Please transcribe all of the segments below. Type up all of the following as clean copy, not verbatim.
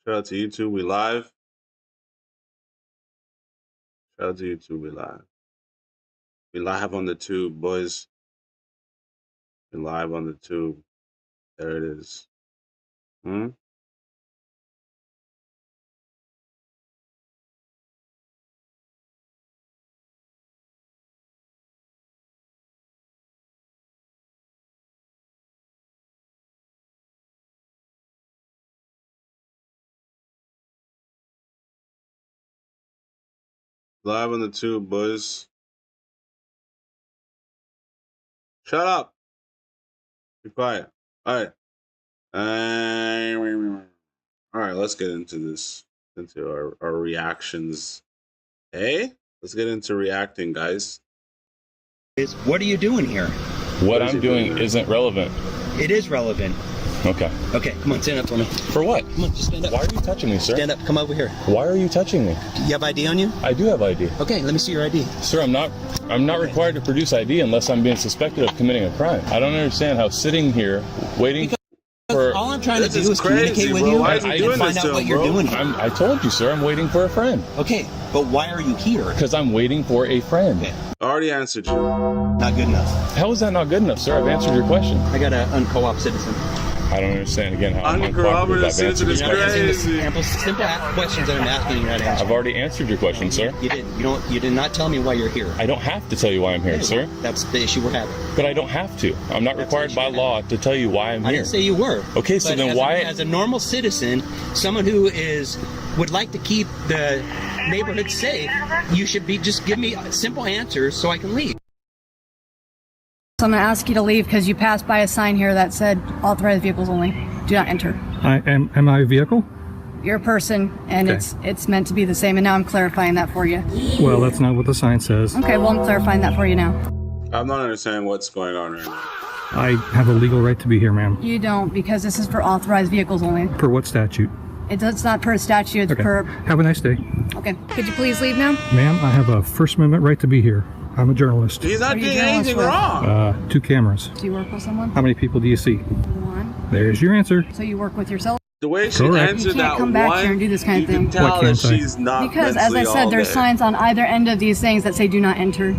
Shout out to YouTube. We live. Shout out to YouTube. We live. We live on the tube, boys. We live on the tube. There it is. Live on the tube, boys. Shut up. Be quiet. All right. All right, let's get into this, into our reactions. Hey, let's get into reacting, guys. What are you doing here? What I'm doing isn't relevant. It is relevant. Okay. Okay, come on, stand up for me. For what? Come on, just stand up. Why are you touching me, sir? Stand up, come over here. Why are you touching me? You have ID on you? I do have ID. Okay, let me see your ID. Sir, I'm not required to produce ID unless I'm being suspected of committing a crime. I don't understand how sitting here waiting for... All I'm trying to do is communicate with you and find out what you're doing here. I told you, sir, I'm waiting for a friend. Okay, but why are you here? Because I'm waiting for a friend. Okay. I already answered you. Not good enough. How is that not good enough, sir? I've answered your question. I got an unco-op citizen. I don't understand again how I'm uncooperative citizen is crazy. Simple questions that I'm asking you not to answer. I've already answered your question, sir. You didn't. You did not tell me why you're here. I don't have to tell you why I'm here, sir. That's the issue we're having. But I don't have to. I'm not required by law to tell you why I'm here. I didn't say you were. Okay, so then why... As a normal citizen, someone who would like to keep the neighborhood safe, you should just give me simple answers so I can leave. So I'm going to ask you to leave because you passed by a sign here that said authorized vehicles only. Do not enter. Am I a vehicle? You're a person, and Okay. it's meant to be the same, and now I'm clarifying that for you. Well, that's not what the sign says. Okay, well, I'm clarifying that for you now. I'm not understanding what's going on right now. I have a legal right to be here, ma'am. You don't, because this is for authorized vehicles only. Per what statute? It's not per statute, it's Okay. per... Have a nice day. Okay, could you please leave now? Ma'am, I have a First Amendment right to be here. I'm a journalist. He's not What are you doing journalist anything with? wrong. 2 cameras. Do you work with someone? How many people do you see? One. There's your answer. So you work with yourself? The way she Correct. answered You can't that come back one, here and do this kind of you can thing. tell What that can't I? she's not Because, as I mentally said, all there's there. signs on either end of these things that say do not enter.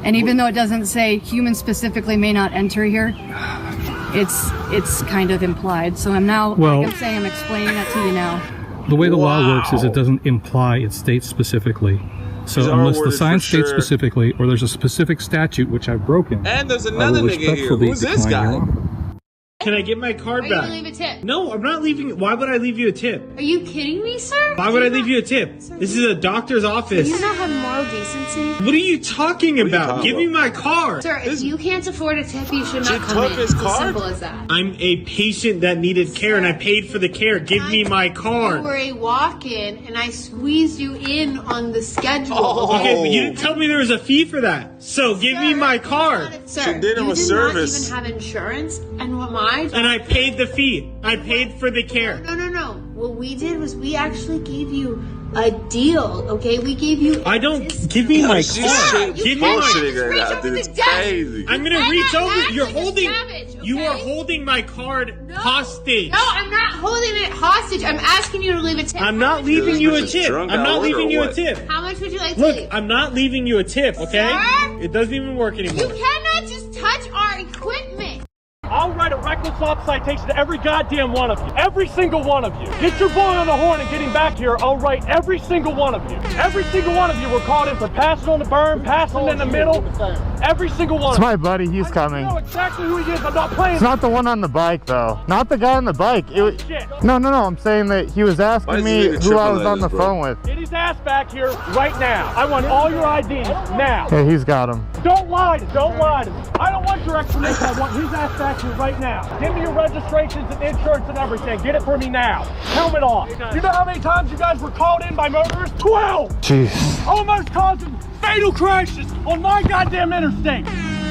And even though it doesn't say humans specifically may not enter here, it's kind of implied. So I'm now, Well- like I'm saying, I'm explaining that to you now. The way the law Wow. works is it doesn't imply, it states specifically. So These are unless the worded sign for states sure. specifically, or there's a specific statute which I've broken, And there's I another will nigga here. respectfully Who's this decline guy? your offer. Can I get my card Are you back? gonna leave a tip? No, I'm not leaving. Why would I leave you a tip? Are you kidding me, sir? Why would I leave you a tip? This is a doctor's Do office. you not have moral decency? What are you talking about? talking Give me about? my card. Sir, if you can't afford a tip, you should She not come took in. his It's as card? simple as that. I'm a patient that needed care and I paid for the care. Give me my You card. were a walk-in, and I squeezed you in on the schedule. Oh. Okay, but you didn't tell me there was a fee for that. So give me my card. Sir, She did him you a did service. not even have insurance, and what my And I paid the fee. I paid for the care. No. What we did was we actually gave you a deal, okay? We gave you. I don't. Give me my She's card. straight Give me my. bullshitting right Reach now, over dude. the It's desk. crazy. I'm gonna Why reach not over. act You're like a holding. savage, You are okay? holding my card No. hostage. No, I'm not holding it hostage. I'm asking you to leave a tip. I'm not leaving This you bitch a is tip. drunk I'm out not order leaving or you a what? tip. How much would you like to Look, leave? I'm not leaving you a tip, okay? Sir? It doesn't even work anymore. You cannot just touch our equipment. I'll write a reckless stop citation to every goddamn one of you. Every single one of you. Get your boy on the horn and get him back here. I'll write every single one of you. Every single one of you were called in for passing on the berm, passing in the middle. Every single one It's of my you. buddy, he's coming. I know exactly who he is. I'm not playing. It's not the one on the bike though. Not the guy on the bike. It was, Shit. no, I'm saying that he was Why asking is me he nigga who I tripping was like on the this, bro? phone with. Get his ass back here right now. I want all your IDs now. Yeah, he's got him. Don't lie to me. Don't lie to me. I don't want your explanation. I want his ass back here right now. Give me your registrations and insurance and everything. Get it for me now. Helmet on. You know how many times you guys were called in by motorists? 12! Jeez. Almost causing fatal crashes on my goddamn interstate.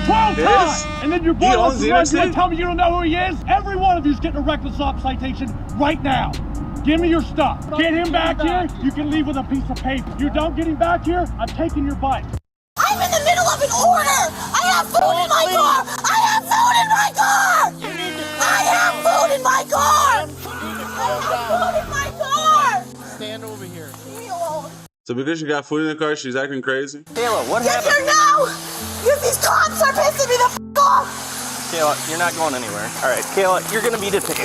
12 This? times! And then your boy He wants owns to the run you and interstate? tell me you don't know who he is? Every one of you's getting a reckless stop citation right now. Give me your stuff. Get him back here, you can leave with a piece of paper. You don't get him back here, I'm taking your bike. I'm in the middle of an order! I have food in my car! I have food in my car! I have food in my car! I have food in my car! So because she got food in the car, she's acting crazy? Kayla, what Get happened? here now! Because these cops are pissing me the off! Kayla, you're not going anywhere. All right, Kayla, you're gonna be detained.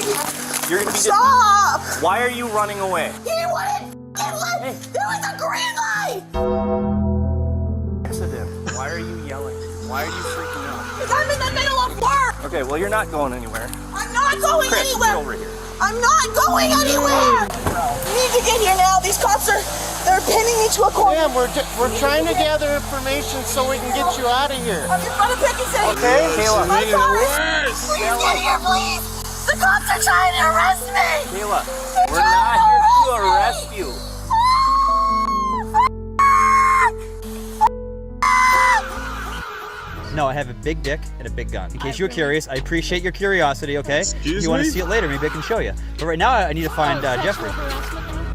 You're gonna be detained. Stop! Why are you running away? He wouldn't let. There was a green light! Accident. Why are you yelling? Why are you freaking out? Because I'm in the middle of work! Okay, well, you're not going anywhere. I'm not going Chris, anywhere! get over here. I'm not going anywhere! You need to get here now. These cops they're pinning me to a corner. Ma'am, we're trying to gather information so we can get you out of here. I'm in front of Pick and Save. Okay, Kayla. I'm sorry. Please get here, please. The cops are trying to arrest me. Kayla, we're not here to arrest you. No, I have a big dick and a big gun. In case you were curious, I appreciate your curiosity, okay? Excuse if you want me? to see it later, maybe I can show you. But right now, I need to find Jeffrey.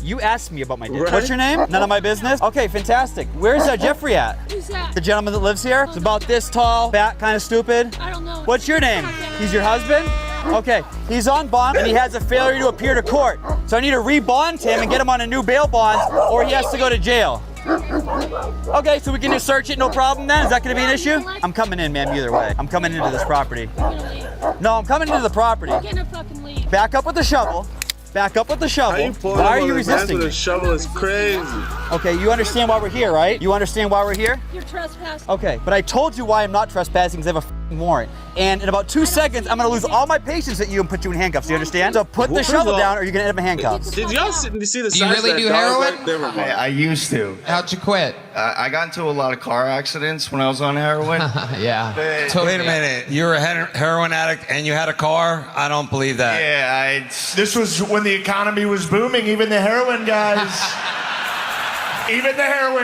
You asked me about my dick. Right. What's your name? None of my business? Okay, fantastic. Where's Jeffrey at? Who's that? The gentleman that lives here? It's about this tall, fat, kind of stupid. I don't know. What's your name? He's your husband? Okay, he's on bond and he has a failure to appear to court. So I need to re-bond him and get him on a new bail bond or he has to go to jail. Okay, so we can just search it, no problem then? Is that gonna be an issue? I'm coming in, ma'am, either way. I'm coming into this property. No, I'm coming into the property. You're gonna fucking leave. Back up with the shovel. Back up with the shovel. How you pulling Why up are on you this man resisting with me? a shovel is crazy. Okay, you understand why we're here, right? You understand why we're here? You're trespassing. Okay, but I told you why I'm not trespassing because I have a f***ing warrant. And in about 2 seconds, I'm gonna lose all my patience at you and put you in handcuffs. Do you understand? So put the First shovel of all- down or you're gonna end up in handcuffs. Did y'all see the size you really of that do dog heroin? right there? I used to. How'd you quit? I got into a lot of car accidents when I was on heroin. Yeah. Wait a minute. You were a heroin addict and you had a car? I don't believe that. Yeah, This was when the economy was booming. Even the heroin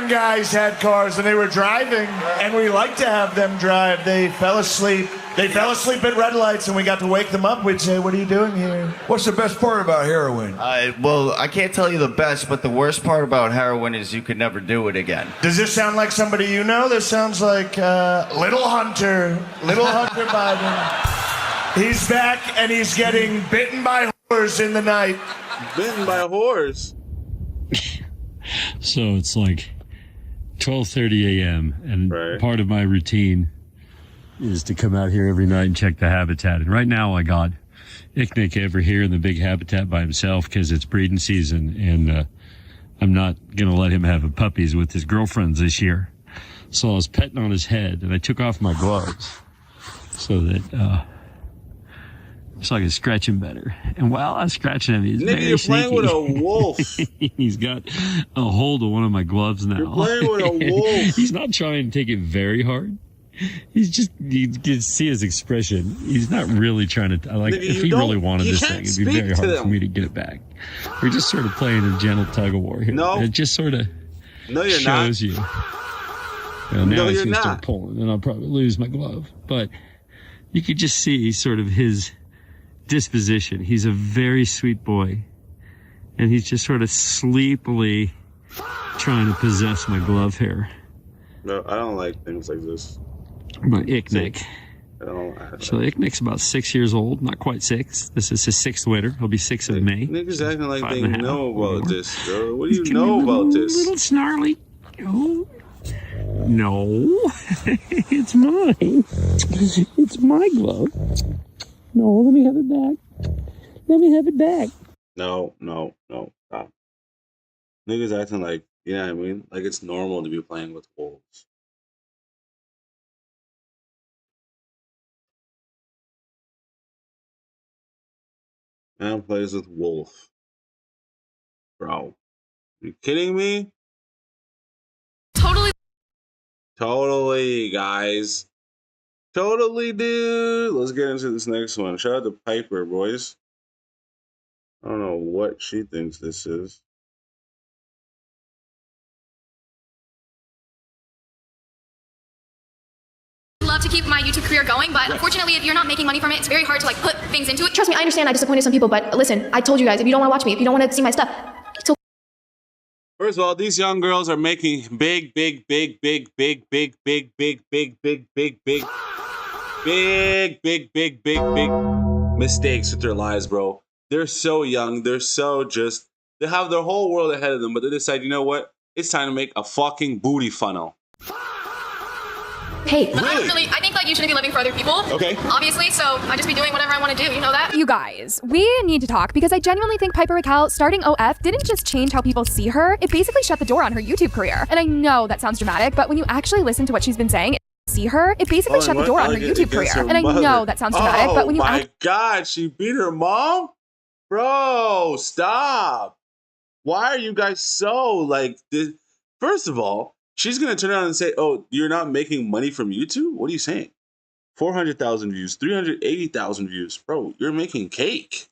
guys had cars and they were driving, and we liked to have them drive. They fell asleep. They fell asleep at red lights, and we got to wake them up. We'd say, "What are you doing here?" What's the best part about heroin? well, I can't tell you the best, but the worst part about heroin is you could never do it again. Does this sound like somebody you know? This sounds like Little Hunter Biden. He's back, and he's getting bitten by whores in the night. Bitten by a horse. So it's like 12:30 a.m. and part of my routine is to come out here every night and check the habitat. And right now I got Icknick over here in the big habitat by himself because it's breeding season, and I'm not going to let him have puppies with his girlfriends this year. So I was petting on his head and I took off my gloves so that so I could scratch him better. And while I was scratching him, he's very You're playing sneaky. with a wolf. He's got a hold of one of my gloves now. You're playing with a wolf. He's not trying to take it very hard. He's just, you can see his expression. He's not really trying to, like, Nigga, if he really wanted this thing, it'd be very hard for them. me to get it back. We're just sort of playing a gentle tug of war here. No. It just sort of No, you're not. shows you. Well, now No, he's you're going to not. start pulling, and I'll probably lose my glove. But you could just see sort of his disposition. He's a very sweet boy, and he's just sort of sleepily trying to possess my glove hair. No, I don't like things like this. My Icknick. I So Icknick's about 6 years old, not quite 6. This is his 6th winter. He'll be 6 of May. Niggas acting like 5 they and a half know or about more. this, girl. What do you know about this? A little snarly. Oh. No, it's mine. It's my glove. No, let me have it back. Let me have it back. No, stop. Niggas acting like, you know what I mean? Like it's normal to be playing with wolves. Man plays with wolf. Bro. You kidding me? Totally, guys. Totally, dude. Let's get into this next one. Shout out to Piper, boys. I don't know what she thinks this is. Love to keep my YouTube career going, but unfortunately, if you're not making money from it, it's very hard to like put things into it. Trust me, I understand I disappointed some people, but listen, I told you guys, if you don't want to watch me, if you don't want to see my stuff, it's okay. First of all, these young girls are making big mistakes with their lives, bro. They're so young. They're so just, they have their whole world ahead of them, but they decide, you know what? It's time to make a fucking booty funnel. Hey, I think like you shouldn't be living for other people. Okay. Obviously, so I just be doing whatever I want to do. You know that? You guys, we need to talk because I genuinely think Piper Raquel starting OF didn't just change how people see her, it basically shut the door on her YouTube career. And I know that sounds dramatic, but when you actually listen to what she's been saying, see her, it basically shut the door on her YouTube career. And I know that sounds dramatic, but when you my God, she beat her mom? Bro, stop. Why are you guys so like this? First of all, she's going to turn around and say, oh, you're not making money from YouTube? What are you saying? 400,000 views, 380,000 views. Bro, you're making cake.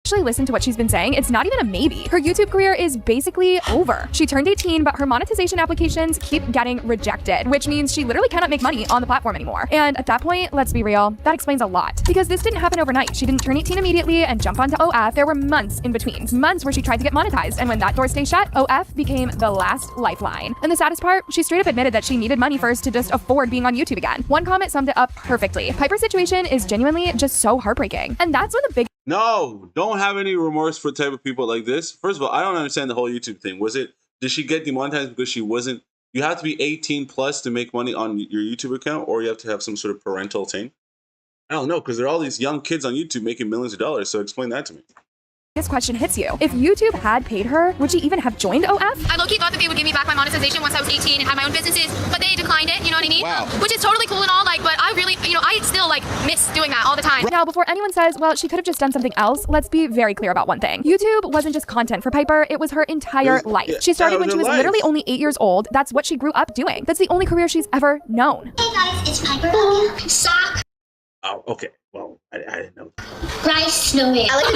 Actually listen to what she's been saying, it's not even a maybe. Her YouTube career is basically over. She turned 18, but her monetization applications keep getting rejected, which means she literally cannot make money on the platform anymore. And at that point, let's be real, that explains a lot. Because this didn't happen overnight. She didn't turn 18 immediately and jump onto OF. There were months in between. Months where she tried to get monetized, and when that door stayed shut, OF became the last lifeline. And the saddest part, she straight up admitted that she needed money first to just afford being on YouTube again. One comment summed it up perfectly. Piper's situation is genuinely just so heartbreaking. And that's when the big No, don't have any remorse for type of people like this. First of all, I don't understand the whole YouTube thing. Did she get demonetized because she wasn't, you have to be 18 plus to make money on your YouTube account, or you have to have some sort of parental thing? I don't know, because there are all these young kids on YouTube making millions of dollars, so explain that to me. This question hits you. If YouTube had paid her, would she even have joined OF? I low-key thought that they would give me back my monetization once I was 18 and had my own businesses, but they declined it, you know what I mean? Wow. Which is totally cool and all, like, but I really, I still, like, miss doing that all the time. Now, before anyone says, well, she could have just done something else, let's be very clear about one thing. YouTube wasn't just content for Piper, it was her entire life. She started when she was literally only 8 years old. That's what she grew up doing. That's the only career she's ever known. Hey guys, it's Piper. Sock. Oh, okay. Well, I didn't know. Rice snowing. I like to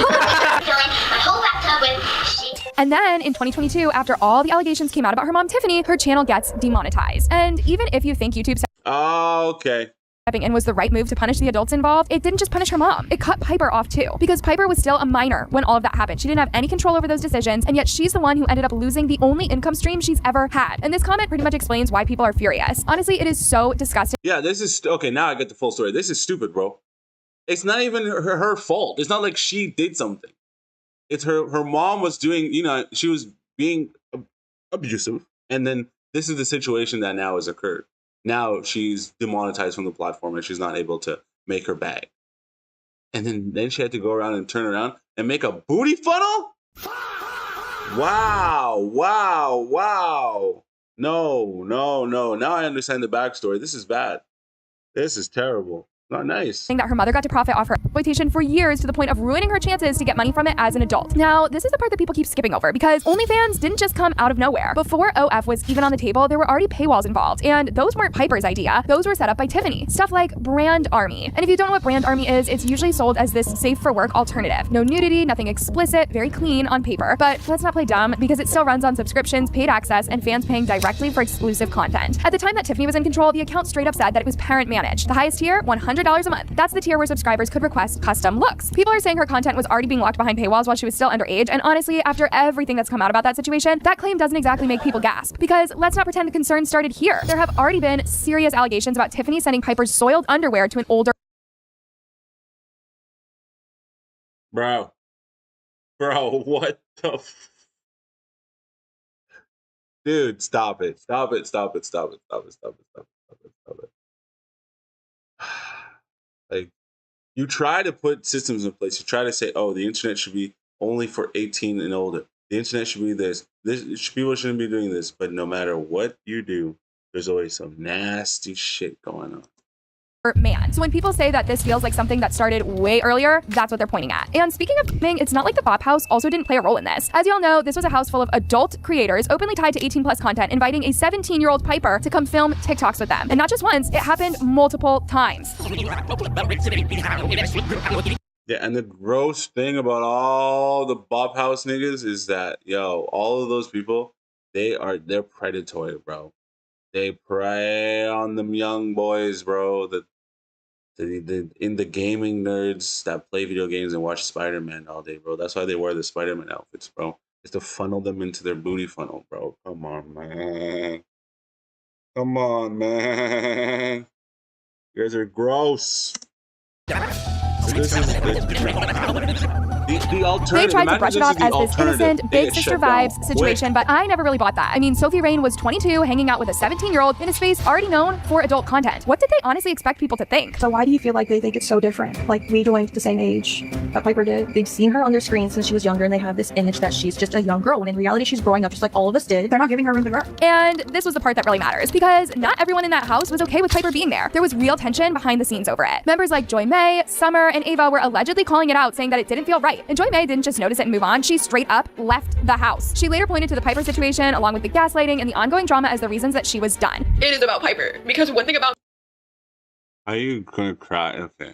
filling my whole bathtub with shit. And then in 2022, after all the allegations came out about her mom, Tiffany, her channel gets demonetized. And even if you think YouTube okay. stepping in was the right move to punish the adults involved, it didn't just punish her mom. It cut Piper off too. Because Piper was still a minor when all of that happened. She didn't have any control over those decisions, and yet she's the one who ended up losing the only income stream she's ever had. And this comment pretty much explains why people are furious. Honestly, it is so disgusting. Yeah, this is, okay, now I get the full story. This is stupid, bro. It's not even her fault. It's not like she did something. It's her mom was doing, she was being abusive. And then this is the situation that now has occurred. Now she's demonetized from the platform and she's not able to make her bag. And then she had to go around and turn around and make a booty funnel? Wow. No. Now I understand the backstory. This is bad. This is terrible. Not nice. That her mother got to profit off her exploitation for years to the point of ruining her chances to get money from it as an adult. Now, this is the part that people keep skipping over because OnlyFans didn't just come out of nowhere. Before OF was even on the table, there were already paywalls involved, and those weren't Piper's idea. Those were set up by Tiffany. Stuff like Brand Army. And if you don't know what Brand Army is, it's usually sold as this safe for work alternative. No nudity, nothing explicit, very clean on paper. But let's not play dumb because it still runs on subscriptions, paid access, and fans paying directly for exclusive content. At the time that Tiffany was in control, the account straight up said that it was parent managed. The highest tier, $100 a month. That's the tier where subscribers could request custom looks. People are saying her content was already being locked behind paywalls while she was still underage, and honestly, after everything that's come out about that situation, that claim doesn't exactly make people gasp. Because let's not pretend the concern started here. There have already been serious allegations about Tiffany sending Piper's soiled underwear to an older Bro, what the Dude, stop it. Like, you try to put systems in place. You try to say, oh, the internet should be only for 18 and older. The internet should be this. People shouldn't be doing this. But no matter what you do, there's always some nasty shit going on. man. So when people say that this feels like something that started way earlier, that's what they're pointing at. And speaking of gaming, it's not like the Bop House also didn't play a role in this. As y'all know, this was a house full of adult creators openly tied to 18 plus content, inviting a 17-year-old Piper to come film TikToks with them. And not just once, it happened multiple times. Yeah, and the gross thing about all the Bop House niggas is that, yo, all of those people, they're predatory, bro. They prey on them young boys, bro. The gaming nerds that play video games and watch Spider-Man all day, bro. That's why they wear the Spider-Man outfits, bro. It's to funnel them into their booty funnel, bro. Come on, man. Come on, man. You guys are gross. This is the alternative. They tried to Imagine brush it this off is the as this alternative. innocent, They big get sister shut down vibes situation, but I never really bought that. I mean, Sophie Rain was 22, hanging out with a 17-year-old in a space already known for adult content. What did they honestly expect people to think? So why do you feel like they think it's so different? Like, we joined the same age that Piper did. They've seen her on their screen since she was younger, and they have this image that she's just a young girl, when in reality she's growing up just like all of us did. They're not giving her room to grow. And this was the part that really matters, because not everyone in that house was okay with Piper being there. There was real tension behind the scenes over it. Members like Joy May, Summer, and Ava were allegedly calling it out, saying that it didn't feel right. And Joy May didn't just notice it and move on, she straight up left the house. She later pointed to the Piper situation, along with the gaslighting and the ongoing drama, as the reasons that she was done. It is about Piper, because one thing about— Are you gonna cry? Okay.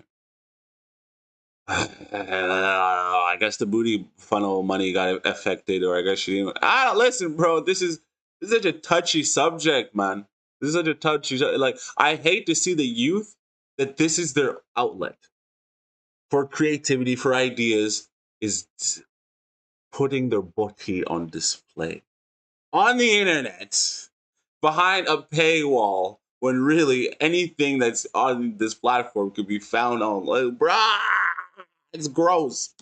I guess the booty funnel money got affected, or I guess she didn't. I don't listen, bro. This is such a touchy subject, man. This is such a touchy. Like, I hate to see the youth that this is their outlet for creativity, for ideas, is putting their body on display on the internet behind a paywall, when really anything that's on this platform could be found on, like, bruh, it's gross.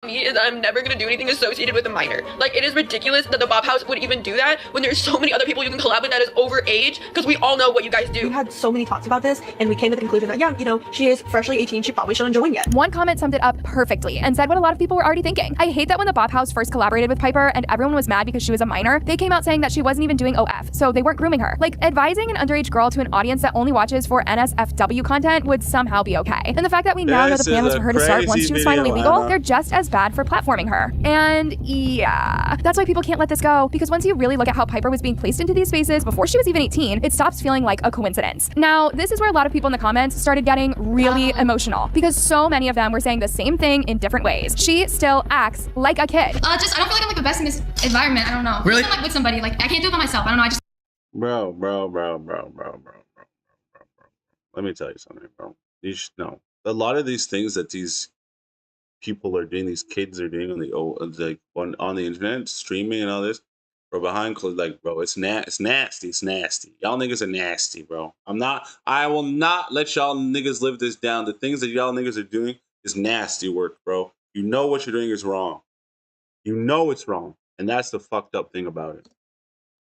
me is I'm never gonna do anything associated with a minor. Like, it is ridiculous that the Bob House would even do that when there's so many other people you can collab with that is over age, because we all know what you guys do. We had so many talks about this, and we came to the conclusion that, yeah, you know, she is freshly 18, she probably shouldn't join yet. One comment summed it up perfectly and said what a lot of people were already thinking. I hate that when the Bob House first collaborated with Piper and everyone was mad because she was a minor, they came out saying that she wasn't even doing OF, so they weren't grooming her. Like, advising an underage girl to an audience that only watches for NSFW content would somehow be okay. And the fact that we now know the plan was for her to start once she was finally legal, they're just as bad for platforming her. And yeah, that's why people can't let this go, because once you really look at how Piper was being placed into these spaces before she was even 18, it stops feeling like a coincidence. Now, this is where a lot of people in the comments started getting really emotional, because so many of them were saying the same thing in different ways. She still acts like a kid. I don't feel like I'm like the best in this environment. I don't know. Really? I'm like with somebody. Like, I can't do it by myself. I don't know. I just. Bro. Let me tell you something, bro. You should know. A lot of these things that these people are doing, these kids are doing on the internet, streaming and all this, bro, behind closed, like, bro, it's nasty. Y'all niggas are nasty, bro. I will not let y'all niggas live this down. The things that y'all niggas are doing is nasty work, bro. You know what you're doing is wrong. You know it's wrong. And that's the fucked up thing about it.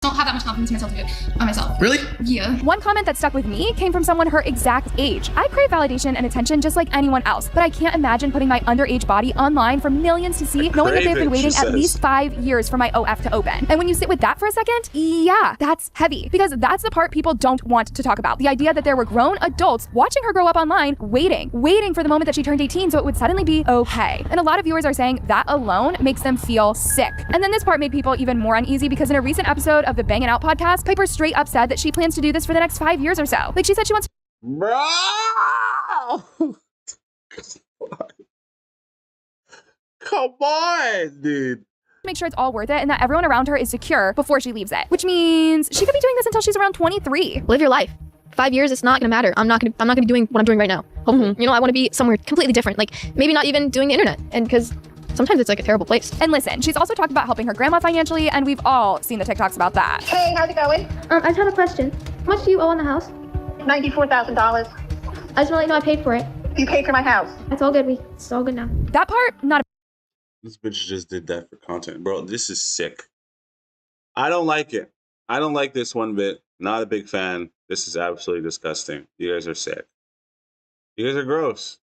Don't have that much confidence in myself to do it by myself. Really? Yeah. One comment that stuck with me came from someone her exact age. I crave validation and attention just like anyone else, but I can't imagine putting my underage body online for millions to see, knowing that they've been waiting at least 5 years for my OF to open. And when you sit with that for a second, yeah, that's heavy, because that's the part people don't want to talk about. The idea that there were grown adults watching her grow up online, waiting for the moment that she turned 18 so it would suddenly be okay. And a lot of viewers are saying that alone makes them feel sick. And then this part made people even more uneasy, because in a recent episode of the Bangin' Out podcast, Piper straight up said that she plans to do this for the next 5 years or so. Like, she said she wants. Bro! Come on, dude. Make sure it's all worth it and that everyone around her is secure before she leaves it, which means she could be doing this until she's around 23. Live your life. 5 years, it's not gonna matter. I'm not gonna be doing what I'm doing right now. Hopefully. You know, I want to be somewhere completely different, like maybe not even doing the internet, and because sometimes it's like a terrible place. And listen, she's also talked about helping her grandma financially, and we've all seen the TikToks about that. Hey, how's it going? I just have a question. How much do you owe on the house? $94,000. I just want to let you know I paid for it. You paid for my house. It's all good. It's all good now. That part, not a. This bitch just did that for content. Bro, this is sick. I don't like it. I don't like this one bit. Not a big fan. This is absolutely disgusting. You guys are sick. You guys are gross.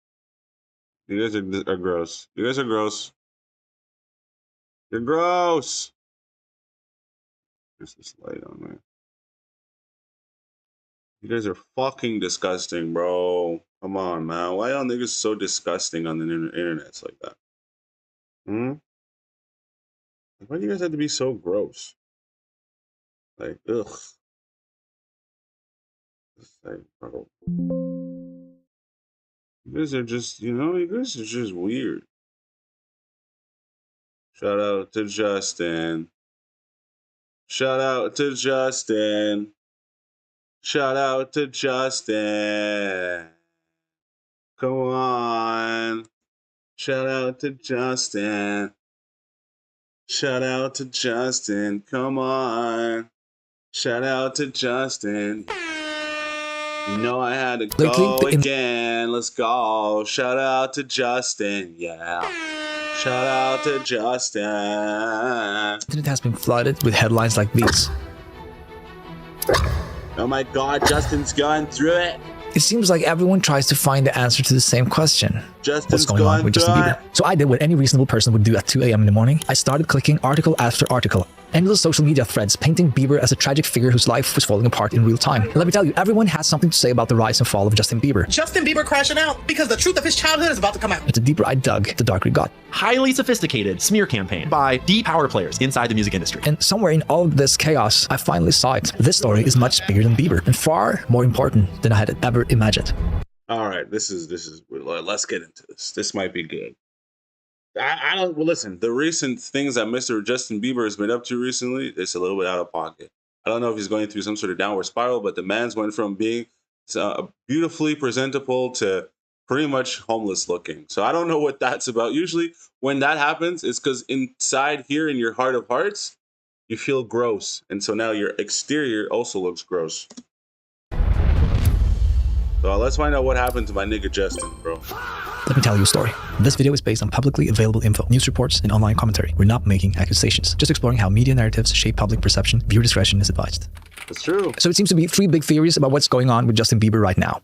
You guys are gross. You guys are gross. You're gross. There's this light on there. You guys are fucking disgusting, bro. Come on, man. Why y'all niggas so disgusting on the internet like that? Why do you guys have to be so gross? Like, ugh. It's like, bro. You guys are just, you guys are just weird. Shout out to Justin. Shout out to Justin. Shout out to Justin. Come on. Shout out to Justin. Shout out to Justin. Come on. Shout out to Justin. You know I had to go again. Let's go. Shout out to Justin. Yeah. Shout out to Justin. Internet has been flooded with headlines like these. Oh my God, Justin's going through it. It seems like everyone tries to find the answer to the same question. Justin's what's going on with Justin Bieber? So I did what any reasonable person would do at 2 a.m. in the morning. I started clicking article after article. Endless social media threads painting Bieber as a tragic figure whose life was falling apart in real time. And let me tell you, everyone has something to say about the rise and fall of Justin Bieber. Justin Bieber crashing out because the truth of his childhood is about to come out. But the deeper I dug, the darker it got. Highly sophisticated smear campaign by deep power players inside the music industry. And somewhere in all of this chaos, I finally saw it. This story is much bigger than Bieber and far more important than I had ever imagined. All right, this is let's get into this. This might be good. I don't listen. The recent things that Mr. Justin Bieber has been up to recently, it's a little bit out of pocket. I don't know if he's going through some sort of downward spiral, but the man's went from being beautifully presentable to pretty much homeless looking. So I don't know what that's about. Usually when that happens, it's because inside here in your heart of hearts, you feel gross. And so now your exterior also looks gross. So let's find out what happened to my nigga Justin, bro. Let me tell you a story. This video is based on publicly available info, news reports, and online commentary. We're not making accusations, just exploring how media narratives shape public perception. Viewer discretion is advised. That's true. So it seems to be 3 big theories about what's going on with Justin Bieber right now.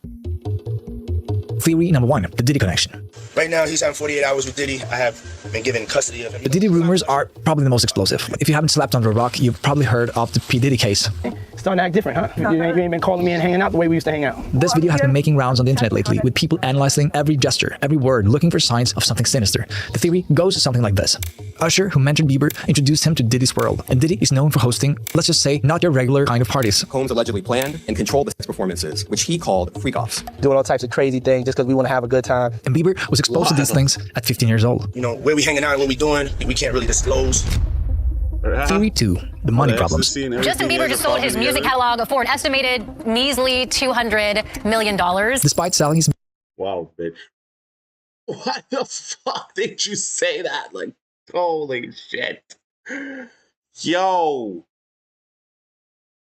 Theory number 1, the Diddy connection. Right now, he's having 48 hours with Diddy. I have been given custody of him. The Diddy rumors are probably the most explosive. If you haven't slept under a rock, you've probably heard of the P. Diddy case. Starting to act different, huh? You ain't been calling me and hanging out the way we used to hang out. This video has been making rounds on the internet lately, with people analyzing every gesture, every word, looking for signs of something sinister. The theory goes something like this. Usher, who mentored Bieber, introduced him to Diddy's world, and Diddy is known for hosting, let's just say, not your regular kind of parties. Combs allegedly planned and controlled the sex performances, which he called freak-offs. Doing all types of crazy things just because we want to have a good time. And Bieber was exposed to these things at 15 years old. You know, where we hanging out and what we doing, we can't really disclose. Theory 2, the money problems. Justin Bieber just sold his music catalog for an estimated measly $200 million. Despite selling his... Wow, bitch. Why the fuck did you say that? Like, holy shit. Yo.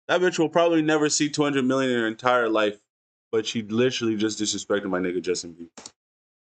That bitch will probably never see 200 million in her entire life, but she literally just disrespected my nigga Justin Bieber.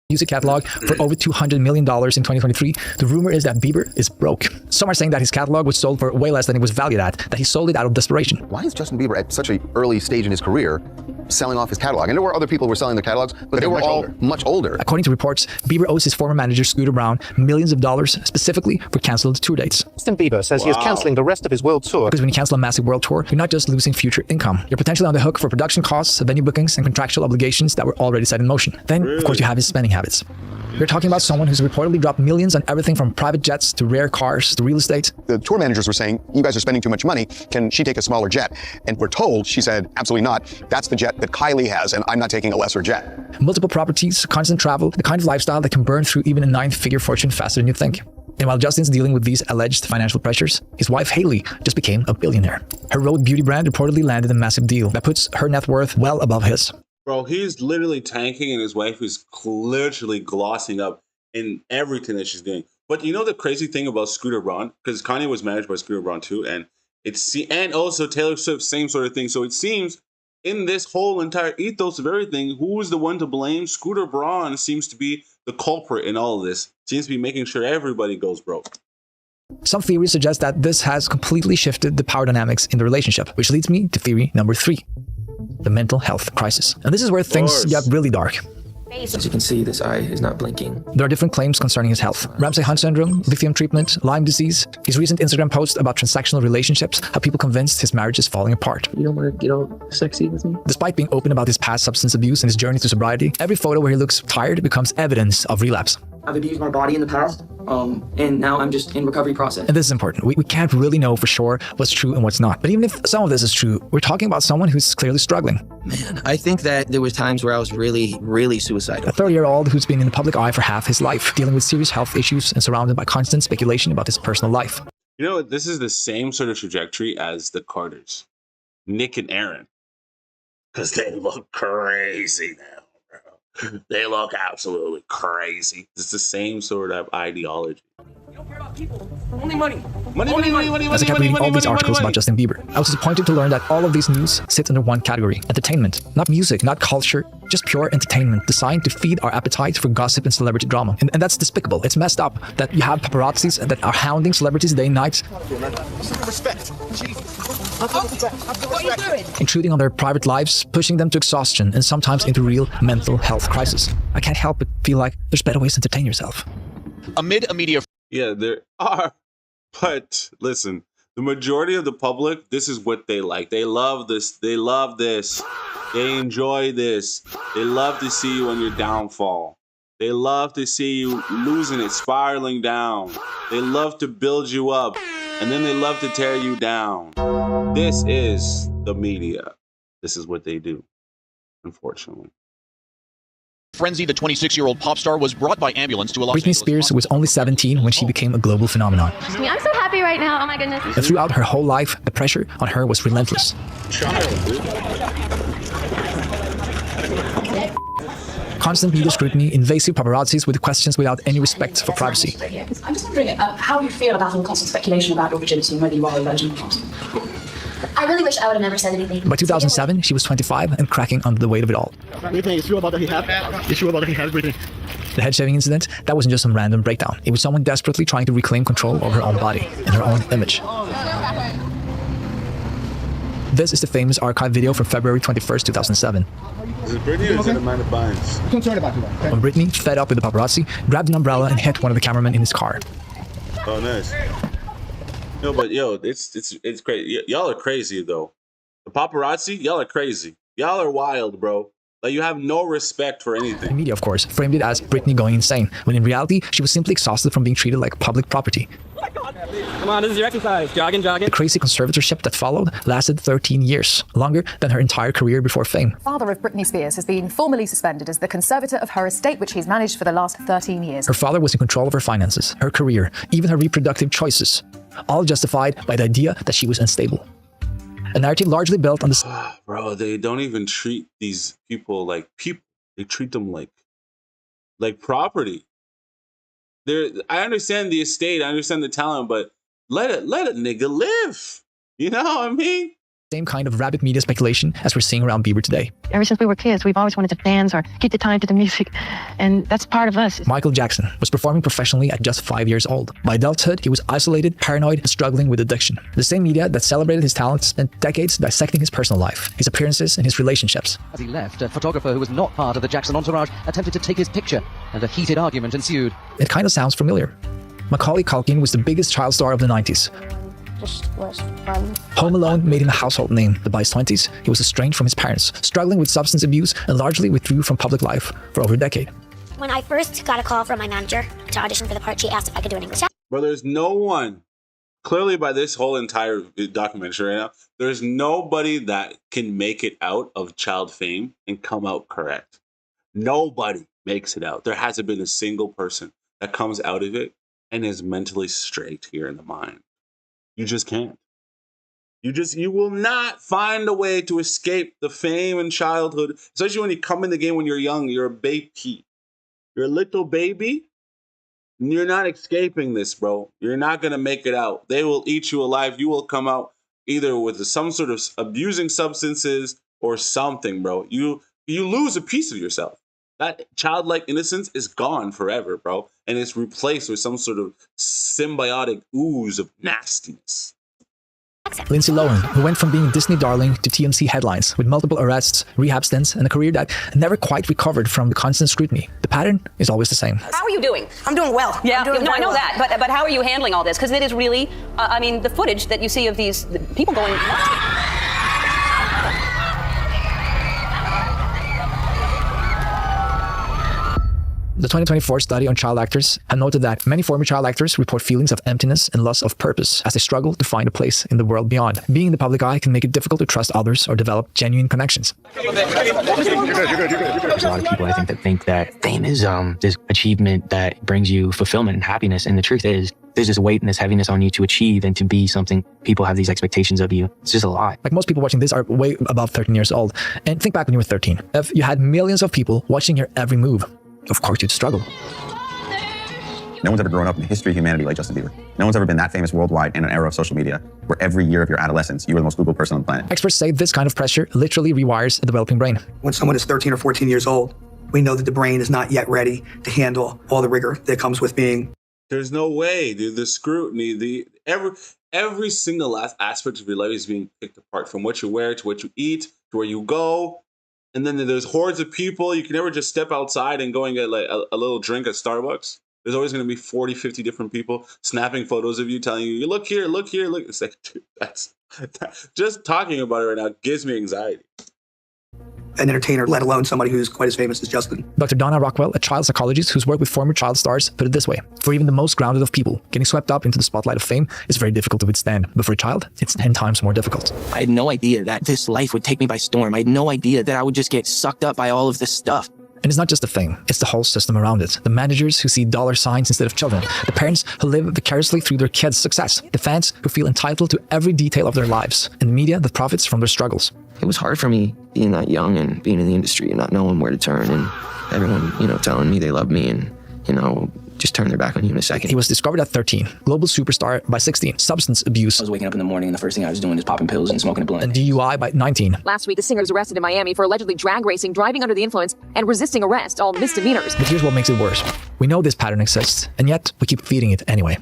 Music catalog for over $200 million in 2023. The rumor is that Bieber is broke. Some are saying that his catalog was sold for way less than it was valued at, that he sold it out of desperation. Why is Justin Bieber at such an early stage in his career selling off his catalog? I know where other people were selling their catalogs, but they were all much older. According to reports, Bieber owes his former manager Scooter Braun millions of dollars specifically for canceled tour dates. Justin Bieber says he is canceling the rest of his world tour. Because when you cancel a massive world tour, you're not just losing future income. You're potentially on the hook for production costs, venue bookings, and contractual obligations that were already set in motion. Then, of course, you have his spending habits. We're talking about someone who's reportedly dropped millions on everything from private jets to rare cars to real estate. The tour managers were saying, you guys are spending too much money. Can she take a smaller jet? And we're told, she said, absolutely not. That's the jet that Kylie has, and I'm not taking a lesser jet. Multiple properties, constant travel, the kind of lifestyle that can burn through even a 9-figure fortune faster than you think. And while Justin's dealing with these alleged financial pressures, his wife Hailey just became a billionaire. Her Rode beauty brand reportedly landed a massive deal that puts her net worth well above his. Bro, he's literally tanking and his wife is literally glossing up in everything that she's doing. But you know the crazy thing about Scooter Braun? Because Kanye was managed by Scooter Braun too, and also Taylor Swift, same sort of thing. So it seems in this whole entire ethos of everything, who is the one to blame? Scooter Braun seems to be the culprit in all of this. Seems to be making sure everybody goes broke. Some theories suggest that this has completely shifted the power dynamics in the relationship, which leads me to theory number 3, the mental health crisis. And this is where things get really dark. As you can see, this eye is not blinking. There are different claims concerning his health. Ramsay-Hunt syndrome, lithium treatment, Lyme disease, his recent Instagram post about transactional relationships, how people convinced his marriage is falling apart. You don't want to get all sexy with me? Despite being open about his past substance abuse and his journey to sobriety, every photo where he looks tired becomes evidence of relapse. I've abused my body in the past, and now I'm just in recovery process. And this is important. We can't really know for sure what's true and what's not. But even if some of this is true, we're talking about someone who's clearly struggling. Man, I think that there was times where I was really, really suicidal. A 30-year-old who's been in the public eye for half his life, dealing with serious health issues and surrounded by constant speculation about his personal life. You know, this is the same sort of trajectory as the Carters, Nick and Aaron, because they look crazy now. They look absolutely crazy. It's the same sort of ideology. Only money. As I kept reading all these articles about Justin Bieber, I was disappointed to learn that all of these news sits under one category: entertainment. Not music, not culture, just pure entertainment designed to feed our appetite for gossip and celebrity drama. And that's despicable. It's messed up that you have paparazzis that are hounding celebrities day and night, intruding on their private lives, pushing them to exhaustion, and sometimes into real mental health crisis. I can't help but feel like there's better ways to entertain yourself. Amid a media... Yeah, there are. But listen, the majority of the public, this is what they like. They love this. They love this. They enjoy this. They love to see you on your downfall. They love to see you losing it, spiraling down. They love to build you up, and then they love to tear you down. This is the media. This is what they do, unfortunately. Frenzy, the 26-year-old pop star, was brought by ambulance to a Los Britney Angeles Spears was only 17 when she became a global phenomenon. I'm so happy right now. Oh my goodness. And throughout her whole life, the pressure on her was relentless. Constant media scrutiny, invasive paparazzis with questions without any respect for privacy. I'm just wondering how you feel about all the constant speculation about your virginity and whether you are a virgin or not. I really wish I would have never said anything. By 2007, she was 25 and cracking under the weight of it all. Brittany, it's true about that he had? It's true about that he had, Brittany. The head shaving incident, that wasn't just some random breakdown. It was someone desperately trying to reclaim control over her own body and her own image. This is the famous archive video from February 21st, 2007. Is it Brittany or is it Amanda Bynes? Concerned about that. When Brittany, fed up with the paparazzi, grabbed an umbrella and hit one of the cameramen in his car. Oh, nice. No, but yo, it's crazy. Y'all are crazy though. The paparazzi, y'all are crazy. Y'all are wild, bro. Like, you have no respect for anything. The media, of course, framed it as Brittany going insane, when in reality, she was simply exhausted from being treated like public property. Come on, this is your exercise. Jogging. The crazy conservatorship that followed lasted 13 years, longer than her entire career before fame. Father of Britney Spears has been formally suspended as the conservator of her estate, which he's managed for the last 13 years. Her father was in control of her finances, her career, even her reproductive choices, all justified by the idea that she was unstable. A narrative largely built on this. Bro, they don't even treat these people like people. They treat them like property. I understand the estate, I understand the talent, but let a nigga live. You know what I mean? Same kind of rabid media speculation as we're seeing around Bieber today. Ever since we were kids, we've always wanted to dance or keep the time to the music, and that's part of us. Michael Jackson was performing professionally at just 5 years old. By adulthood, he was isolated, paranoid, and struggling with addiction. The same media that celebrated his talents spent decades dissecting his personal life, his appearances, and his relationships. As he left, a photographer who was not part of the Jackson entourage attempted to take his picture, and a heated argument ensued. It kind of sounds familiar. Macaulay Culkin was the biggest child star of the 90s. Was fun. Home Alone made him a household name, but by his 20s, he was estranged from his parents, struggling with substance abuse, and largely withdrew from public life for over a decade. When I first got a call from my manager to audition for the part, she asked if I could do an English. Bro, there's no one, clearly by this whole entire documentary right now, there's nobody that can make it out of child fame and come out correct. Nobody makes it out. There hasn't been a single person that comes out of it and is mentally straight here in the mind. You just can't. You will not find a way to escape the fame and childhood, especially when you come in the game when you're young. You're a baby. You're a little baby. And you're not escaping this, bro. You're not going to make it out. They will eat you alive. You will come out either with some sort of abusing substances or something, bro. You lose a piece of yourself. That childlike innocence is gone forever, bro. And it's replaced with some sort of symbiotic ooze of nastiness. Lindsay Lohan, who went from being a Disney darling to TMZ headlines with multiple arrests, rehab stints, and a career that never quite recovered from the constant scrutiny. The pattern is always the same. How are you doing? I'm doing well. Yeah, doing I know well. that, but how are you handling all this? Because it is really, I mean, the footage that you see of these people going. The 2024 study on child actors had noted that many former child actors report feelings of emptiness and loss of purpose as they struggle to find a place in the world beyond. Being in the public eye can make it difficult to trust others or develop genuine connections. There's a lot of people, I think that fame is this achievement that brings you fulfillment and happiness. And the truth is, there's this weight and this heaviness on you to achieve and to be something. People have these expectations of you. It's just a lot. Like most people watching this are way above 13 years old. And think back when you were 13. If you had millions of people watching your every move, of course you'd struggle. No one's ever grown up in the history of humanity like Justin Bieber. No one's ever been that famous worldwide in an era of social media where every year of your adolescence, you were the most Googled person on the planet. Experts say this kind of pressure literally rewires a developing brain. When someone is 13 or 14 years old, we know that the brain is not yet ready to handle all the rigor that comes with being. There's no way, dude. The scrutiny, every single aspect of your life is being picked apart, from what you wear to what you eat to where you go. And then there's hordes of people. You can never just step outside and go and get like a little drink at Starbucks. There's always going to be 40, 50 different people snapping photos of you, telling you, look here, look here, look. It's like, dude, just talking about it right now gives me anxiety. An entertainer, let alone somebody who's quite as famous as Justin. Dr. Donna Rockwell, a child psychologist who's worked with former child stars, put it this way. For even the most grounded of people, getting swept up into the spotlight of fame is very difficult to withstand. But for a child, it's 10 times more difficult. I had no idea that this life would take me by storm. I had no idea that I would just get sucked up by all of this stuff. And it's not just the fame, it's the whole system around it. The managers who see dollar signs instead of children. The parents who live vicariously through their kids' success. The fans who feel entitled to every detail of their lives. And the media that profits from their struggles. It was hard for me being that young and being in the industry and not knowing where to turn, and everyone, telling me they love me and, just turn their back on you in a second. He was discovered at 13, global superstar by 16, substance abuse. I was waking up in the morning and the first thing I was doing is popping pills and smoking a blunt. And DUI by 19. Last week, the singer was arrested in Miami for allegedly drag racing, driving under the influence, and resisting arrest, all misdemeanors. But here's what makes it worse. We know this pattern exists, and yet we keep feeding it anyway.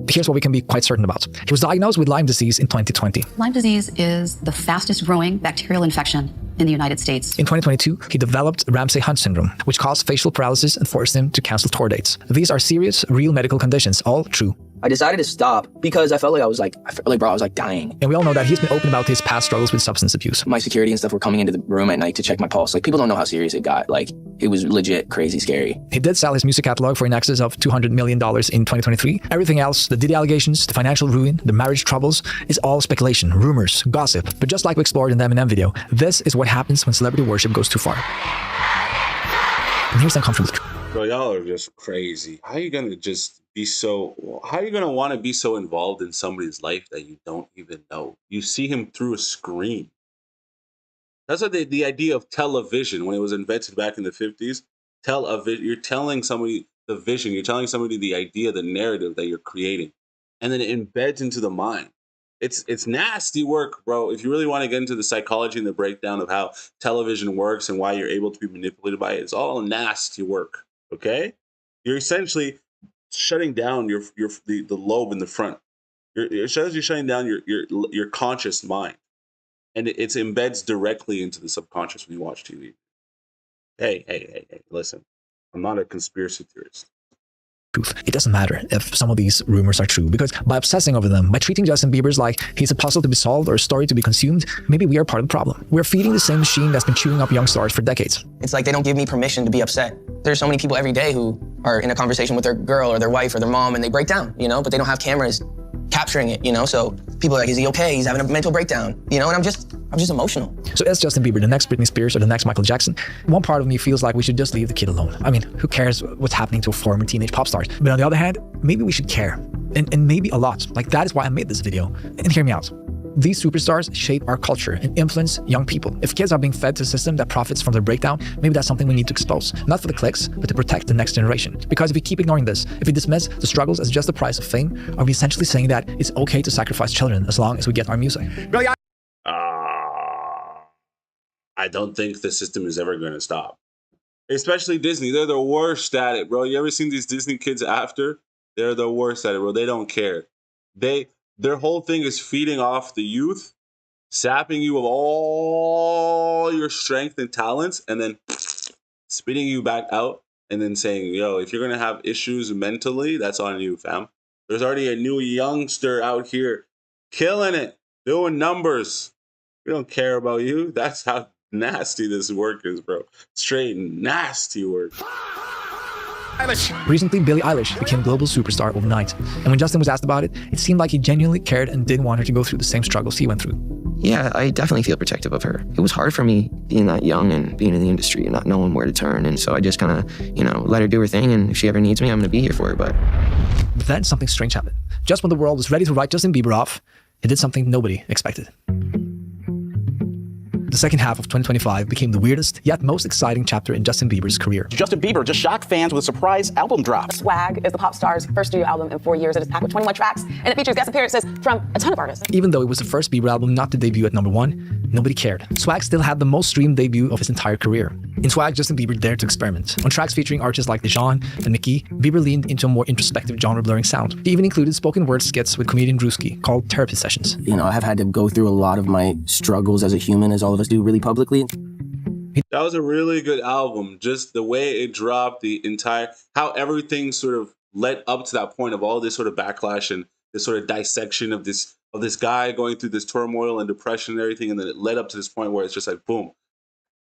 Here's what we can be quite certain about. He was diagnosed with Lyme disease in 2020. Lyme disease is the fastest growing bacterial infection in the United States. In 2022, he developed Ramsay-Hunt syndrome, which caused facial paralysis and forced him to cancel tour dates. These are serious, real medical conditions, all true. I decided to stop because I felt like I was dying. And we all know that he's been open about his past struggles with substance abuse. My security and stuff were coming into the room at night to check my pulse. People don't know how serious it got. It was legit crazy scary. He did sell his music catalog for in excess of $200 million in 2023. Everything else, the Diddy allegations, the financial ruin, the marriage troubles, is all speculation, rumors, gossip. But just like we explored in the Eminem video, this is what happens when celebrity worship goes too far. And here's the uncomfortable truth. Bro, y'all are just crazy. How are you going to want to be so involved in somebody's life that you don't even know? You see him through a screen. That's what the idea of television, when it was invented back in the 50s, you're telling somebody the vision, you're telling somebody the idea, the narrative that you're creating, and then it embeds into the mind. It's nasty work, bro. If you really want to get into the psychology and the breakdown of how television works and why you're able to be manipulated by it, it's all nasty work. Okay, you're essentially shutting down the lobe in the front. You're shutting down your conscious mind, and it embeds directly into the subconscious when you watch TV. Hey, listen, I'm not a conspiracy theorist. It doesn't matter if some of these rumors are true, because by obsessing over them, by treating Justin Bieber's like he's a puzzle to be solved or a story to be consumed, maybe we are part of the problem. We're feeding the same machine that's been chewing up young stars for decades. It's like they don't give me permission to be upset. There's so many people every day who are in a conversation with their girl or their wife or their mom and they break down, but they don't have cameras capturing it, so people are like, is he okay? He's having a mental breakdown, and I'm just emotional. So is Justin Bieber the next Britney Spears or the next Michael Jackson? One part of me feels like we should just leave the kid alone. I mean, who cares what's happening to a former teenage pop star? But on the other hand, maybe we should care, and maybe a lot. That is why I made this video. And hear me out. These superstars shape our culture and influence young people. If kids are being fed to a system that profits from their breakdown, maybe that's something we need to expose. Not for the clicks, but to protect the next generation. Because if we keep ignoring this, if we dismiss the struggles as just the price of fame, are we essentially saying that it's okay to sacrifice children as long as we get our music? I don't think the system is ever going to stop. Especially Disney. They're the worst at it, bro. You ever seen these Disney kids after? They're the worst at it, bro. They don't care. Their whole thing is feeding off the youth, sapping you of all your strength and talents, and then spitting you back out, and then saying, yo, if you're going to have issues mentally, that's on you, fam. There's already a new youngster out here killing it, doing numbers. We don't care about you. That's how nasty this work is, bro. Straight nasty work. Recently, Billie Eilish became global superstar overnight. And when Justin was asked about it, it seemed like he genuinely cared and didn't want her to go through the same struggles he went through. Yeah, I definitely feel protective of her. It was hard for me being that young and being in the industry and not knowing where to turn. And so I just kind of, let her do her thing. And if she ever needs me, I'm going to be here for her. But then something strange happened. Just when the world was ready to write Justin Bieber off, he did something nobody expected. The second half of 2025 became the weirdest, yet most exciting chapter in Justin Bieber's career. Justin Bieber just shocked fans with a surprise album drop. Swag is the pop star's first studio album in 4 years. It is packed with 21 tracks, and it features guest appearances from a ton of artists. Even though it was the first Bieber album not to debut at #1, nobody cared. Swag still had the most streamed debut of his entire career. In Swag, Justin Bieber dared to experiment. On tracks featuring artists like Dejan and Mickey, Bieber leaned into a more introspective genre-blurring sound. He even included spoken word skits with comedian Drewski called therapy sessions. You know, I have had to go through a lot of my struggles as a human, as all of us do, really publicly. That was a really good album. Just the way it dropped, the entire, how everything sort of led up to that point of all this sort of backlash and this sort of dissection of this guy going through this turmoil and depression and everything, and then it led up to this point where it's just like boom,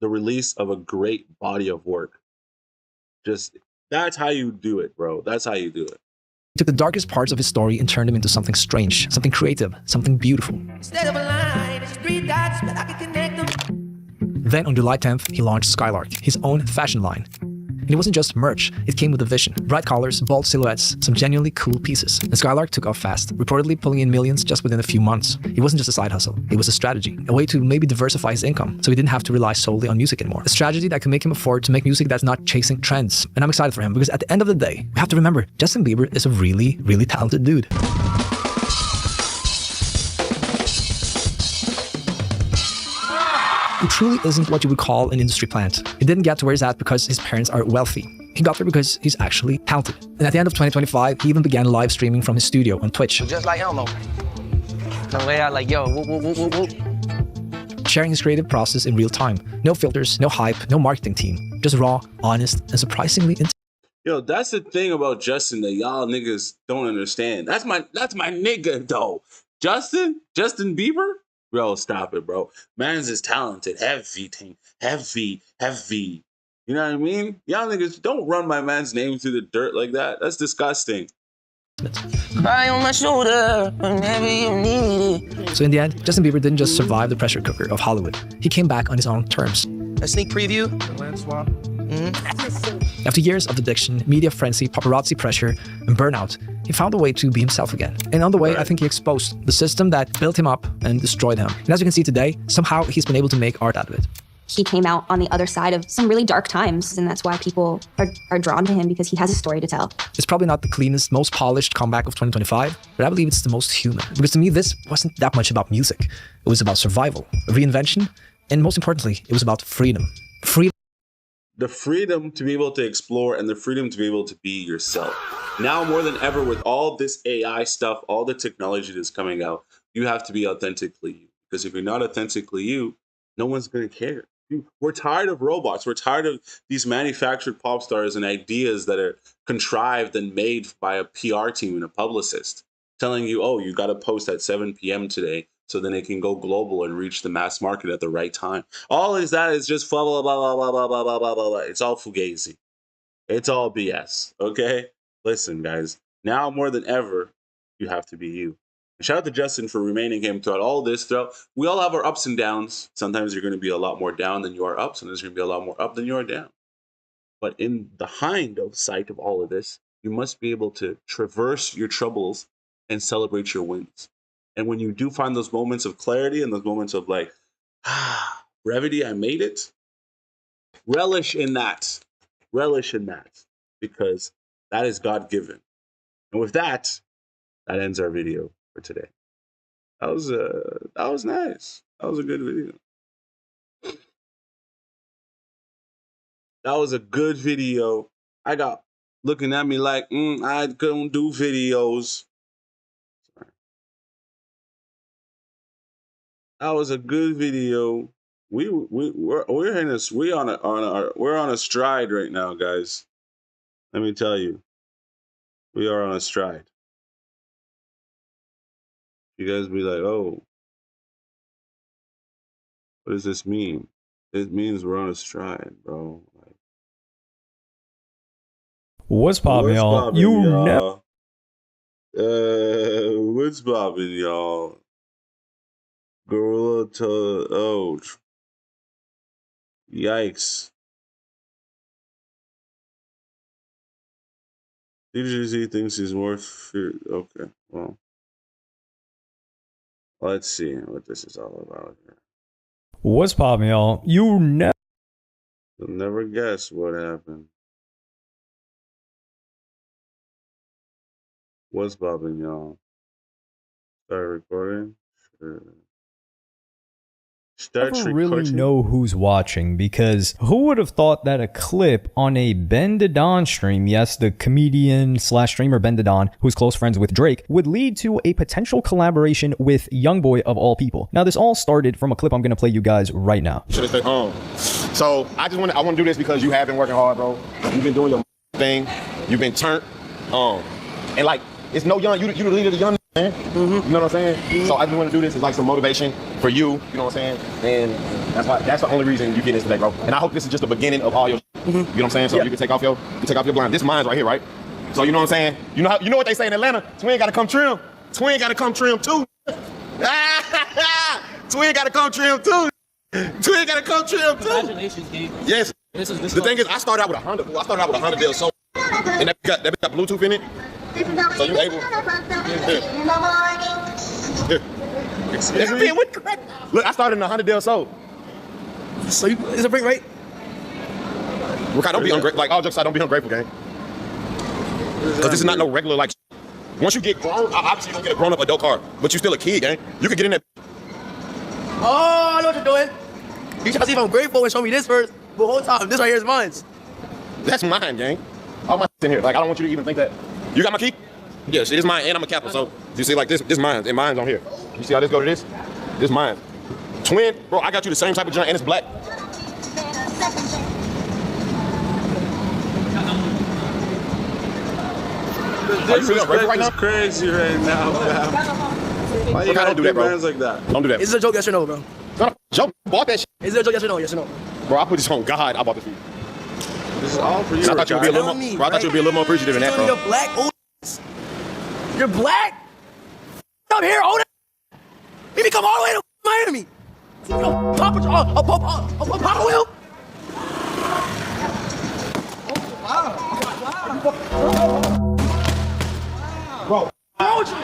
the release of a great body of work. Just that's how you do it, bro. That's how you do it. He took the darkest parts of his story and turned them into something strange, something creative, something beautiful. Instead of a line, it's 3 dots, but I can connect them. Then on July 10th, he launched Skylark, his own fashion line. And it wasn't just merch, it came with a vision. Bright colors, bold silhouettes, some genuinely cool pieces. And Skylark took off fast, reportedly pulling in millions just within a few months. It wasn't just a side hustle, it was a strategy, a way to maybe diversify his income, so he didn't have to rely solely on music anymore. A strategy that could make him afford to make music that's not chasing trends. And I'm excited for him, because at the end of the day, we have to remember, Justin Bieber is a really, really talented dude. He truly isn't what you would call an industry plant. He didn't get to where he's at because his parents are wealthy. He got there because he's actually talented. And at the end of 2025, he even began live streaming from his studio on Twitch. Just like Elmo. No way out like, yo, whoop, whoop, whoop, whoop, whoop. Sharing his creative process in real time. No filters, no hype, no marketing team. Just raw, honest, and surprisingly Yo, that's the thing about Justin that y'all niggas don't understand. That's my nigga though. Justin Bieber? Bro, stop it, bro. Man's is talented. Heavy. You know what I mean? Y'all niggas, don't run my man's name through the dirt like that. That's disgusting. Cry on my shoulder whenever you need it. So in the end, Justin Bieber didn't just survive the pressure cooker of Hollywood. He came back on his own terms. A sneak preview. After years of addiction, media frenzy, paparazzi pressure, and burnout, he found a way to be himself again. And on the way, I think he exposed the system that built him up and destroyed him. And as you can see today, somehow he's been able to make art out of it. He came out on the other side of some really dark times, and that's why people are drawn to him, because he has a story to tell. It's probably not the cleanest, most polished comeback of 2025, but I believe it's the most human. Because to me, this wasn't that much about music. It was about survival, reinvention, and most importantly, it was about freedom. The freedom to be able to explore and the freedom to be able to be yourself. Now more than ever, with all this AI stuff, all the technology that's coming out, you have to be authentically you. Because if you're not authentically you, no one's going to care. We're tired of robots. We're tired of these manufactured pop stars and ideas that are contrived and made by a PR team and a publicist telling you, oh, you got to post at 7 p.m. today so then it can go global and reach the mass market at the right time. All is that is just blah, blah, blah, blah, blah, blah, blah, blah, blah, blah. It's all fugazi. It's all BS, okay? Listen, guys, now more than ever, you have to be you. Shout out to Justin for remaining him throughout all this. We all have our ups and downs. Sometimes you're going to be a lot more down than you are up. Sometimes you're going to be a lot more up than you are down. But in the hindsight of all of this, you must be able to traverse your troubles and celebrate your wins. And when you do find those moments of clarity and those moments of like, brevity, I made it. Relish in that. Relish in that. Because that is God-given. And with that, that ends our video for today. That was nice. That was a good video. That was a good video. I got looking at me like, I couldn't do videos. Sorry. That was a good video. We're on a stride right now, guys. Let me tell you, we are on a stride. You guys be like, oh, what does this mean? It means we're on a stride, bro. Like, what's poppin', y'all? What's poppin', y'all? Gorilla oh, yikes. DJZ thinks he's more okay, well. Let's see what this is all about here. What's poppin', y'all? You never. You'll never guess what happened. What's poppin', y'all? Start recording. Sure. Never really know who's watching, because who would have thought that a clip on a Ben Didon stream, yes, the comedian slash streamer Ben Didon, who's close friends with Drake, would lead to a potential collaboration with Youngboy of all people. Now, this all started from a clip I'm going to play you guys right now. Should have stayed home. So I want to do this because you have been working hard, bro. You've been doing your thing. You've been turned. And like, it's no young. You the leader of the young man. You know what I'm saying? So I just want to do this as like some motivation for you. You know what I'm saying? And that's the only reason you get this today, bro. And I hope this is just the beginning of all your. You know what I'm saying? So you can take off your blind. This mine's right here, right? So you know what I'm saying? You know what they say in Atlanta? Twin got to come trim. Twin got to come trim too. Twin got to come trim too. Twin got to come trim too. Congratulations, Gabe. Yes. The thing is, I started out with a Honda. I started out with a Honda deal, so and that got Bluetooth in it. So you able? Look, I started in a $100 sold. So is it break right? Look, don't be ungrateful. Like all jokes aside, don't be ungrateful, gang. Because this is not no regular like. Once you get grown, obviously you don't get a grown-up adult car, but you still a kid, gang. You can get in that. Oh, I know what you're doing. You try to see if I'm grateful and show me this first. But the whole time, this right here is mine. That's mine, gang. All my in here. Like I don't want you to even think that. You got my key? Yes, it is mine, and I'm a Kappa. So you see, like this mine, and mine's on here. You see how this go to this? This mine. Twin, bro. I got you the same type of joint, and it's black. This is crazy right now, man. Why you gotta do that, bro? Like that? Don't do that. Is it a joke, yes or no, bro? It's not a joke. Bought that shit. Is it a joke, yes or no? Yes or no? Bro, I put this on God. I bought this for you. This is all for you. I thought you would be a little more. Bro, I thought you would be a little more appreciative than that, bro. You're black, old. You're black. Come here, old. Maybe come all the way to Miami. Papa Will. Bro.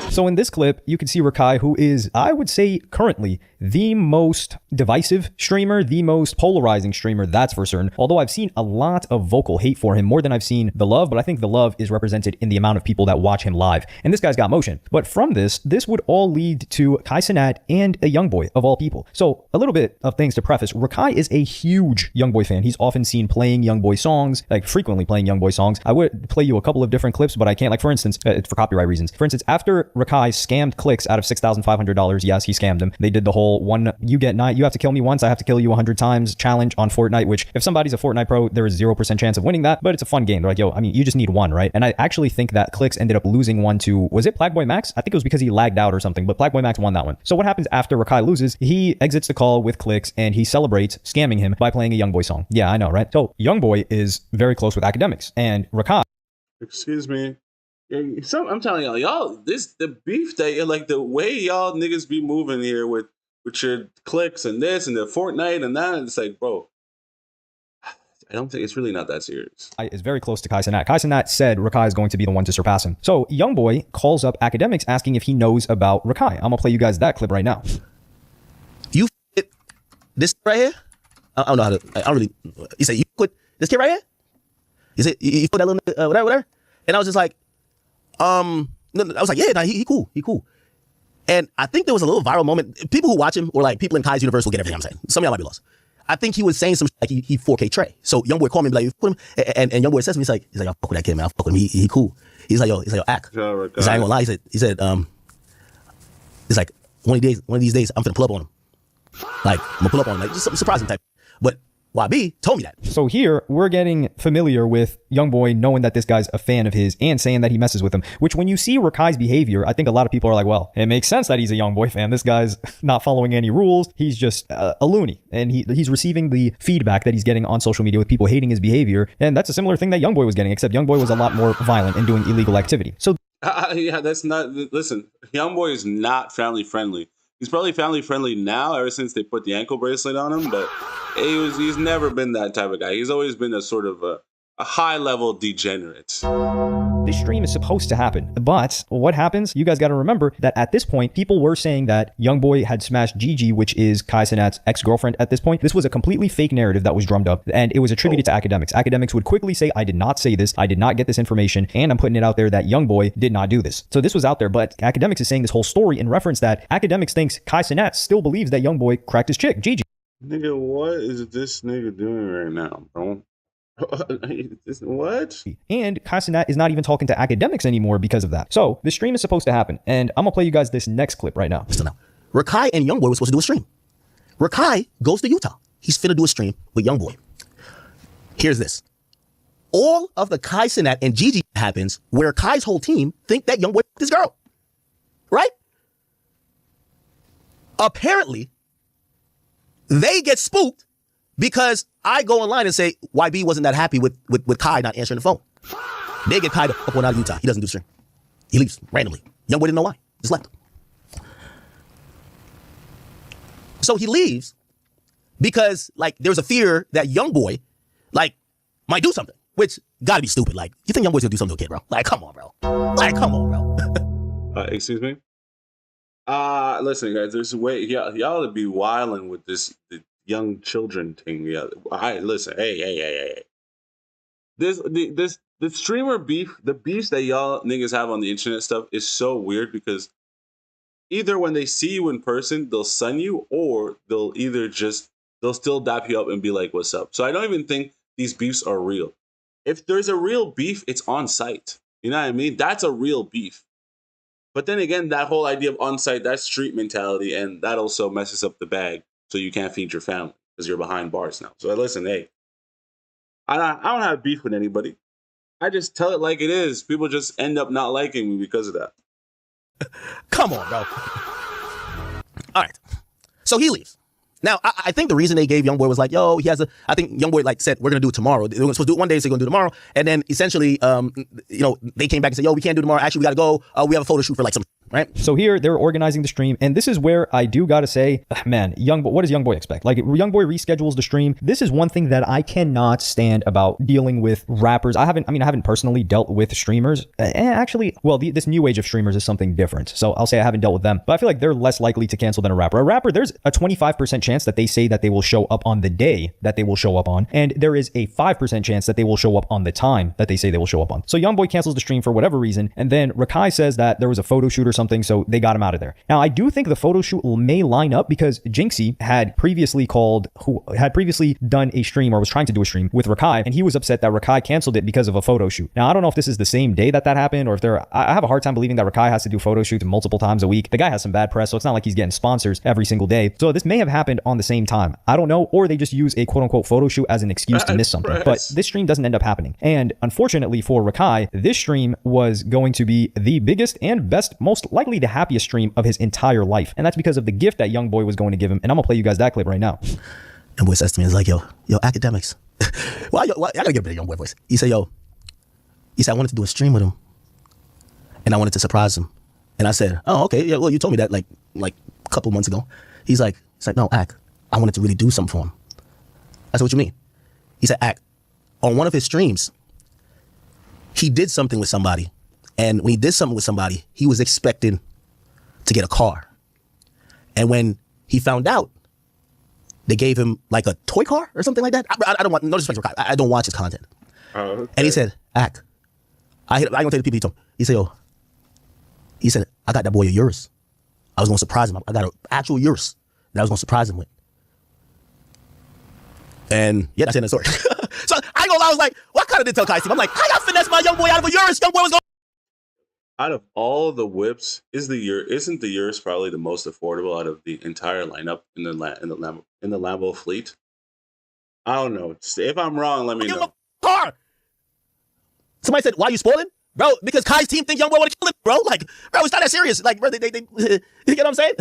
So in this clip, you can see Rakai, who is, I would say, currently the most divisive streamer, the most polarizing streamer, that's for certain. Although I've seen a lot of vocal hate for him, more than I've seen the love, but I think the love is represented in the amount of people that watch him live. And this guy's got motion. But from this would all lead to xCephasx and a Youngboy of all people. So a little bit of things to preface. Rakai is a huge Youngboy fan. He's often seen playing Youngboy songs, like frequently playing Youngboy songs. I would play you a couple of different clips, but I can't, like for instance, it's for copyright reasons. For instance, after Rakai scammed clicks out of $6,500, yes, he scammed them. They did the whole you have to kill me once, I have to kill you 100 times challenge on Fortnite, which if somebody's a Fortnite pro, there is 0% chance of winning that, but it's a fun game. They're like, yo, I mean, you just need one, right? And I actually think that clicks ended up losing one to, was it Blackboy Max? I think it was because he lagged out or something, but Blackboy Max won that one. So what happens after Rakai loses? He exits the call with clicks and he celebrates scamming him by playing a Youngboy song. Yeah, I know, right? So Youngboy is very close with academics, and Rakai. Excuse me. I'm telling y'all, the beef that, like the way y'all niggas be moving here with your clicks and this and the Fortnite and that, and it's like, bro, I don't think it's really not that serious. Is very close to xCephasx. xCephasx said Rakai is going to be the one to surpass him. So Youngboy calls up academics asking if he knows about Rakai. I'm gonna play you guys that clip right now. You this right here? I don't know how to. I don't really. You say you quit this kid right here? You say you put that little whatever. And I was just like, I was like, yeah, nah, he cool. And I think there was a little viral moment. People who watch him, or like people in Kai's universe, will get everything I'm saying. Some of y'all might be lost. I think he was saying some like he 4K Trey. So Youngboy called me and be like, put him, and Youngboy says to me, he's like, I'll fuck with that kid, man. I'll fuck with him. He cool. He's like, yo, act. He's like, I ain't gonna lie. He said, it's like one of these days, I'm finna pull up on him. Like I'm gonna pull up on him, like just something surprising type. But YB told me that. So here we're getting familiar with Youngboy knowing that this guy's a fan of his and saying that he messes with him, which when you see Rakai's behavior, I think a lot of people are like, well, it makes sense that he's a Youngboy fan. This guy's not following any rules. He's just a loony, and he's receiving the feedback that he's getting on social media with people hating his behavior. And that's a similar thing that Youngboy was getting, except Youngboy was a lot more violent and doing illegal activity. So yeah, that's not, listen, Youngboy is not family friendly. He's probably family friendly now ever since they put the ankle bracelet on him, but he's never been that type of guy. He's always been a sort of a high level degenerate. this stream is supposed to happen. But what happens? You guys got to remember that at this point, people were saying that Youngboy had smashed Gigi, which is Kai Cenat's ex-girlfriend at this point. This was a completely fake narrative that was drummed up, and it was attributed to academics. Academics would quickly say, I did not say this, I did not get this information, and I'm putting it out there that Youngboy did not do this. So this was out there, but academics is saying this whole story in reference that academics thinks Kai Cenat still believes that Youngboy cracked his chick, Gigi. Nigga, what is this nigga doing right now, bro? What? And Kai Cenat is not even talking to academics anymore because of that. So the stream is supposed to happen, and I'm gonna play you guys this next clip right now. So now, Rakai and Youngboy were supposed to do a stream. Rakai goes to Utah. He's finna do a stream with Youngboy. Here's this. All of the Kai Cenat and Gigi happens where Kai's whole team think that Youngboy f***ed this girl. Right? Apparently, they get spooked because I go online and say YB wasn't that happy with Kai not answering the phone. They get Kai to up on out of Utah. He doesn't do the stream. He leaves randomly. Youngboy didn't know why. Just left. So he leaves because like there's a fear that Youngboy like might do something, which gotta be stupid. Like, you think Youngboy's gonna do something to a kid, bro? Like, come on, bro. Like, come on, bro. Excuse me? Listen, guys, there's a way y'all to be wilding with this the young children thing. Yeah, listen, hey. The streamer beef, the beefs that y'all niggas have on the internet stuff is so weird because either when they see you in person, they'll sun you, or they'll still dap you up and be like, what's up? So I don't even think these beefs are real. If there's a real beef, it's on site. You know what I mean? That's a real beef. But then again, that whole idea of on-site, that's street mentality, and that also messes up the bag, so you can't feed your family because you're behind bars now. So listen, hey, I don't have beef with anybody. I just tell it like it is. People just end up not liking me because of that. Come on, bro. All right. So he leaves. Now, I think the reason they gave Youngboy was like, yo, I think Youngboy like said, we're going to do it tomorrow. They were supposed to do it one day, so they're going to do it tomorrow. And then essentially, they came back and said, yo, we can't do it tomorrow. Actually, we got to go. We have a photo shoot for like some, right? So here they're organizing the stream. And this is where I do got to say, man, Youngboy, what does Youngboy expect? Like, Youngboy reschedules the stream. This is one thing that I cannot stand about dealing with rappers. I haven't personally dealt with streamers. Actually, well, this new age of streamers is something different. So I'll say I haven't dealt with them, but I feel like they're less likely to cancel than a rapper. A rapper, there's a 25% chance that they say that they will show up on the day that they will show up on. And there is a 5% chance that they will show up on the time that they say they will show up on. So Youngboy cancels the stream for whatever reason. And then Rakai says that there was a photo shoot or something, so they got him out of there. Now, I do think the photo shoot may line up because Jinxie had previously done a stream or was trying to do a stream with Rakai, and he was upset that Rakai canceled it because of a photo shoot. Now, I don't know if this is the same day that happened, or if I have a hard time believing that Rakai has to do photo shoots multiple times a week. The guy has some bad press, so it's not like he's getting sponsors every single day. So this may have happened on the same time. I don't know, or they just use a quote unquote photo shoot as an excuse to miss something. But this stream doesn't end up happening. And unfortunately for Rakai, this stream was going to be the biggest and best, most likely the happiest stream of his entire life. And that's because of the gift that Youngboy was going to give him. And I'm gonna play you guys that clip right now. And boy says to me, it's like, yo, academics. I gotta get a bit of Youngboy voice. He said, I wanted to do a stream with him, and I wanted to surprise him. And I said, oh, okay, yeah, well, you told me that like a couple months ago. He's like, no, I wanted to really do something for him. I said, what you mean? He said, on one of his streams, he did something with somebody. And when he did something with somebody, he was expecting to get a car. And when he found out, they gave him like a toy car or something like that. I don't want, no disrespect, I don't watch his content. Oh, okay. And he said, I ain't gonna tell the people he told me. He said, I got that boy a Urus. I was gonna surprise him. I got an actual Urus that I was gonna surprise him with. And yeah, that's the end of the story. So I ain't gonna lie, I was like, what kind of did tell Kai team? I'm like, I got finessed my young boy out of a Urus. Young boy was going. Out of all the whips, isn't the Urus probably the most affordable out of the entire lineup in the Lambo fleet? I don't know. If I'm wrong, let me know. Car. Somebody said, why are you spoiling? Bro, because Kai's team think Young Boy want to kill him, bro. Like, bro, it's not that serious. Like, bro, they you get what I'm saying?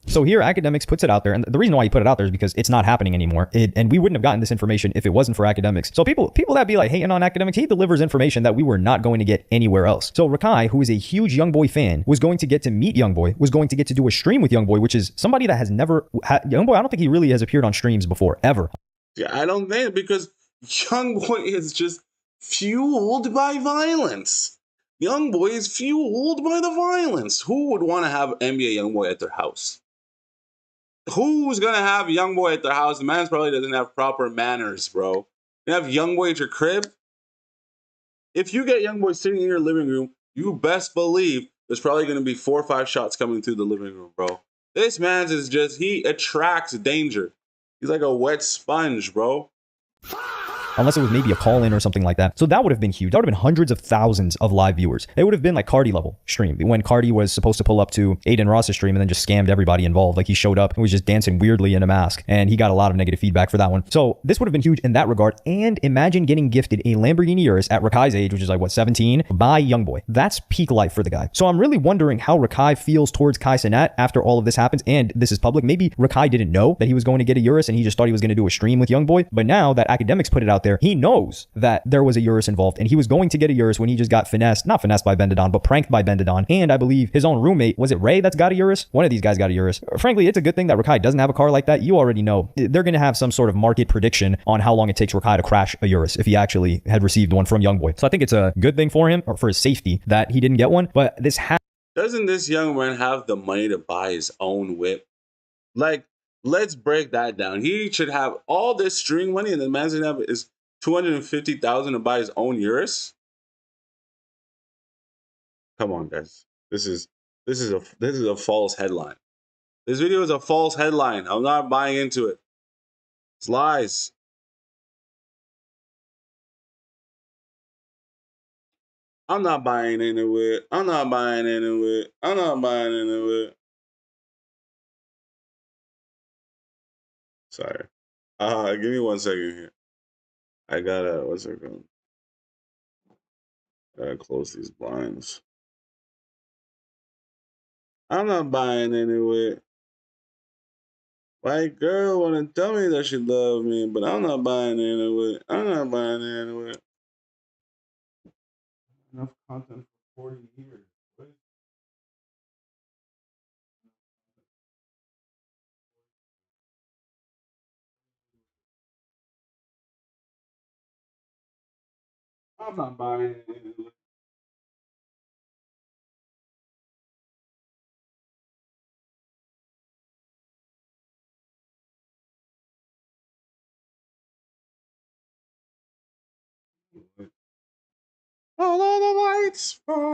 So here, academics puts it out there, and the reason why he put it out there is because it's not happening anymore. And we wouldn't have gotten this information if it wasn't for academics. So people that be like hating on academics, he delivers information that we were not going to get anywhere else. So Rakai, who is a huge Youngboy fan, was going to get to meet Youngboy, was going to get to do a stream with Youngboy, which is somebody that has never had Youngboy. I don't think he really has appeared on streams before, ever. Yeah, I don't think, because Youngboy is just fueled by violence. Youngboy is fueled by the violence. Who would want to have NBA Youngboy at their house? Who's gonna have Youngboy at their house? The man probably doesn't have proper manners, bro. You have Youngboy at your crib. If you get Youngboy sitting in your living room, you best believe there's probably gonna be 4 or 5 shots coming through the living room, bro. This man's is just, he attracts danger. He's like a wet sponge, bro. Unless it was maybe a call-in or something like that. So that would have been huge. That would have been hundreds of thousands of live viewers. It would have been like Cardi level stream. When Cardi was supposed to pull up to Aiden Ross's stream and then just scammed everybody involved. Like he showed up and was just dancing weirdly in a mask. And he got a lot of negative feedback for that one. So this would have been huge in that regard. And imagine getting gifted a Lamborghini Urus at Rakai's age, which is like, what, 17? By Youngboy. That's peak life for the guy. So I'm really wondering how Rakai feels towards Kai Cenat after all of this happens. And this is public. Maybe Rakai didn't know that he was going to get a Urus and he just thought he was going to do a stream with Youngboy. But now that Academics put it out there, he knows that there was a Urus involved and he was going to get a Urus when he just got not finessed by Bendadon, but pranked by Bendadon. And I believe his own roommate, was it Ray that's got a Urus? One of these guys got a Urus. Frankly, it's a good thing that Rakai doesn't have a car like that. You already know they're going to have some sort of market prediction on how long it takes Rakai to crash a Urus if he actually had received one from Youngboy. So I think it's a good thing for him, or for his safety, that he didn't get one. But this doesn't this young man have the money to buy his own whip? Like, let's break that down. He should have all this string money, and the man's gonna have his $250,000 to buy his own Urus. Come on, guys. This is a false headline. This video is a false headline. I'm not buying into it. It's lies. I'm not buying into it. I'm not buying into it. I'm not buying into it. Sorry. Give me 1 second here. I gotta, what's it called? I gotta close these blinds. I'm not buying into it. White girl wanna tell me that she love me, but I'm not buying into it. I'm not buying into it. Enough content for 40 years. What? I'm not buying into it. All of the lights. All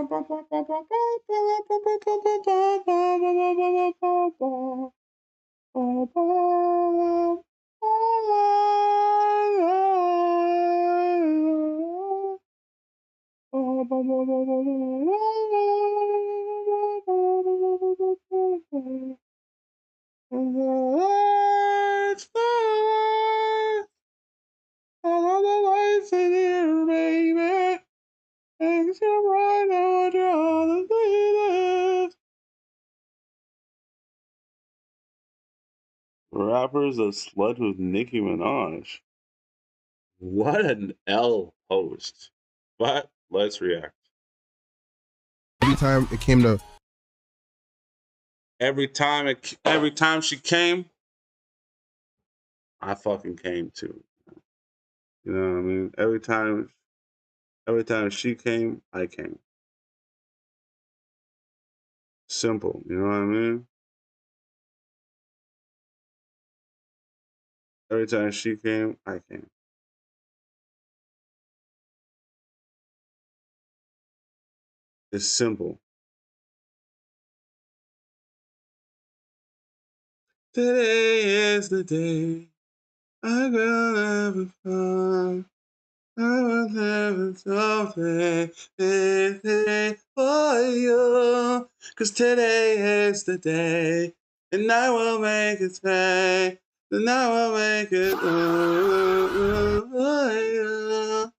of the lights in here, baby. Makes you bright, I want you all to see this. Rapper's a slut with Nicki Minaj. What an L post. But let's react. Every time it came to Every time she came, I fucking came too. You know what I mean? Every time she came, I came. Simple, you know what I mean? Every time she came, I came. It's simple. Today is the day I'm gonna have a fun. I will never something for you. 'Cause today is the day, and I will make it stay. And I will make it for you.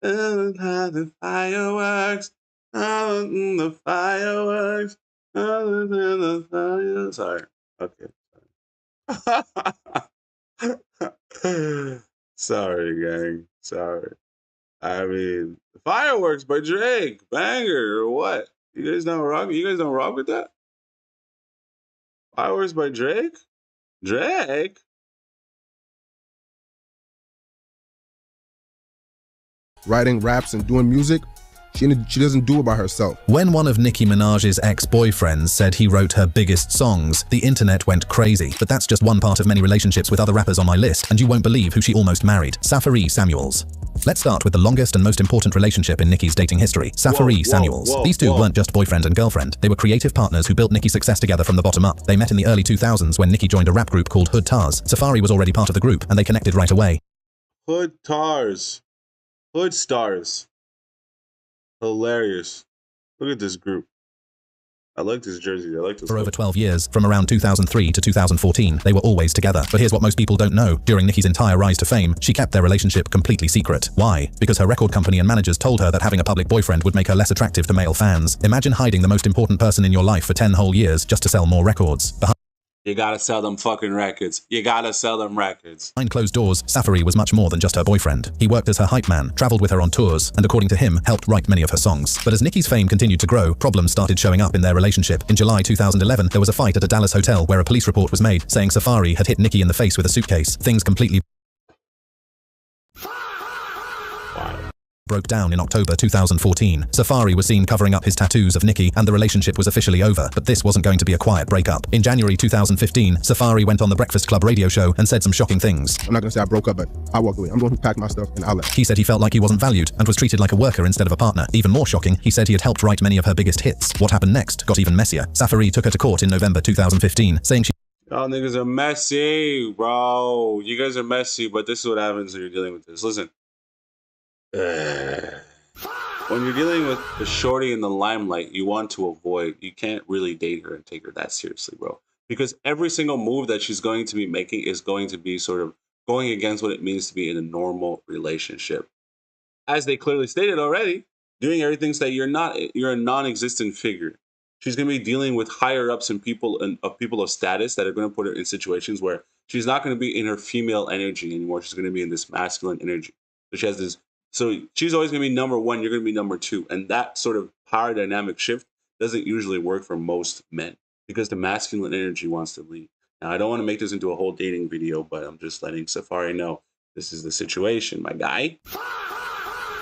And have the fireworks. The fireworks. The fire. Sorry. Okay. Sorry, gang. Sorry. I mean, fireworks by Drake, banger or what? You guys don't rock? You guys don't rock with that? Fireworks by Drake? Drake? writing raps and doing music, She doesn't do it by herself. When one of Nicki Minaj's ex-boyfriends said he wrote her biggest songs, the internet went crazy. But that's just one part of many relationships with other rappers on my list, and you won't believe who she almost married. Xcephasx Samuels. Let's start with the longest and most important relationship in Nicki's dating history, Xcephasx Samuels. These two weren't just boyfriend and girlfriend. They were creative partners who built Nicki's success together from the bottom up. They met in the early 2000s when Nicki joined a rap group called Hood Tars. Safari was already part of the group, and they connected right away. Hood Tars. Hood Stars. Hilarious. Look at this group. I like this jersey. I like this. For over 12 years, from around 2003 to 2014, they were always together. But here's what most people don't know. During Nicki's entire rise to fame, she kept their relationship completely secret. Why? Because her record company and managers told her that having a public boyfriend would make her less attractive to male fans. Imagine hiding the most important person in your life for 10 whole years just to sell more records. You gotta sell them fucking records. You gotta sell them records. Behind closed doors, Safari was much more than just her boyfriend. He worked as her hype man, traveled with her on tours, and according to him, helped write many of her songs. But as Nicki's fame continued to grow, problems started showing up in their relationship. In July 2011, there was a fight at a Dallas hotel where a police report was made saying Safari had hit Nicki in the face with a suitcase. Things completely broke down in October 2014. Safari was seen covering up his tattoos of Nicki, and the relationship was officially over. But this wasn't going to be a quiet breakup. In January 2015, Safari went on the Breakfast Club radio show and said some shocking things. I'm not gonna say I broke up, but I walked away. I'm going to pack my stuff and I left. He said he felt like he wasn't valued and was treated like a worker instead of a partner. Even more shocking, he said he had helped write many of her biggest hits. What happened next got even messier. Safari took her to court in November 2015, saying Y'all niggas are messy, bro. You guys are messy, but this is what happens when you're dealing with this. Listen. When you're dealing with the shorty in the limelight, you want to avoid. You can't really date her and take her that seriously, bro. Because every single move that she's going to be making is going to be sort of going against what it means to be in a normal relationship. As they clearly stated already, doing everything so that you're a non-existent figure. She's going to be dealing with higher ups and people of status that are going to put her in situations where she's not going to be in her female energy anymore. She's going to be in this masculine energy. So she has this. So she's always going to be number one. You're going to be number two. And that sort of power dynamic shift doesn't usually work for most men because the masculine energy wants to lead. Now, I don't want to make this into a whole dating video, but I'm just letting Safari know this is the situation, my guy.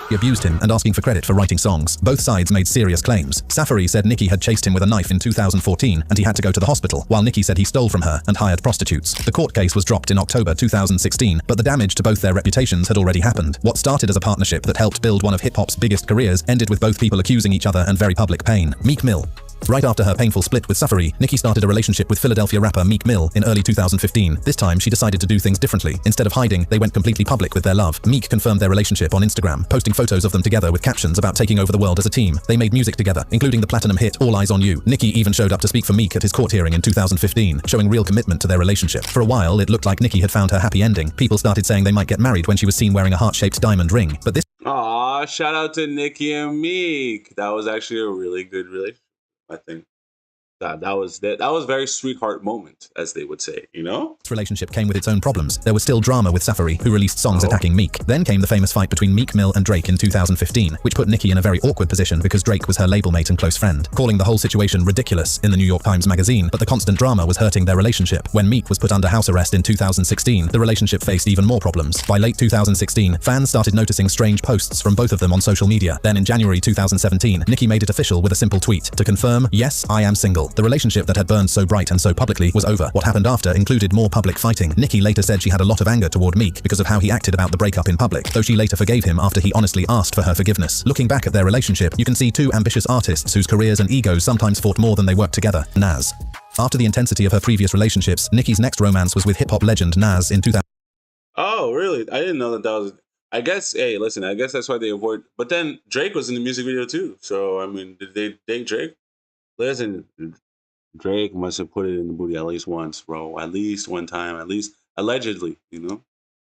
He abused him and asking for credit for writing songs. Both sides made serious claims. Safari said Nicki had chased him with a knife in 2014 and he had to go to the hospital, while Nicki said he stole from her and hired prostitutes. The court case was dropped in October 2016, but the damage to both their reputations had already happened. What started as a partnership that helped build one of hip-hop's biggest careers ended with both people accusing each other and very public pain. Meek Mill. Right after her painful split with Safari, Nicki started a relationship with Philadelphia rapper Meek Mill in early 2015. This time, she decided to do things differently. Instead of hiding, they went completely public with their love. Meek confirmed their relationship on Instagram, posting photos of them together with captions about taking over the world as a team. They made music together, including the platinum hit All Eyes on You. Nicki even showed up to speak for Meek at his court hearing in 2015, showing real commitment to their relationship. For a while, it looked like Nicki had found her happy ending. People started saying they might get married when she was seen wearing a heart-shaped diamond ring. But this Aw, shout out to Nicki and Meek. That was actually a really good relationship, I think. That was very sweetheart moment, as they would say, you know? This relationship came with its own problems. There was still drama with Safari, who released songs attacking Meek. Then came the famous fight between Meek Mill and Drake in 2015, which put Nicki in a very awkward position because Drake was her label mate and close friend, calling the whole situation ridiculous in the New York Times magazine. But the constant drama was hurting their relationship. When Meek was put under house arrest in 2016, the relationship faced even more problems. By late 2016, fans started noticing strange posts from both of them on social media. Then in January 2017, Nicki made it official with a simple tweet to confirm, "Yes, I am single." The relationship that had burned so bright and so publicly was over. What happened after included more public fighting. Nicki later said she had a lot of anger toward Meek because of how he acted about the breakup in public, though she later forgave him after he honestly asked for her forgiveness. Looking back at their relationship, you can see two ambitious artists whose careers and egos sometimes fought more than they worked together. Nas. After the intensity of her previous relationships, Nicki's next romance was with hip-hop legend Nas in 2000. Oh, really? I didn't know that was... I guess, hey, listen, I guess that's why they avoid... But then Drake was in the music video too. So, I mean, did they date Drake? Listen... Drake must have put it in the booty at least once, bro. At least one time. At least allegedly, you know?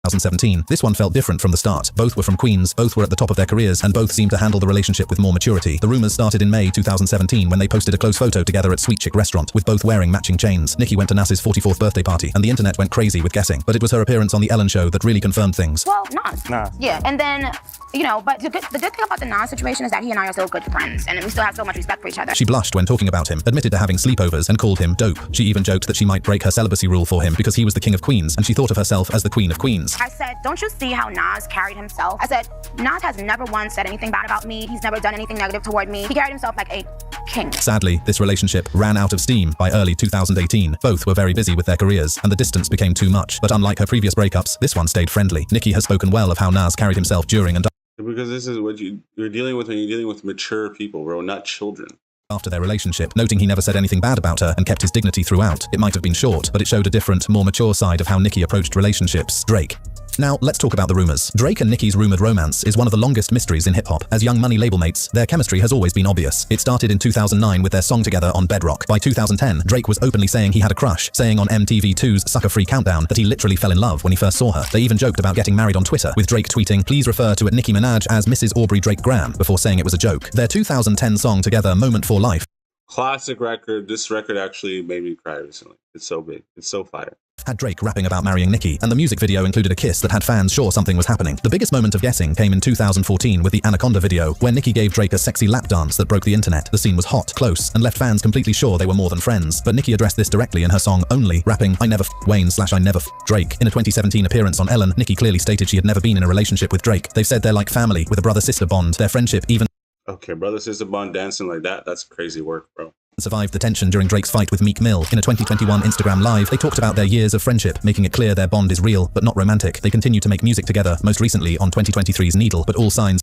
2017. This one felt different from the start. Both were from Queens, both were at the top of their careers, and both seemed to handle the relationship with more maturity. The rumors started in May 2017 when they posted a close photo together at Sweet Chick restaurant, with both wearing matching chains. Nicki went to Nas's 44th birthday party, and the internet went crazy with guessing. But it was her appearance on The Ellen Show that really confirmed things. Well, Nas. Yeah, and then You know, but the good thing about the Nas situation is that he and I are still good friends, and we still have so much respect for each other. She blushed when talking about him, admitted to having sleepovers, and called him dope. She even joked that she might break her celibacy rule for him because he was the king of queens, and she thought of herself as the queen of queens. I said, don't you see how Nas carried himself? I said, Nas has never once said anything bad about me. He's never done anything negative toward me. He carried himself like a king. Sadly, this relationship ran out of steam by early 2018. Both were very busy with their careers, and the distance became too much. But unlike her previous breakups, this one stayed friendly. Nicki has spoken well of how Nas carried himself during and because this is what you're dealing with when you're dealing with mature people, bro, not children. After their relationship, noting he never said anything bad about her and kept his dignity throughout. It might have been short, but it showed a different, more mature side of how Nicki approached relationships. Drake. Now, let's talk about the rumors. Drake and Nicki's rumored romance is one of the longest mysteries in hip-hop. As Young Money label mates, their chemistry has always been obvious. It started in 2009 with their song together on Bedrock. By 2010, Drake was openly saying he had a crush, saying on MTV2's Sucker Free Countdown that he literally fell in love when he first saw her. They even joked about getting married on Twitter, with Drake tweeting, "Please refer to Nicki Minaj as Mrs. Aubrey Drake Graham," before saying it was a joke. Their 2010 song together, Moment for Life, classic record. This record actually made me cry recently. It's so big. It's so fire. Had Drake rapping about marrying Nicki, and the music video included a kiss that had fans sure something was happening. The biggest moment of guessing came in 2014 with the Anaconda video, where Nicki gave Drake a sexy lap dance that broke the internet. The scene was hot, close, and left fans completely sure they were more than friends. But Nicki addressed this directly in her song Only, rapping, "I never Wayne/I never Drake." In a 2017 appearance on Ellen, Nicki clearly stated she had never been in a relationship with Drake. They've said they're like family, with a brother-sister bond. Their friendship even Okay, brother-sister bond dancing like that, that's crazy work, bro. Survived the tension during Drake's fight with Meek Mill. In a 2021 Instagram Live, they talked about their years of friendship, making it clear their bond is real, but not romantic. They continue to make music together, most recently on 2023's Needle, but all signs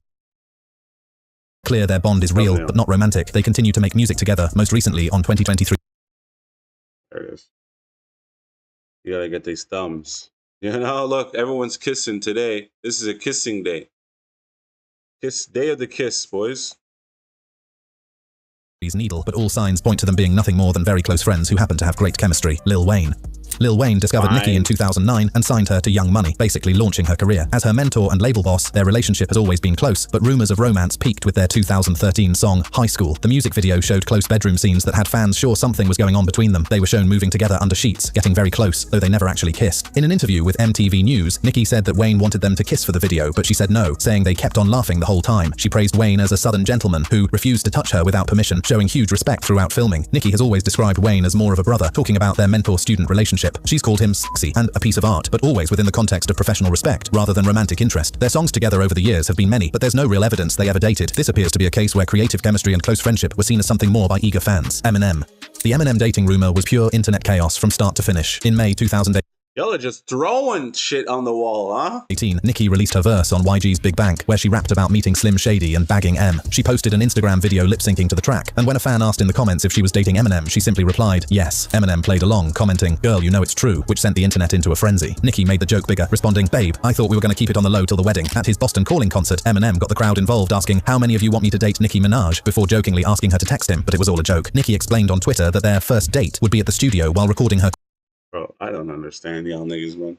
clear their bond is real, but not romantic. They continue to make music together, most recently on 2023. There it is. You gotta get these thumbs. You know, look, everyone's kissing today. This is a kissing day. Day of the kiss, boys. Needle, but all signs point to them being nothing more than very close friends who happen to have great chemistry. Lil Wayne. Lil Wayne discovered Nicki in 2009 and signed her to Young Money, basically launching her career. As her mentor and label boss, their relationship has always been close, but rumors of romance peaked with their 2013 song, High School. The music video showed close bedroom scenes that had fans sure something was going on between them. They were shown moving together under sheets, getting very close, though they never actually kissed. In an interview with MTV News, Nicki said that Wayne wanted them to kiss for the video, but she said no, saying they kept on laughing the whole time. She praised Wayne as a southern gentleman who refused to touch her without permission, showing huge respect throughout filming. Nicki has always described Wayne as more of a brother, talking about their mentor-student relationship. She's called him sexy and a piece of art, but always within the context of professional respect rather than romantic interest. Their songs together over the years have been many, but there's no real evidence they ever dated. This appears to be a case where creative chemistry and close friendship were seen as something more by eager fans. Eminem. The Eminem dating rumor was pure internet chaos from start to finish. In May 2008, y'all are just throwing shit on the wall, huh? 2018, Nicki released her verse on YG's Big Bank, where she rapped about meeting Slim Shady and bagging M. She posted an Instagram video lip-syncing to the track, and when a fan asked in the comments if she was dating Eminem, she simply replied, yes. Eminem played along, commenting, "Girl, you know it's true," which sent the internet into a frenzy. Nicki made the joke bigger, responding, "Babe, I thought we were going to keep it on the low till the wedding." At his Boston Calling concert, Eminem got the crowd involved, asking, "How many of you want me to date Nicki Minaj?" before jokingly asking her to text him, but it was all a joke. Nicki explained on Twitter that their first date would be at the studio while recording her. Bro, I don't understand y'all niggas, man.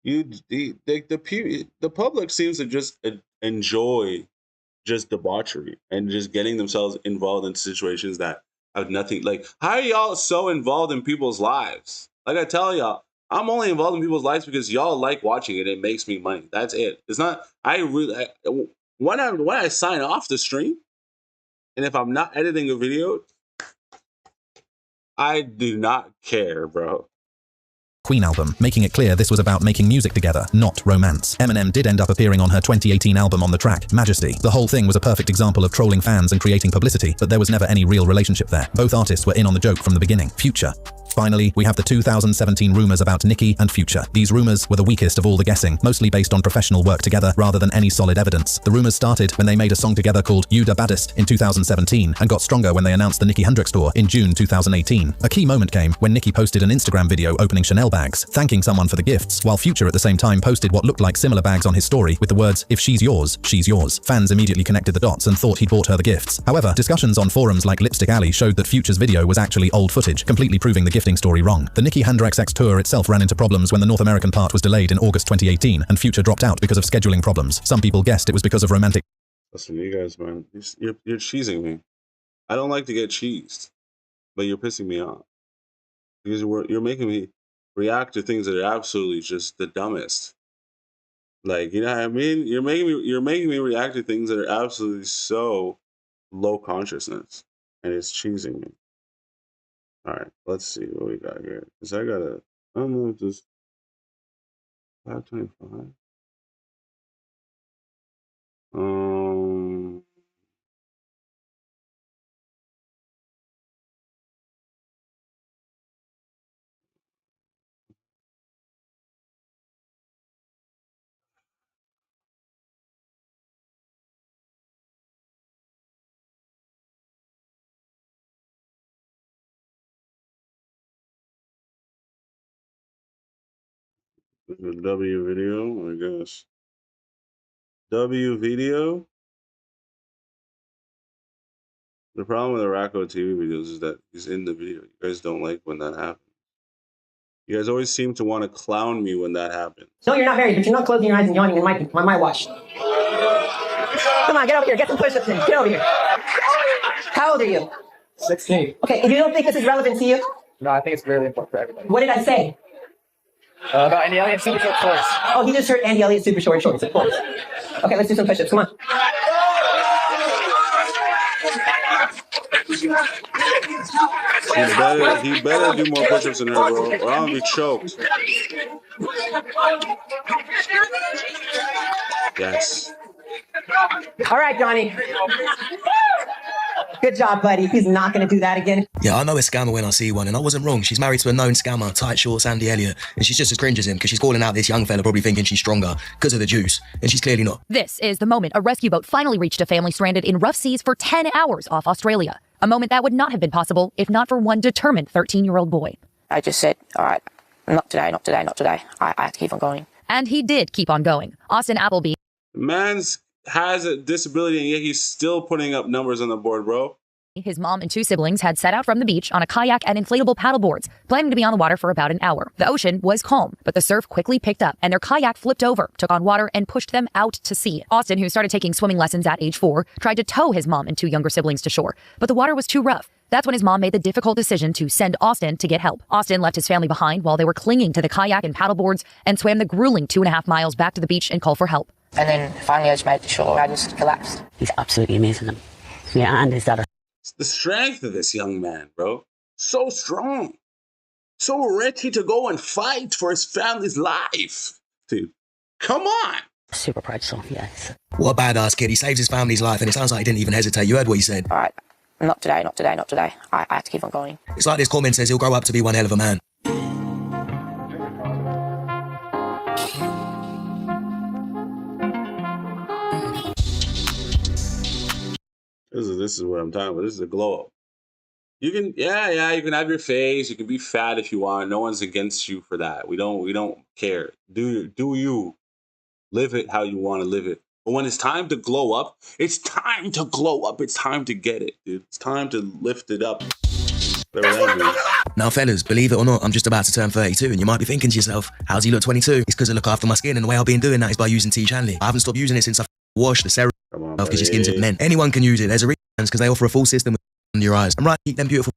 The public seems to just enjoy just debauchery and just getting themselves involved in situations that have nothing. Like, how are y'all so involved in people's lives? Like I tell y'all, I'm only involved in people's lives because y'all like watching it. It makes me money. That's it. It's not. When I sign off the stream, and if I'm not editing a video, I do not care, bro. Queen album, making it clear this was about making music together, not romance. Eminem did end up appearing on her 2018 album on the track, Majesty. The whole thing was a perfect example of trolling fans and creating publicity, but there was never any real relationship there. Both artists were in on the joke from the beginning. Future. Finally, we have the 2017 rumors about Nicki and Future. These rumors were the weakest of all the guessing, mostly based on professional work together rather than any solid evidence. The rumors started when they made a song together called You Da Baddest in 2017 and got stronger when they announced the Nicki Hendrix tour in June 2018. A key moment came when Nicki posted an Instagram video opening Chanel bags, thanking someone for the gifts, while Future at the same time posted what looked like similar bags on his story with the words, "If she's yours, she's yours." Fans immediately connected the dots and thought he'd bought her the gifts. However, discussions on forums like Lipstick Alley showed that Future's video was actually old footage, completely proving the gifting story wrong. The Nicki xCephasx tour itself ran into problems when the North American part was delayed in August 2018 and Future dropped out because of scheduling problems. Some people guessed it was because of romantic. Listen, you guys, man, you're cheesing me. I don't like to get cheesed, but you're pissing me off because you're making me react to things that are absolutely just the dumbest. Like, you know what I mean? You're making me react to things that are absolutely so low consciousness, and it's cheesing me. All right, let's see what we got here. Cause I don't know if this 525. This is a W video, I guess. W video. The problem with the Racco TV videos is that he's in the video. You guys don't like when that happens. You guys always seem to want to clown me when that happens. No, you're not married, but you're not closing your eyes and yawning in my watch. Come on, get over here. Get some push-ups in. Get over here. How old are you? 16. Okay, and you don't think this is relevant to you? No, I think it's really important for everybody. What did I say? About Andy Elliott super short shorts. Oh, he just heard Andy Elliott super short shorts, of course. Okay, let's do some push-ups. Come on. He better do more push-ups than her, bro, or I'm gonna be choked. Yes. All right, Johnny. Good job, buddy. He's not going to do that again. Yeah, I know a scammer when I see one, and I wasn't wrong. She's married to a known scammer, tight shorts, Andy Elliott, and she's just as cringe as him because she's calling out this young fella, probably thinking she's stronger because of the juice, and she's clearly not. This is the moment a rescue boat finally reached a family stranded in rough seas for 10 hours off Australia. A moment that would not have been possible if not for one determined 13-year-old boy. I just said, all right, not today, not today, not today. I have to keep on going. And he did keep on going. Austin Appleby. Man's has a disability, and yet he's still putting up numbers on the board, bro. His mom and 2 siblings had set out from the beach on a kayak and inflatable paddleboards, planning to be on the water for about an hour. The ocean was calm, but the surf quickly picked up and their kayak flipped over, took on water, and pushed them out to sea. Austin, who started taking swimming lessons at age 4, tried to tow his mom and 2 younger siblings to shore, but the water was too rough. That's when his mom made the difficult decision to send Austin to get help. Austin left his family behind while they were clinging to the kayak and paddleboards and swam the grueling 2.5 miles back to the beach and called for help. And then finally I just made it to shore. I just collapsed. He's absolutely amazing. Yeah, and his daughter. The strength of this young man, bro. So strong. So ready to go and fight for his family's life. Dude, come on. Super proud son, yes. What a badass kid. He saves his family's life, and it sounds like he didn't even hesitate. You heard what he said. All right, not today, not today, not today. I have to keep on going. It's like this comment says he'll grow up to be one hell of a man. This is what I'm talking about. This is a glow up. You can, you can have your face. You can be fat if you want. No one's against you for that. We don't care. Do you live it how you want to live it? But when it's time to glow up, it's time to glow up. It's time to get it, dude. It's time to lift it up. Now, fellas, believe it or not, I'm just about to turn 32, and you might be thinking to yourself, how's he look 22? It's because I look after my skin, and the way I've been doing that is by using Tea Chanley. I haven't stopped using it since I washed the serum because your skin's men. Anyone can use it. There's a reason because they offer a full system under your eyes. I'm right, keep them beautiful.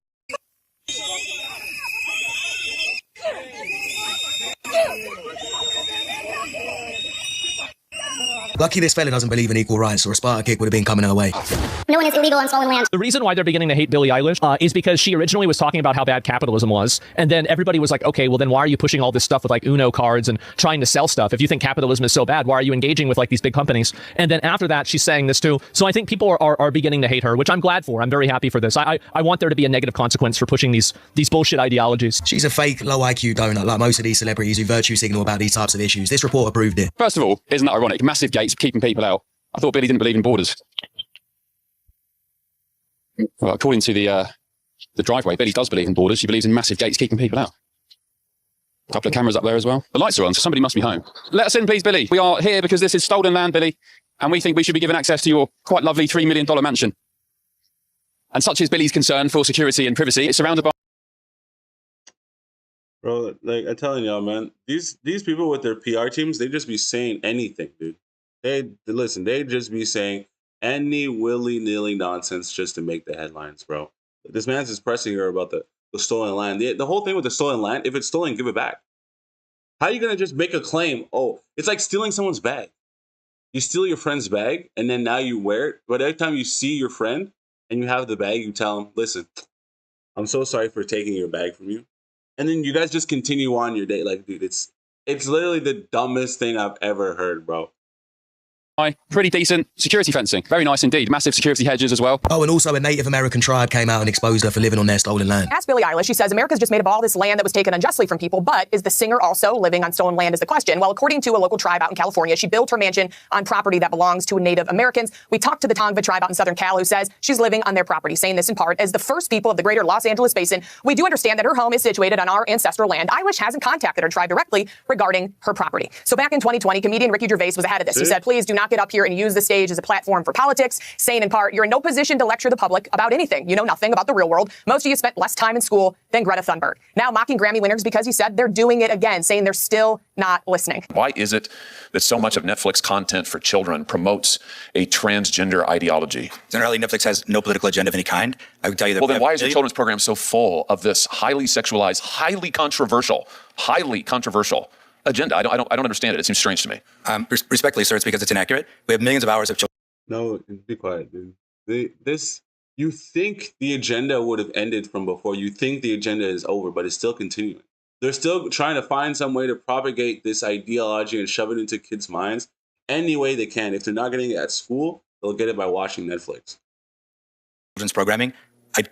Lucky this fella doesn't believe in equal rights, or a Sparta kick would have been coming her way. No one is illegal on stolen land. The reason why they're beginning to hate Billie Eilish is because she originally was talking about how bad capitalism was, and then everybody was like, okay, well then why are you pushing all this stuff with like Uno cards and trying to sell stuff? If you think capitalism is so bad, why are you engaging with like these big companies? And then after that, she's saying this too. So I think people are beginning to hate her, which I'm glad for. I'm very happy for this. I want there to be a negative consequence for pushing these bullshit ideologies. She's a fake, low IQ donut, like most of these celebrities who virtue signal about these types of issues. This reporter proved it. First of all, isn't that ironic? Massive gates keeping people out. I thought Billy didn't believe in borders. Well, according to the driveway, Billy does believe in borders. She believes in massive gates keeping people out. A couple of cameras up there as well. The lights are on, so somebody must be home. Let us in, please, Billy. We are here because this is stolen land, Billy, and we think we should be given access to your quite lovely $3 million mansion. And such is Billy's concern for security and privacy. It's surrounded by... Bro, like I'm telling y'all, man, these people with their PR teams, they just be saying anything, dude. They just be saying any willy-nilly nonsense just to make the headlines, bro. This man's just pressing her about the stolen land. The whole thing with the stolen land, if it's stolen, give it back. How are you going to just make a claim? Oh, it's like stealing someone's bag. You steal your friend's bag, and then now you wear it. But every time you see your friend and you have the bag, you tell him, listen, I'm so sorry for taking your bag from you. And then you guys just continue on your day. Like, dude, it's literally the dumbest thing I've ever heard, bro. Pretty decent security fencing. Very nice indeed. Massive security hedges as well. Oh, and also a Native American tribe came out and exposed her for living on their stolen land. Ask Billie Eilish. She says America's just made up all this land that was taken unjustly from people, but is the singer also living on stolen land is the question. Well, according to a local tribe out in California, she built her mansion on property that belongs to Native Americans. We talked to the Tongva tribe out in Southern Cal who says she's living on their property, saying this in part as the first people of the greater Los Angeles basin. We do understand that her home is situated on our ancestral land. Eilish hasn't contacted her tribe directly regarding her property. So back in 2020, comedian Ricky Gervais was ahead of this. He said, please do not get up here and use the stage as a platform for politics, saying in part, you're in no position to lecture the public about anything. You know nothing about the real world. Most of you spent less time in school than Greta Thunberg. Now mocking Grammy winners because he said they're doing it again, saying they're still not listening. Why is it that so much of Netflix content for children promotes a transgender ideology? Generally, Netflix has no political agenda of any kind. I would tell you that. Well, then why is your children's program so full of this highly sexualized, highly controversial agenda? I don't understand it. It seems strange to me. Respectfully, sir, it's because it's inaccurate. We have millions of hours of children. No, be quiet, dude. You think the agenda would have ended from before. You think the agenda is over, but it's still continuing. They're still trying to find some way to propagate this ideology and shove it into kids' minds any way they can. If they're not getting it at school, they'll get it by watching Netflix. Children's programming.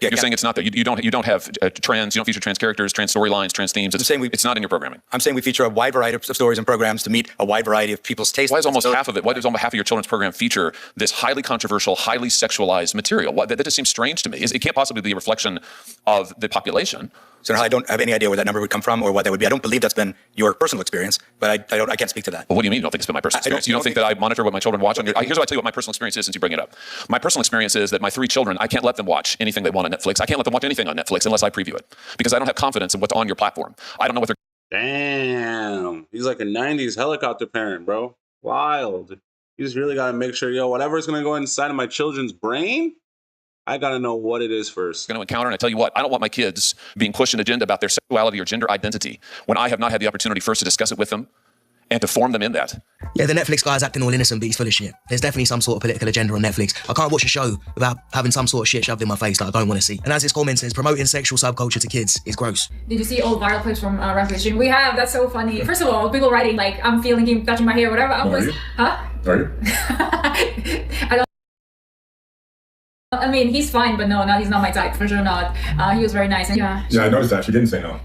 You're saying it's not that you don't have trans, you don't feature trans characters, trans storylines, trans themes. It's not in your programming. I'm saying we feature a wide variety of stories and programs to meet a wide variety of people's tastes. Why is almost half of it? Why does almost half of your children's program feature this highly controversial, highly sexualized material? That just seems strange to me. It can't possibly be a reflection of the population. So I don't have any idea where that number would come from or what that would be. I don't believe that's been your personal experience, but I can't speak to that. Well, what do you mean you don't think it's been my personal experience? You don't think that I monitor what my children watch? Here's what I tell you what my personal experience is since you bring it up. My personal experience is that my 3 children, I can't let them watch anything they want on Netflix. I can't let them watch anything on Netflix unless I preview it because I don't have confidence in what's on your platform. I don't know what they're... Damn. He's like a 90s helicopter parent, bro. Wild. You just really got to make sure, whatever's going to go inside of my children's brain, I got to know what it is first. Going to encounter, and I tell you what, I don't want my kids being pushed an agenda about their sexuality or gender identity when I have not had the opportunity first to discuss it with them and to form them in that. Yeah, the Netflix guy's acting all innocent, but he's full of shit. There's definitely some sort of political agenda on Netflix. I can't watch a show without having some sort of shit shoved in my face that I don't want to see. And as his comment says, promoting sexual subculture to kids is gross. Did you see all viral clips from Rampage stream? We have, that's so funny. First of all, people writing like, I'm feeling him touching my hair, whatever. Are you? I mean, he's fine, but no, he's not my type, for sure not. He was very nice. And yeah, I noticed that. She didn't say no.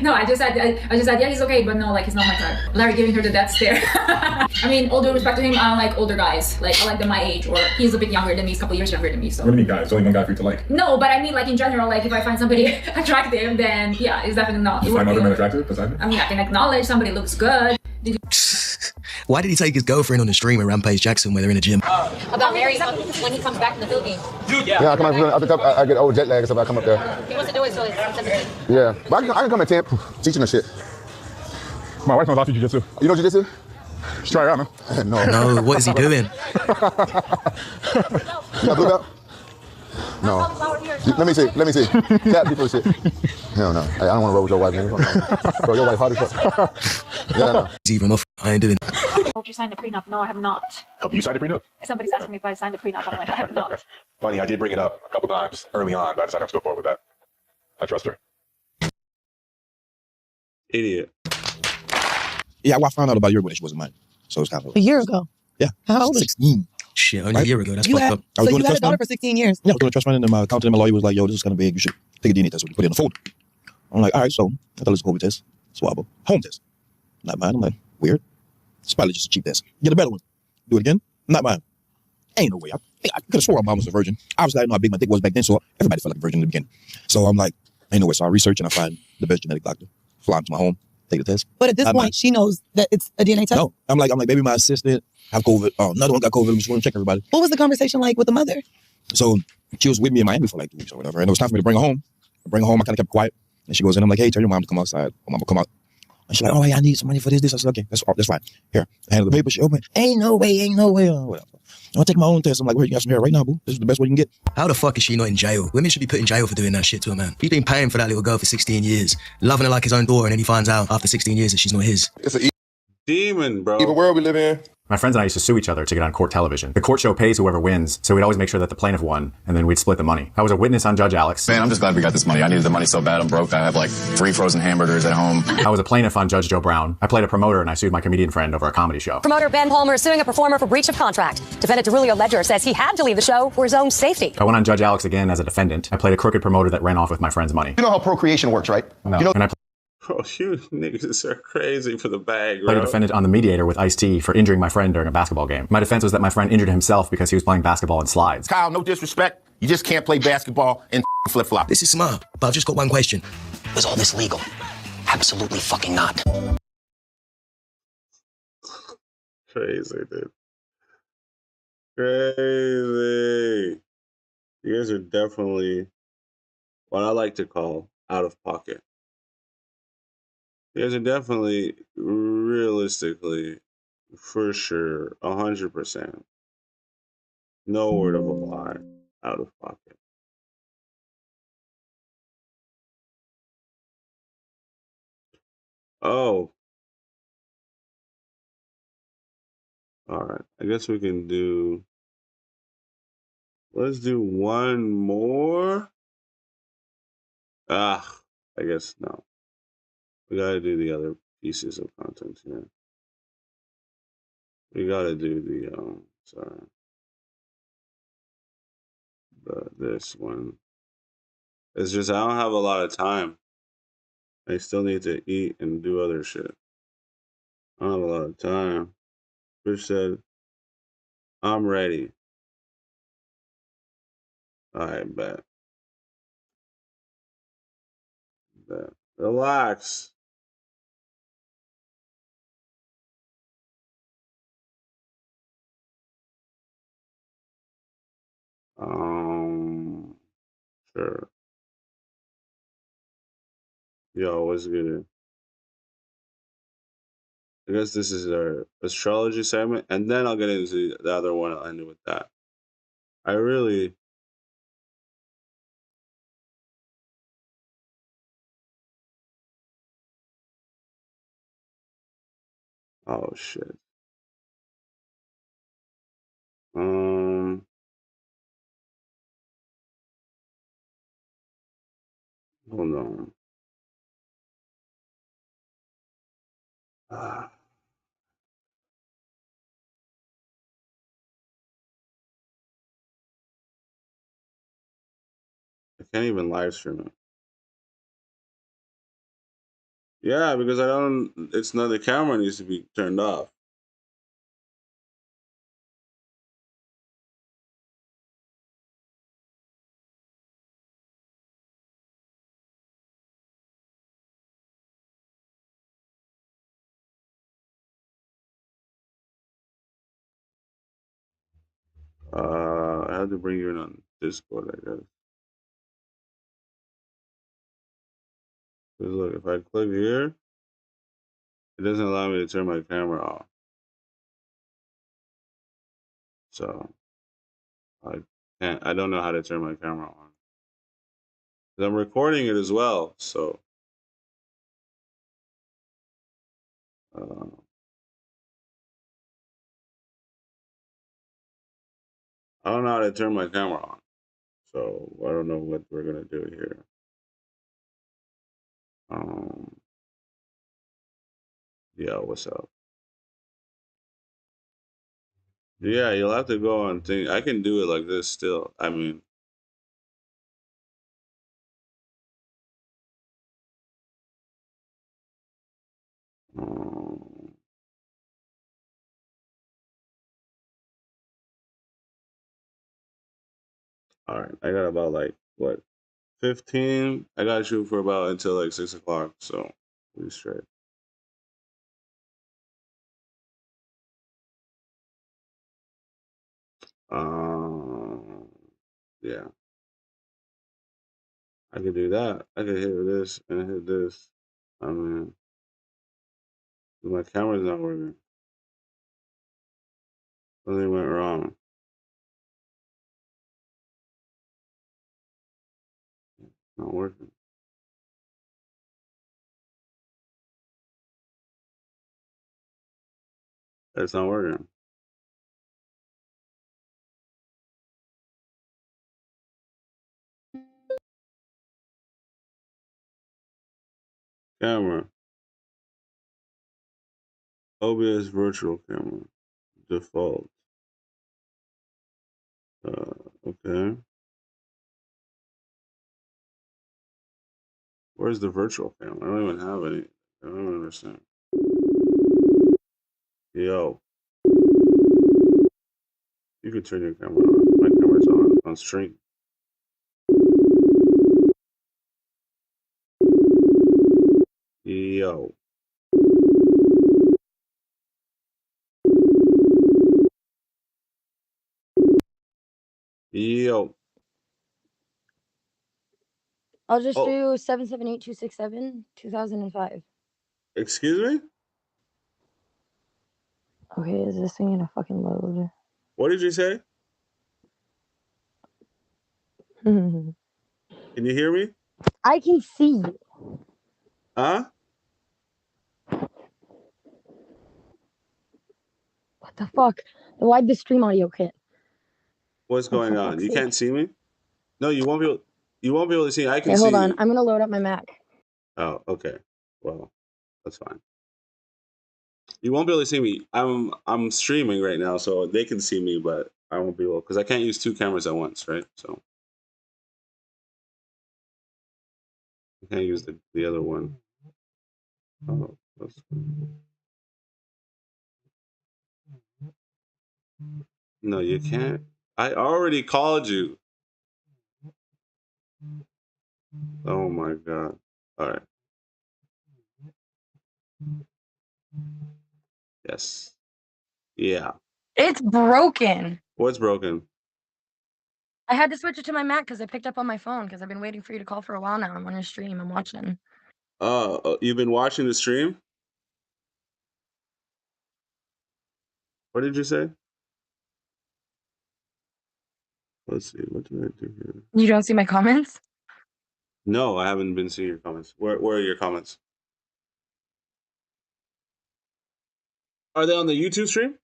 No, I just said, yeah, he's okay, but no, he's not my type. Larry giving her the death stare. I mean, all due respect to him, I don't like older guys. I like them my age, or he's a bit younger than me, he's a couple years younger than me, so. What do you mean, guys? There's only one guy for you to like. No, but I mean, in general, if I find somebody attractive, then yeah, it's definitely not. You find other men attractive besides me? I mean, I can acknowledge somebody looks good. Why did he take his girlfriend on the stream at Rampage Jackson where they're in a gym? About Mary when he comes back from the Philippines. Yeah, I come up, I get old jet lag, so I come up there. He wants to do it, so it's 17. Yeah, but I can come at 10, teaching her shit. My wife knows how to jiu-jitsu. You know jiu-jitsu? Just try it out, man. No, what is he doing? You got blue belt? No. Let me see. Tap people shit. Hell no. I don't want to roll with your wife, man. Bro, your wife hard as fuck. Yeah, no. Even off, I ain't doing it. Hope you signed the prenup. No, I have not. Oh, you signed the prenup? Somebody's asking me if I signed the prenup. I'm like, I have not. Funny, I did bring it up a couple times early on, but I decided to go forward with that. I trust her. Idiot. Yeah, well, I found out about a year ago that she wasn't mine. So it's kind of... A year ago? Yeah. How old? 16. Shit, only a year ago. That's you fucked had, up. So you had a daughter for 16 years? Yeah, I was doing a trust fund, and my accountant and my lawyer was like, yo, this is kind of big. You should take a DNA test. So we put it in a folder. I'm like, all right, so I thought it was a COVID test. Swab. Home test. Not mine. I'm like, weird. It's probably just a cheap test. Get a better one. Do it again. Not mine. Ain't no way. I could have swore my mom was a virgin. Obviously, I didn't know how big my dick was back then, so everybody felt like a virgin in the beginning. So I'm like, ain't no way. So I research and I find the best genetic doctor. Fly him to my home, take the test. But at this point, she knows that it's a DNA test? No. I'm like, baby, my assistant have COVID. Another one got COVID. We just want to check everybody. What was the conversation like with the mother? So she was with me in Miami for like 2 weeks or whatever. And it was time for me to bring her home. I kind of kept quiet. And she goes in. I'm like, hey, tell your mom to come outside. My mom will come out. And she's like, oh, hey, I need some money for this. I said, okay, that's fine. Here, I handle the paper. She opened. Ain't no way. Whatever. I'll take my own test. I'm like, well, you got some hair right now, boo. This is the best way you can get. How the fuck is she not in jail? Women should be put in jail for doing that shit to a man. He's been paying for that little girl for 16 years, loving her like his own daughter, and then he finds out after 16 years that she's not his. It's an demon, bro. evil world we live in. My friends and I used to sue each other to get on court television. The court show pays whoever wins, so we'd always make sure that the plaintiff won, and then we'd split the money. I was a witness on Judge Alex. Man, I'm just glad we got this money. I needed the money so bad I'm broke. I have like 3 frozen hamburgers at home. I was a plaintiff on Judge Joe Brown. I played a promoter, and I sued my comedian friend over a comedy show. Promoter Ben Palmer is suing a performer for breach of contract. Defendant Derulio Ledger says he had to leave the show for his own safety. I went on Judge Alex again as a defendant. I played a crooked promoter that ran off with my friend's money. You know how procreation works, right? No. You know, and I Bro, you niggas are crazy for the bag, played a bro. defendant on The Mediator with Ice-T for injuring my friend during a basketball game. My defense was that my friend injured himself because he was playing basketball in slides. Kyle, no disrespect. You just can't play basketball and flip-flop. This is smart, but I've just got one question. Was all this legal? Absolutely fucking not. Crazy, dude. Crazy. You guys are definitely what I like to call out of pocket. You guys are definitely, realistically, for sure, 100%. No word of a lie, out of pocket. Oh. Alright, I guess we can do... Let's do one more. I guess no. We gotta do the other pieces of content here. We gotta do the this one. It's just I don't have a lot of time. I still need to eat and do other shit. I don't have a lot of time. Fish said, I'm ready. Alright, bet. Relax. Sure. Yo, what's good? I guess this is our astrology segment, and then I'll get into the other one. I'll end it with that. I really... Oh, shit. Hold on. I can't even live stream it. Yeah, because I don't... It's not... The camera needs to be turned off. I have to bring you in on Discord, I guess. Because look, if I click here, it doesn't allow me to turn my camera off. So I don't know how to turn my camera on. 'Cause I'm recording it as well, so I don't know how to turn my camera on. So I don't know what we're gonna do here. Yeah, what's up? Yeah, you'll have to go on thing. I can do it like this still. I mean, all right. I got about like what 15. I got you for about until like 6 o'clock. So we straight. Yeah. I could do that. I could hit this and hit this. I mean, My camera's not working. Something went wrong. Not working. It's not working. Camera. OBS virtual camera. Default. Okay. Where's the virtual camera? I don't even have any. I don't even understand. Yo. You could turn your camera on. My camera's on stream. Yo. Yo. I'll just Oh. do 778-267, 2005. Excuse me? Okay, is this thing gonna fucking load? What did you say? Can you hear me? I can see you. Huh? What the fuck? Why'd the stream audio quit? What's going on? You can't see me? No, you won't be able. You won't be able to see. I can Okay, see hold on. you. I'm gonna load up my Mac. Oh, okay. Well, that's fine. You won't be able to see me. I'm streaming right now, so they can see me, but I won't be able because I can't use two cameras at once, right? So I can't use the other one. Oh, that's no, you can't. I already called you. Oh my god. All right. Yes. Yeah. It's broken. What's broken? I had to switch it to my Mac because I picked up on my phone because I've been waiting for you to call for a while now. I'm on your stream. I'm watching. You've been watching the stream? What did you say? Let's see. What did I do here? You don't see my comments? No, I haven't been seeing your comments. Where are your comments? Are they on the YouTube stream?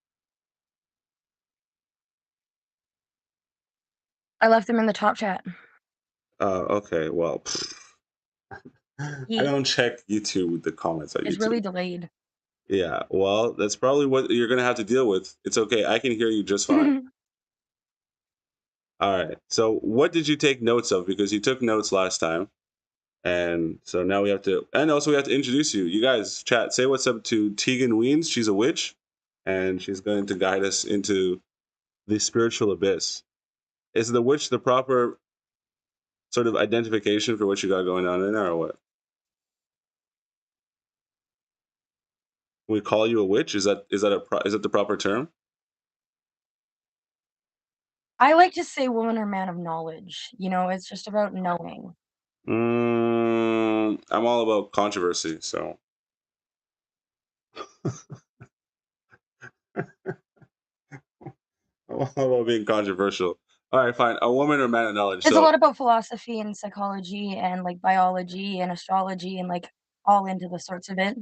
I left them in the top chat. Okay. Well, I don't check YouTube with the comments on It's YouTube. really delayed. Yeah. Well, that's probably what you're gonna have to deal with. It's okay. I can hear you just fine. All right. So, what did you take notes of? Because you took notes last time, and so now we have to. And also, we have to introduce you. You guys, chat. Say what's up to Tegan Weens. She's a witch, and she's going to guide us into the spiritual abyss. Is the witch the proper sort of identification for what you got going on in there, or what? Can we call you a witch? Is that is that the proper term? I like to say woman or man of knowledge. You know, it's just about knowing. I'm all about controversy, so. I'm all about being controversial. All right, fine. A woman or man of knowledge. It's a So lot about philosophy and psychology and like biology and astrology and like all into the sorts of it.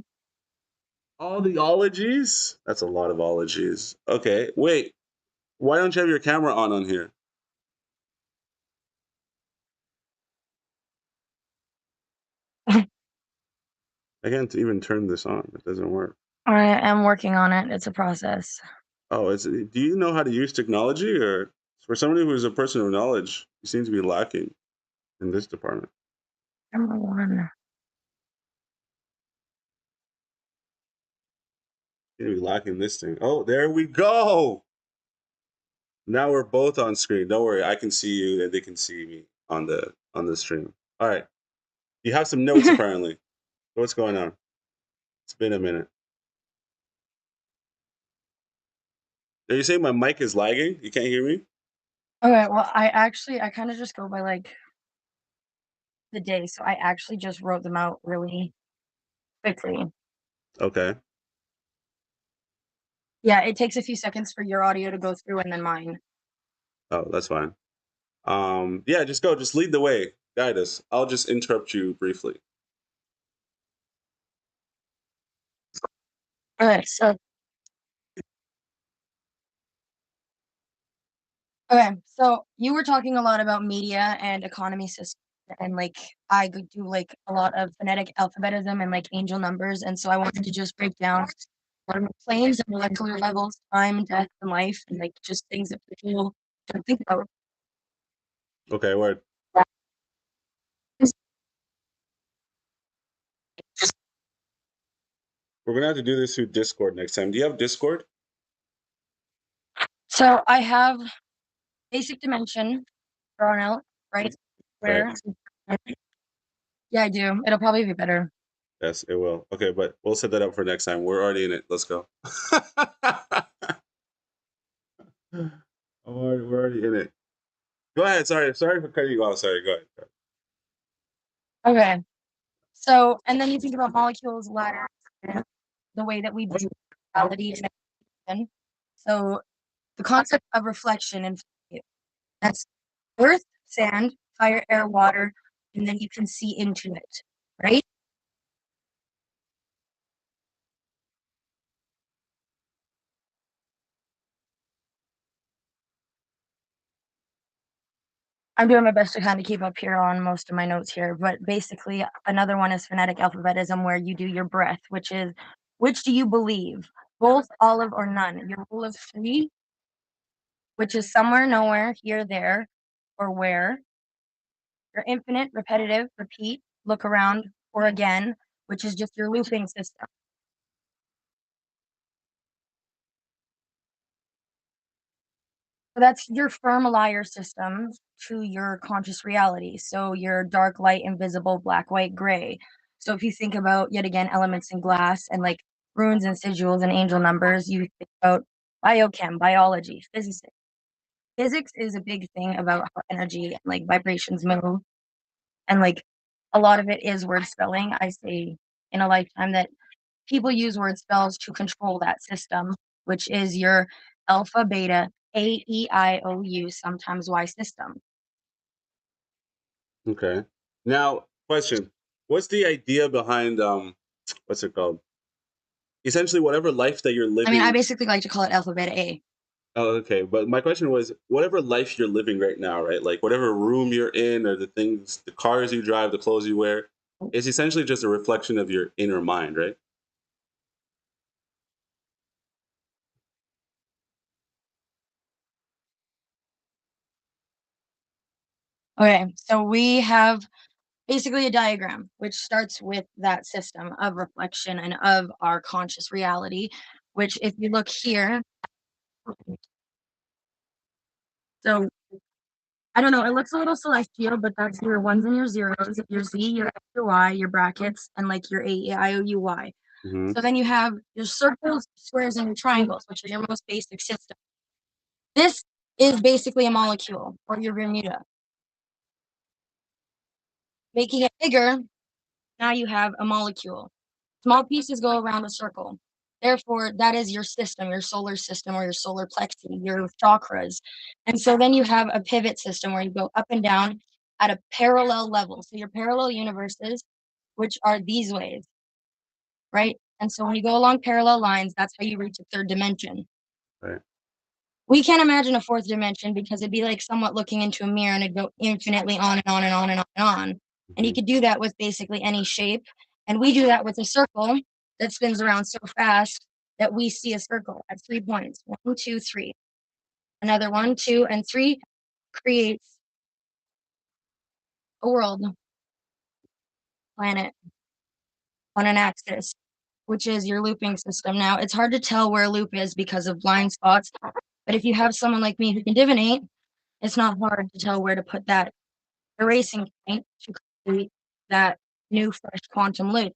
all the ologies? That's a lot of ologies. Okay, wait. Why don't you have your camera on here? I can't even turn this on. It doesn't work. I am working on it. It's a process. Oh, do you know how to use technology, or for somebody who is a person of knowledge, you seem to be lacking in this department? Number one. You seem to be lacking this thing. Oh, there we go. Now we're both on screen. Don't worry, I can see you, and they can see me on the stream. All right. You have some notes apparently. What's going on? It's been a minute. Are you saying my mic is lagging? You can't hear me? Okay, well, I kind of just go by like the day, so I actually just wrote them out really quickly. Okay. Yeah, it takes a few seconds for your audio to go through and then mine. Oh, that's fine. Yeah, just go. Just lead the way. Guide us. I'll just interrupt you briefly. Okay, so you were talking a lot about media and economy system, and like I could do like a lot of phonetic alphabetism and like angel numbers, and so I wanted to just break down planes and molecular levels, time, death, and life, and like just things that people don't think about. Okay, word. We're gonna have to do this through Discord next time. Do you have Discord? So I have basic dimension drawn out, right? Where yeah, I do. It'll probably be better. Yes, it will. Okay, but we'll set that up for next time. We're already in it. Let's go. We're already in it. Go ahead. Sorry for cutting you off. Sorry. Go ahead. Okay. So, and then you think about molecules, ladder, the way that we do reality and everything. So, the concept of reflection and that's earth, sand, fire, air, water, and then you can see into it, right? I'm doing my best to kind of keep up here on most of my notes here, but basically another one is phonetic alphabetism where you do your breath, which is which do you believe? Both, olive, or none? Your rule of three, which is somewhere, nowhere, here, there, or where. Your infinite, repetitive, repeat, look around, or again, which is just your looping system. So that's your firm liar system to your conscious reality. So your dark, light, invisible, black, white, gray. So if you think about yet again elements in glass and like runes and sigils and angel numbers, you think about biochem, biology, physics. Physics is a big thing about how energy and like vibrations move. And like a lot of it is word spelling. I say in a lifetime that people use word spells to control that system, which is your alpha, beta, A, E, I, O, U, sometimes Y system. Okay. Now, question: what's the idea behind what's it called? Essentially, whatever life that you're I living. mean, I basically like to call it alpha, beta, A. Oh, okay. But my question was, whatever life you're living right now, right? Like whatever room you're in, or the things, the cars you drive, the clothes you wear, is essentially just a reflection of your inner mind, right? Okay, so we have basically a diagram which starts with that system of reflection and of our conscious reality, which if you look here, so I don't know, it looks a little celestial, but that's your ones and your zeros, your Z, your X, your Y, your brackets, and like your A, I, O, U, Y. Mm-hmm. So then you have your circles, squares, and your triangles, which are your most basic system. This is basically a molecule or your Bermuda. Making it bigger, now you have a molecule. Small pieces go around a circle. Therefore, that is your system, your solar system or your solar plexus, your chakras. And so then you have a pivot system where you go up and down at a parallel level. So your parallel universes, which are these ways, right? And so when you go along parallel lines, that's how you reach a third dimension. Right. We can't imagine a fourth dimension because it'd be like somewhat looking into a mirror and it'd go infinitely on and on and on and on and on. Mm-hmm. And you could do that with basically any shape. And we do that with a circle that spins around so fast that we see a circle at 3 points. 1, 2, 3. Another 1, 2, and 3 creates a world, planet on an axis, which is your looping system. Now, it's hard to tell where a loop is because of blind spots. But if you have someone like me who can divinate, it's not hard to tell where to put that erasing point to create that new fresh quantum loop,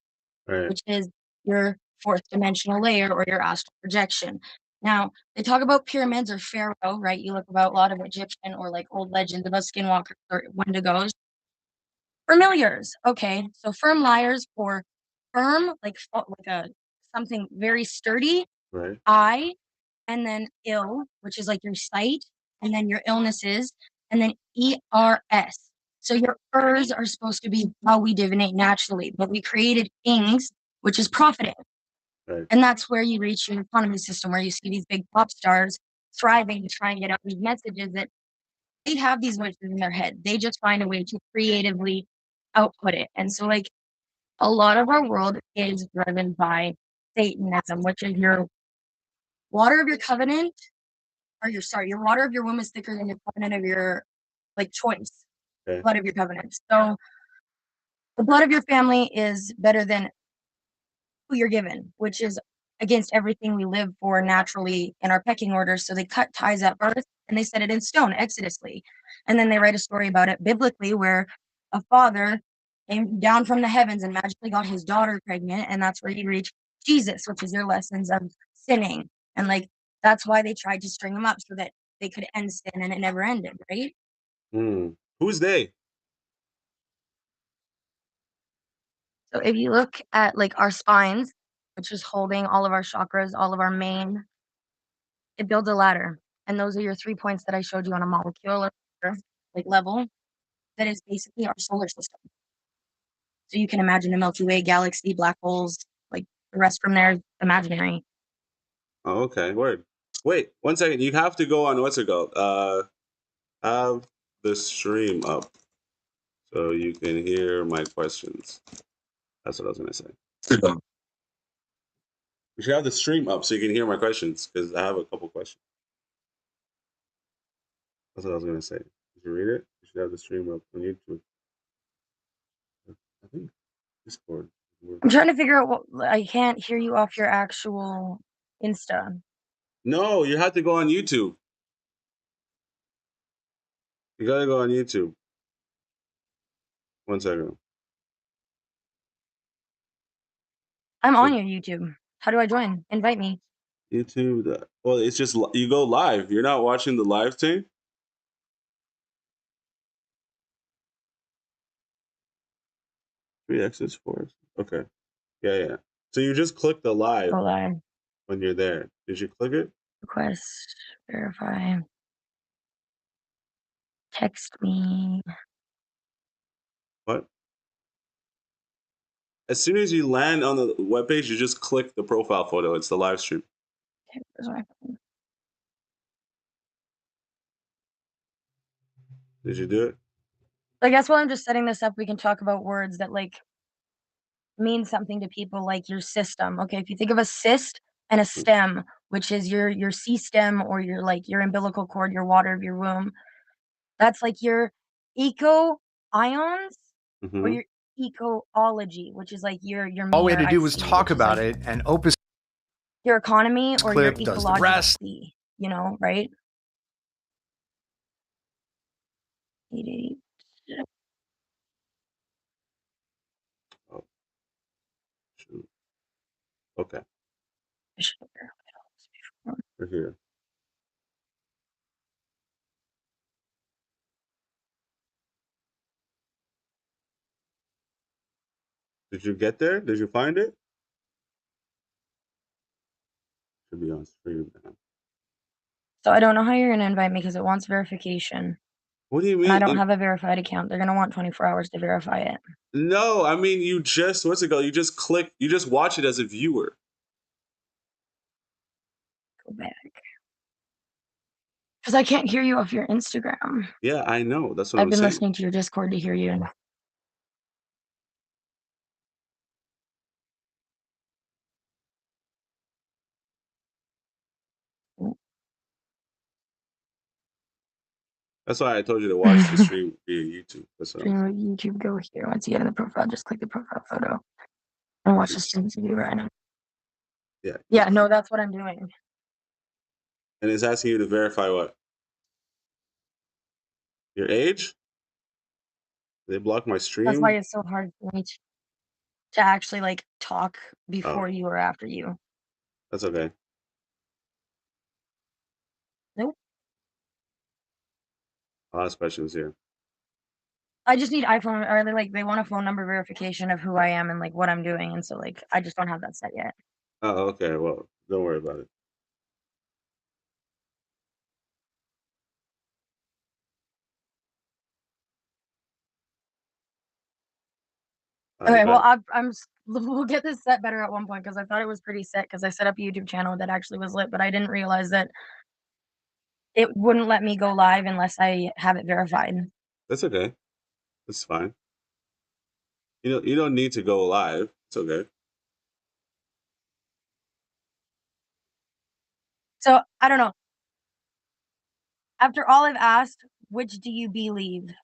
Right. which is your fourth dimensional layer or your astral projection. Now, they talk about pyramids or pharaoh, right? You look about a lot of Egyptian or like old legends about skinwalkers or wendigos. Familiars, okay. So firm liars or firm, like a something very sturdy. Right. I and then ill, which is like your sight, and then your illnesses, and then ERS. So your ERS are supposed to be how we divinate naturally, but we created ings, which is profiting. Right. And that's where you reach your economy system, where you see these big pop stars thriving to try and get out these messages that they have these voices in their head. They just find a way to creatively output it. And so, like, a lot of our world is driven by Satanism, which is your water of your covenant, or your water of your womb is thicker than your covenant of your choice, Okay. blood of your covenant. So the blood of your family is better than who you're given, which is against everything we live for naturally in our pecking order. So they cut ties at birth and they set it in stone, exodusly. And then they write a story about it biblically where a father came down from the heavens and magically got his daughter pregnant. And that's where you reach Jesus, which is your lessons of sinning. And that's why they tried to string him up so that they could end sin, and it never ended, right? Who's they? So if you look at our spines, which is holding all of our chakras, all of our main, it builds a ladder. And those are your 3 points that I showed you on a molecular level. That is basically our solar system. So you can imagine the Milky Way, galaxy, black holes, the rest from there is imaginary. Oh, okay. Word. Wait, 1 second. You have to go on what's it called? Have the stream up so you can hear my questions. That's what I was gonna say. You should have the stream up so you can hear my questions because I have a couple questions. That's what I was gonna say. Did you read it? You should have the stream up on YouTube. I think Discord. I'm trying to figure out what I can't hear you off your actual Insta. No, you have to go on YouTube. You gotta go on YouTube. 1 second. I'm on your YouTube. How do I join? Invite me. YouTube. Well, it's just you go live. You're not watching the live thing. 3x's 4. Okay. Yeah. So you just click the live Go live. when you're there. Did you click it? Request, verify. Text me. What? As soon as you land on the webpage, you just click the profile photo. It's the live stream. Okay, where's my phone? Did you do it? I guess while I'm just setting this up, we can talk about words that mean something to people, like your system. Okay, if you think of a cyst and a stem, which is your C stem or your umbilical cord, your water of your womb, that's your eco ions or your ecology, which is your All we had mirror to do I was see, talk which is, about it, and Opus your economy or your clip does the ecological rest. C, right? Oh, shoot. Okay. We're here. Did you get there? Did you find it? Should be on stream now. So I don't know how you're going to invite me because it wants verification. What do you mean? And I don't have a verified account. They're going to want 24 hours to verify it. No, I mean you just what's it called? You just click. You just watch it as a viewer. Go back. Because I can't hear you off your Instagram. Yeah, I know. That's what I've I'm been saying. listening to your Discord to hear you. That's why I told you to watch the stream via YouTube. That's what Stream YouTube, go here. Once you get in the profile, just click the profile photo and watch the stream video right now. Yeah. Yeah, no, that's what I'm doing. And it's asking you to verify what? Your age? They block my stream? That's why it's so hard for me to actually talk before you or after you. That's okay. Nope. I'll ask questions here. I just need iPhone, or they want a phone number verification of who I am and what I'm doing, and so I just don't have that set yet. Oh, okay. Well, don't worry about it. Okay, well, we'll get this set better at one point because I thought it was pretty set because I set up a YouTube channel that actually was lit, but I didn't realize that it wouldn't let me go live unless I have it verified. That's okay. That's fine. You don't need to go live. It's okay. So I don't know. After all I've asked, which do you believe? Do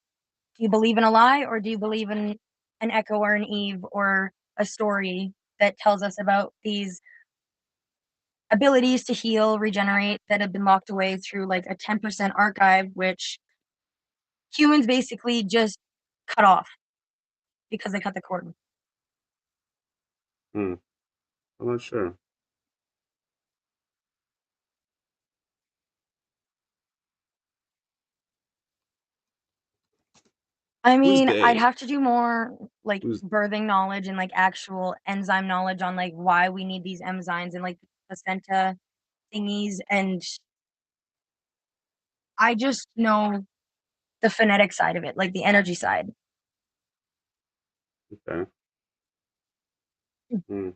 you believe in a lie or do you believe in an Echo or an Eve or a story that tells us about these abilities to heal, regenerate that have been locked away through like a 10% archive, which humans basically just cut off because they cut the cord? I'm not sure. I Who's mean, I'd they? have to do more like Who's birthing knowledge and like actual enzyme knowledge on like why we need these enzymes and like placenta thingies. And I just know the phonetic side of it, like the energy side. okay? Hmm.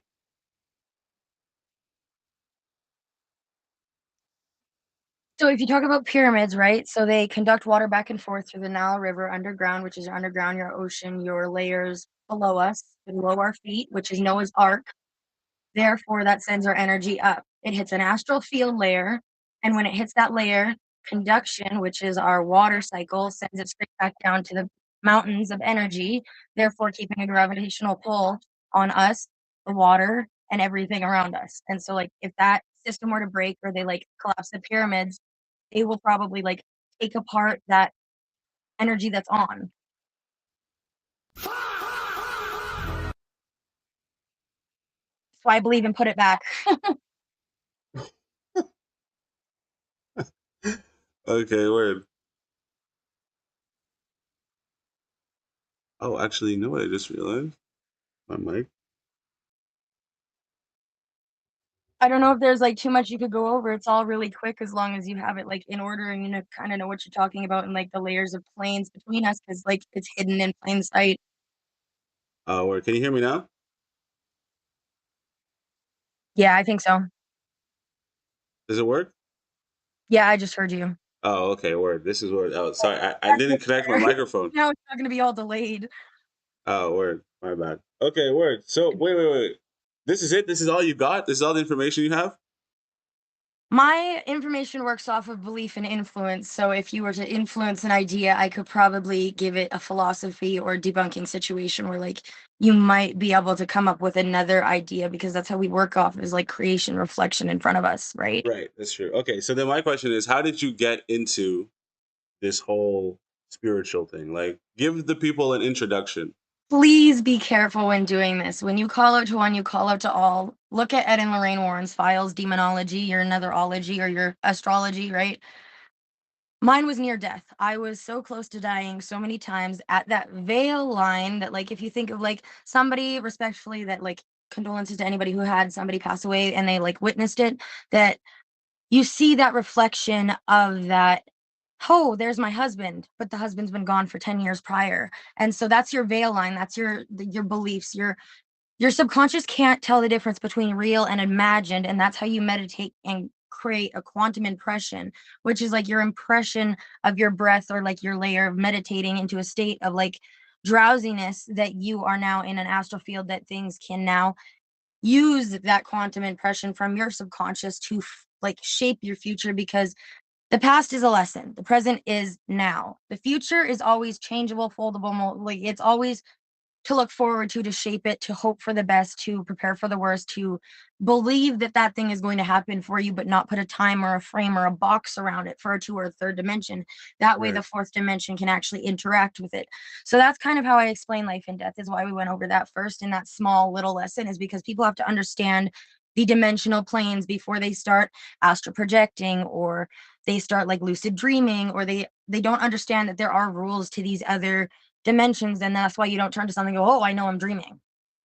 So if you talk about pyramids, right? So they conduct water back and forth through the Nile River underground, which is underground, your ocean, your layers below us, below our feet, which is Noah's Ark. Therefore, that sends our energy up. It hits an astral field layer, and when it hits that layer, conduction, which is our water cycle, sends it straight back down to the mountains of energy, therefore keeping a gravitational pull on us, the water, and everything around us. And so, like, if that system were to break or they like collapse the pyramids, they will probably like take apart that energy that's on. So I believe in put it back. Okay, word. Oh, actually, you know what I just realized? My mic. I don't know if there's like too much you could go over. It's all really quick as long as you have it like in order and you know kind of know what you're talking about and like the layers of planes between us because like it's hidden in plain sight. Oh, word. Can you hear me now? Yeah, I think so. Does it work? Yeah, I just heard you. Oh, okay, word. This is word. Oh, sorry, I didn't connect my microphone. Now it's not gonna be all delayed. Oh, word. My bad. Okay, word. So wait. This is it? This is all you got? This is all the information you have? My information works off of belief and influence. So if you were to influence an idea, I could probably give it a philosophy or debunking situation where like you might be able to come up with another idea because that's how we work off is like creation, reflection in front of us, right? Right, that's true. Okay, so then my question is, how did you get into this whole spiritual thing? Like, give the people an introduction. Please be careful when doing this. When you call out to one, you call out to all. Look at Ed and Lorraine Warren's files, demonology, your anotherology, or your astrology, right? Mine was near death. I was so close to dying so many times at that veil line that, like, if you think of like somebody respectfully that, like, condolences to anybody who had somebody pass away and they like witnessed it, that you see that reflection of that, oh, there's my husband, but the husband's been gone for 10 years prior. And so that's your veil line, that's your beliefs, your subconscious can't tell the difference between real and imagined, and that's how you meditate and create a quantum impression, which is like your impression of your breath or like your layer of meditating into a state of like drowsiness that you are now in an astral field that things can now use that quantum impression from your subconscious to like shape your future because the past is a lesson. The present is now. The future is always changeable, foldable, like it's always to look forward to shape it, to hope for the best, to prepare for the worst, to believe that that thing is going to happen for you, but not put a time or a frame or a box around it for a two or a third dimension. That way, the fourth dimension can actually interact with it. So that's kind of how I explain life and death, is why we went over that first in that small little lesson, is because people have to understand the dimensional planes before they start astral projecting or they start like lucid dreaming, or they don't understand that there are rules to these other dimensions, and that's why you don't turn to something and go, oh, I know I'm dreaming.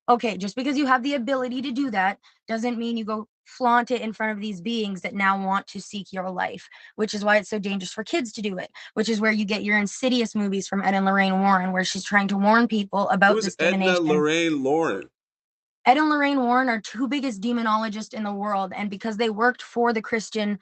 Okay, just because you have the ability to do that doesn't mean you go flaunt it in front of these beings that now want to seek your life, which is why it's so dangerous for kids to do it, which is where you get your Insidious movies from Ed and Lorraine Warren, where she's trying to warn people about Who's this Edna divination. Lorraine Lauren? Ed and Lorraine Warren are two biggest demonologists in the world, and because they worked for the Christian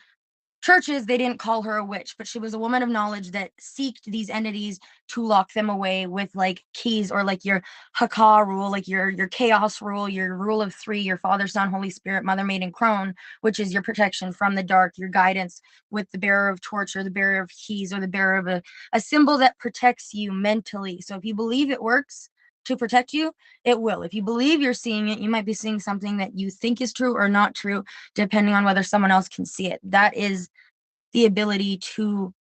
churches, they didn't call her a witch, but she was a woman of knowledge that seeked these entities to lock them away with like keys, or like your Haka rule, like your chaos rule, your rule of three, your Father, Son, Holy Spirit, Mother, Maid, and Crone, which is your protection from the dark, your guidance with the bearer of torch, or the bearer of keys, or the bearer of a symbol that protects you mentally. So if you believe it works to protect you, it will. If you believe you're seeing it, you might be seeing something that you think is true or not true, depending on whether someone else can see it. That is the ability to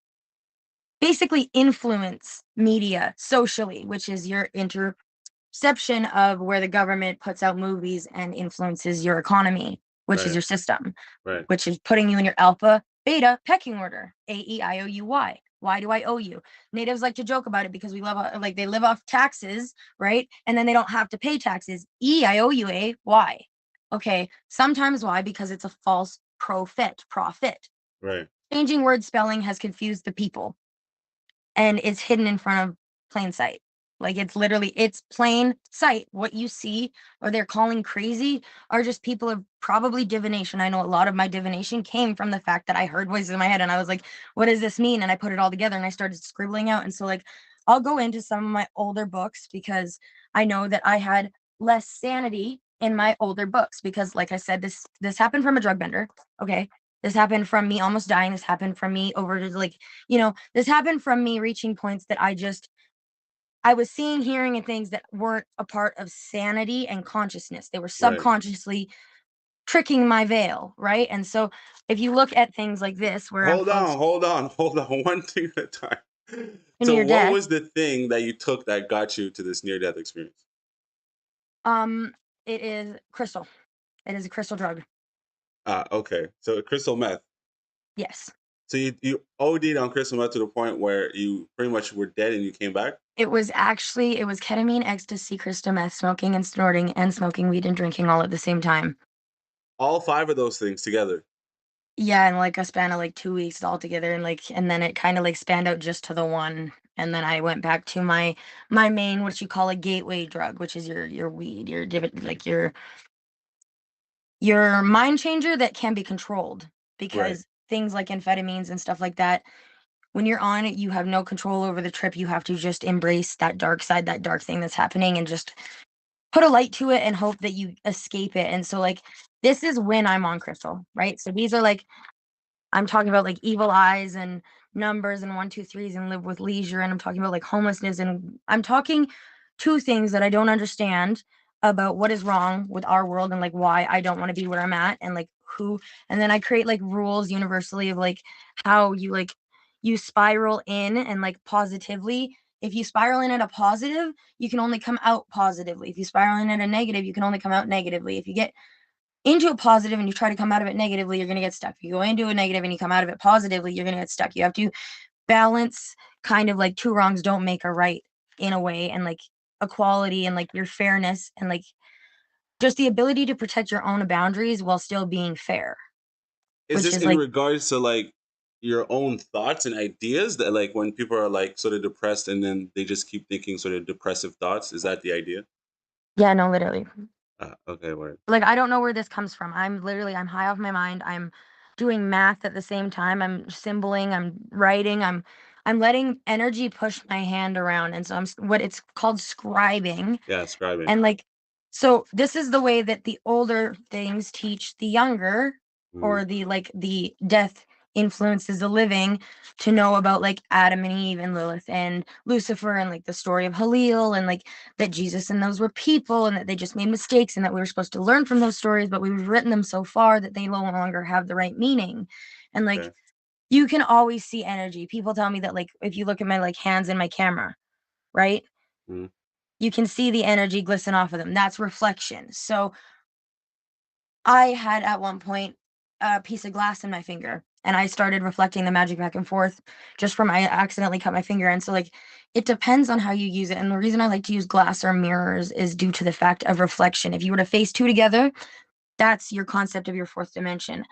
basically influence media socially, which is your interception of where the government puts out movies and influences your economy, which is Right. your system, Right. which is putting you in your alpha beta pecking order. AEIOUY. Why do I owe you? Natives like to joke about it because we love, like, they live off taxes, right? And then they don't have to pay taxes. EIOUA. Why? Okay, sometimes why? Because it's a false profit. Right. Changing word spelling has confused the people, and it's hidden in front of plain sight. Like, it's literally, it's plain sight. What you see, or they're calling crazy, are just people of probably divination. I know a lot of my divination came from the fact that I heard voices in my head and I was like, what does this mean? And I put it all together and I started scribbling out. And so, like, I'll go into some of my older books because I know that I had less sanity in my older books because, like I said, this happened from a drug bender. Okay. This happened from me almost dying. This happened from me over to, like, this happened from me reaching points that I was seeing, hearing, and things that weren't a part of sanity and consciousness. They were Right. subconsciously tricking my veil, right? And so if you look at things like this, where Hold on. One thing at a time. In So your what death. was the thing that you took that got you to this near-death experience? It is crystal. It is a crystal drug. Okay. So crystal meth. Yes. So you OD'd on crystal meth to the point where you pretty much were dead and you came back? It was ketamine, ecstasy, crystal meth, smoking and snorting, and smoking weed and drinking all at the same time. All 5 of those things together. Yeah, in like a span of like 2 weeks altogether, and then it kind of like spanned out just to the one, and then I went back to my main, what you call a gateway drug, which is your weed, like your mind changer that can be controlled, because things like amphetamines and stuff like that, when you're on it, you have no control over the trip. You have to just embrace that dark side, that dark thing that's happening, and just put a light to it and hope that you escape it. And so, like, this is when I'm on crystal, right? So these are like, I'm talking about like evil eyes and numbers and 1, 2, 3s and live with leisure. And I'm talking about like homelessness. And I'm talking two things that I don't understand about what is wrong with our world and like why I don't want to be where I'm at, and like who. And then I create like rules universally of like how you spiral in, and like positively. If you spiral in at a positive, you can only come out positively. If you spiral in at a negative, you can only come out negatively. If you get into a positive and you try to come out of it negatively, you're going to get stuck. If you go into a negative and you come out of it positively, you're going to get stuck. You have to balance, kind of like two wrongs don't make a right in a way, and like equality and like your fairness, and like just the ability to protect your own boundaries while still being fair. Is Which this is in like, regards to like your own thoughts and ideas that like when people are like sort of depressed and then they just keep thinking sort of depressive thoughts? Is that the idea? yeah, no, literally. Okay, word. Like, I don't know where this comes from. I'm high off my mind. I'm doing math at the same time. I'm symboling, I'm writing, I'm letting energy push my hand around. And so what it's called scribing. Yeah, scribing. And like, so this is the way that the older things teach the younger, or the death influences the living, to know about like Adam and Eve and Lilith and Lucifer, and like the story of Halil, and like that Jesus and those were people, and that they just made mistakes, and that we were supposed to learn from those stories, but we've written them so far that they no longer have the right meaning. And like, you can always see energy. People tell me that, like, if you look at my like hands in my camera, right? You can see the energy glisten off of them. That's reflection. So I had at one point a piece of glass in my finger, and I started reflecting the magic back and forth just from, I accidentally cut my finger. And so, like, It depends on how you use it. And the reason I like to use glass or mirrors is due to the fact of reflection. If you were to face two together, that's your concept of your fourth dimension.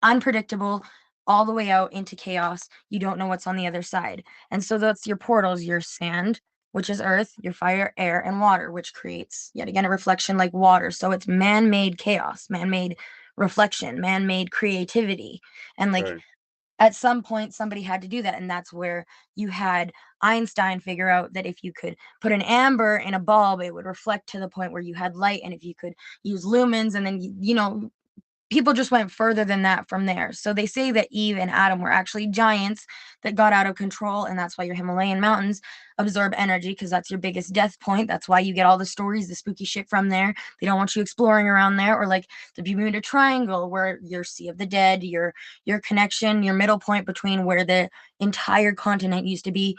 Unpredictable, all the way out into chaos. You don't know what's on the other side. And so that's your portals, your sand, which is earth, your fire, air, and water, which creates, yet again, a reflection like water. So it's man-made chaos, man-made reflection, man-made creativity. And like, Right. at some point somebody had to do that, and that's where you had Einstein figure out that if you could put an amber in a bulb, it would reflect to the point where you had light, and if you could use lumens, and then you know, people just went further than that from there. So they say that Eve and Adam were actually giants that got out of control, and that's why your Himalayan mountains absorb energy, because that's your biggest death point. That's why you get all the stories, the spooky shit from there. They don't want you exploring around there. Or like the Bermuda Triangle, where your Sea of the Dead, your connection, your middle point between where the entire continent used to be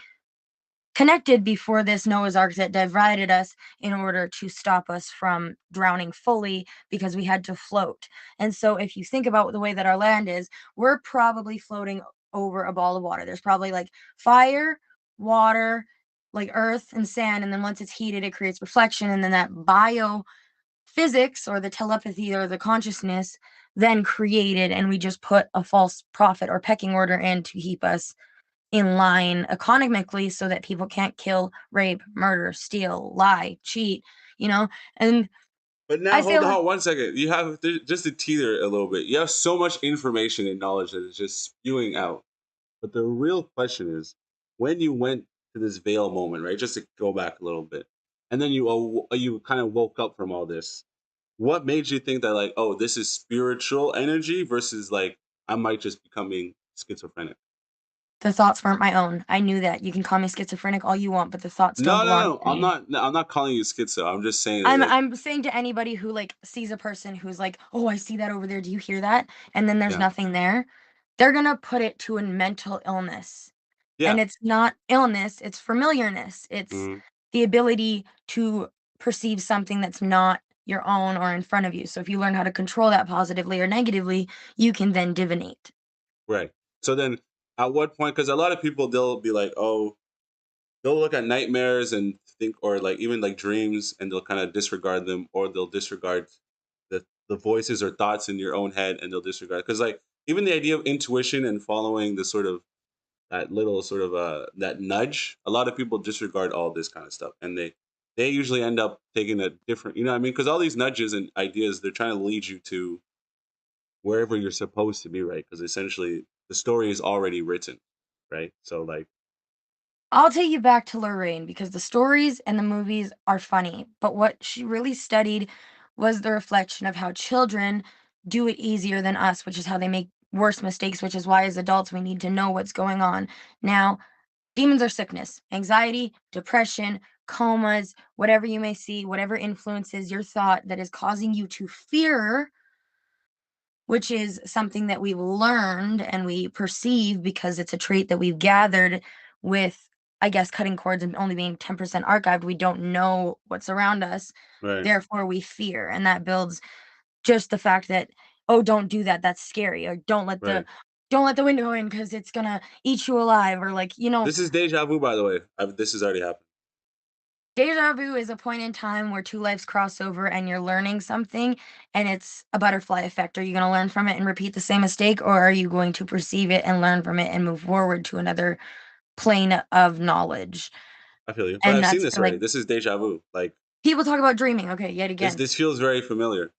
connected before this Noah's Ark that divided us in order to stop us from drowning fully, because we had to float. And so if you think about the way that our land is, we're probably floating over a ball of water. There's probably like fire, water, like earth and sand, and then once it's heated, it creates reflection, and then that biophysics or the telepathy or the consciousness then created, and we just put a false prophet or pecking order in to keep us in line economically, so that people can't kill, rape, murder, steal, lie, cheat, you know? And But now, I say, hold like, on 1 second. You have just to teeter a little bit. You have so much information and knowledge that is just spewing out. But the real question is, when you went to this veil moment, right? Just to go back a little bit, and then you kind of woke up from all this. What made you think that, like, oh, this is spiritual energy versus like I might just becoming schizophrenic? the thoughts weren't my own. I knew that. You can call me schizophrenic all you want, but the thoughts don't No, no, belong no. to me. I'm not calling you schizo. I'm just saying that, I'm like, I'm saying to anybody who like sees a person who's like, "Oh, I see that over there. Do you hear that?" And then there's yeah, nothing there. They're gonna put it to a mental illness. And yeah. it's not illness, it's familiarness. It's Mhm. the ability to perceive something that's not your own or in front of you. So if you learn how to control that positively or negatively, you can then divinate. Right. So then, at what point? Because a lot of people, they'll be like, oh, they'll look at nightmares and think, or like even like dreams, and they'll kind of disregard them, or they'll disregard the voices or thoughts in your own head, and they'll disregard, because like even the idea of intuition and following the sort of that little sort of that nudge, a lot of people disregard all this kind of stuff, and they usually end up taking a different, you know what I mean? Because all these nudges and ideas, they're trying to lead you to wherever you're supposed to be, right? Because essentially the story is already written, right? So like, I'll take you back to Lorraine because the stories and the movies are funny, but what she really studied was the reflection of how children do it easier than us, which is how they make worse mistakes, which is why as adults we need to know what's going on. Now, demons are sickness, anxiety, depression, comas, whatever you may see, whatever influences your thought that is causing you to fear, which is something that we've learned and we perceive because it's a trait that we've gathered with, I guess, cutting cords and only being 10% archived. We don't know what's around us. right, Therefore, we fear. And that builds just the fact that, oh, don't do that. That's scary. Or right. don't let the window in because it's gonna eat you alive. Or like, you know, This is deja vu, by the way. This has already happened. deja vu is a point in time where two lives cross over and you're learning something, and it's a butterfly effect. Are you going to learn from it and repeat the same mistake, or are you going to perceive it and learn from it and move forward to another plane of knowledge? I feel you, but And I've seen that's this for like already. This is deja vu. Like people talk about dreaming. Okay, yet this, again, this feels very familiar.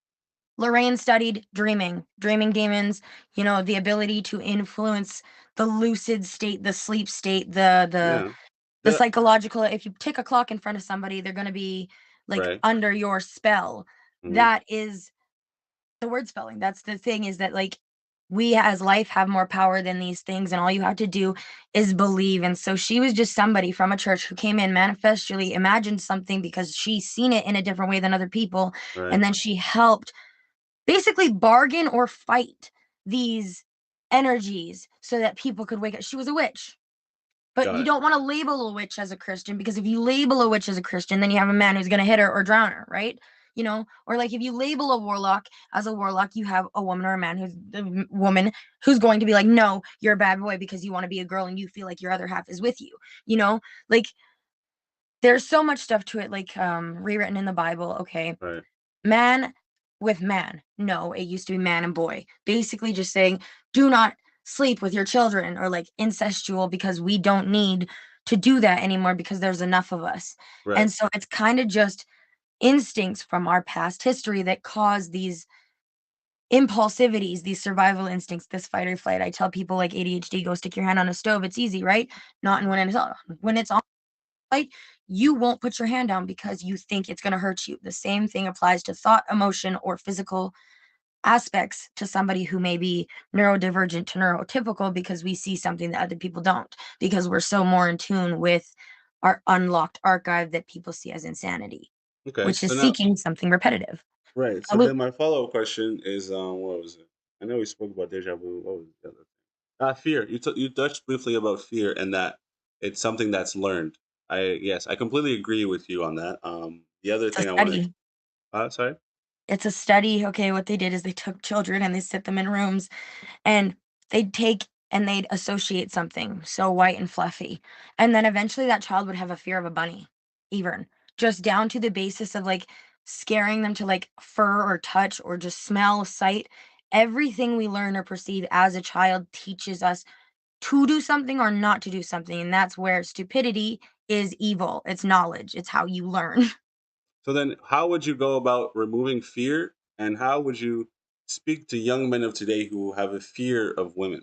Lorraine studied dreaming demons, you know, the ability to influence the lucid state, the sleep state, Yeah. the The psychological. If you tick a clock in front of somebody, they're going to be like right. under your spell. Mhm. That is the word spelling. That's the thing, is that like we as life have more power than these things, and all you have to do is believe. And so she was just somebody from a church who came in manifestly imagined something because she seen it in a different way than other people, Right. and then she helped basically bargain or fight these energies so that people could wake up. She was a witch. But Got you it. don't want to label a witch as a Christian, because if you label a witch as a Christian, then you have a man who's going to hit her or drown her, right? You know, or like if you label a warlock as a warlock, you have a woman or a man who's the woman who's going to be like, no, you're a bad boy because you want to be a girl and you feel like your other half is with you, you know, like there's so much stuff to it, like rewritten in the Bible. Okay, Right. man with man. No, it used to be man and boy. Basically, just saying, do not sleep with your children, or like incestual, because we don't need to do that anymore because there's enough of us. Right. And so it's kind of just instincts from our past history that cause these impulsivities, these survival instincts, this fight or flight. I tell people like ADHD, go stick your hand on a stove. It's easy, right? Not when it's on. When it's on fight, you won't put your hand down because you think it's going to hurt you. The same thing applies to thought, emotion, or physical aspects to somebody who may be neurodivergent to neurotypical, because we see something that other people don't, because we're so more in tune with our unlocked archive that people see as insanity, Okay. which So is now, seeking something repetitive. right. So then my follow up question is, what was it? I know we spoke about deja vu. What was the other thing? Fear. You touched briefly about fear and that it's something that's learned. Yes, I completely agree with you on that. The other It's a thing I wanted. study. Sorry. It's a study. Okay, what they did is they took children and they sit them in rooms, and they'd associate something so white and fluffy. And then eventually that child would have a fear of a bunny, even just down to the basis of like scaring them to like fur or touch or just smell, sight. Everything we learn or perceive as a child teaches us to do something or not to do something. And that's where stupidity is evil. It's knowledge, it's how you learn. So then, how would you go about removing fear, and how would you speak to young men of today who have a fear of women,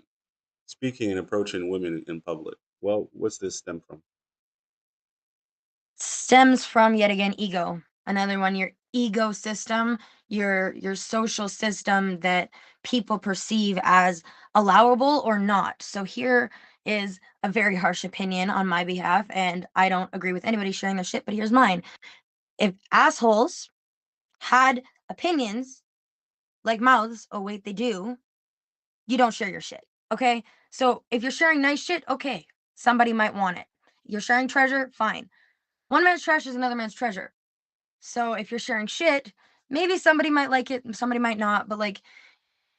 speaking and approaching women in public? Well, what's this stem from? Stems from, yet again, ego. Another one, your ego system, your social system that people perceive as allowable or not. So here is a very harsh opinion on my behalf, and I don't agree with anybody sharing their shit, but here's mine. If assholes had opinions like mouths, oh wait, they do, you don't share your shit. Okay? So if you're sharing nice shit, okay, somebody might want it. You're sharing treasure, fine. One man's trash is another man's treasure. So if you're sharing shit, maybe somebody might like it, somebody might not, but like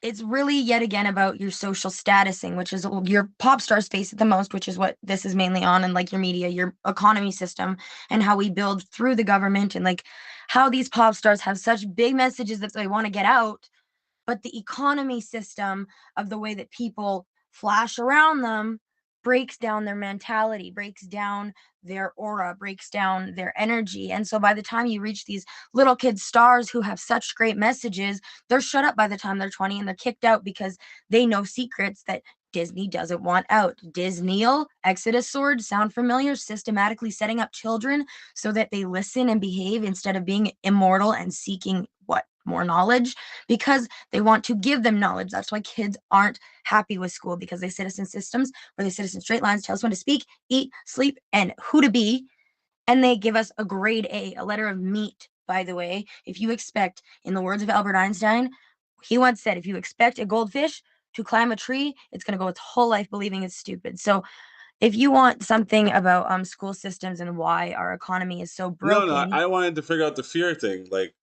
it's really yet again about your social statusing, which is your pop stars face it the most, which is what this is mainly on, and like your media, your economy system, and how we build through the government, and like how these pop stars have such big messages that they want to get out, but the economy system of the way that people flash around them breaks down their mentality, breaks down their aura, breaks down their energy. And so by the time you reach these little kid stars who have such great messages, they're shut up by the time they're 20, and they're kicked out because they know secrets that Disney doesn't want out. Disney'll Exodus sword, sound familiar? Systematically setting up children so that they listen and behave instead of being immortal and seeking what? More knowledge, because they want to give them knowledge. That's why kids aren't happy with school, because they sit us in systems where they sit us in straight lines, tell us when to speak, eat, sleep, and who to be. And they give us a grade A letter of meat, by the way. If you expect, in the words of Albert Einstein, he once said, if you expect a goldfish to climb a tree, it's going to go its whole life believing it's stupid. So if you want something about school systems and why our economy is so No, broken. I wanted to figure out the fear thing. Like,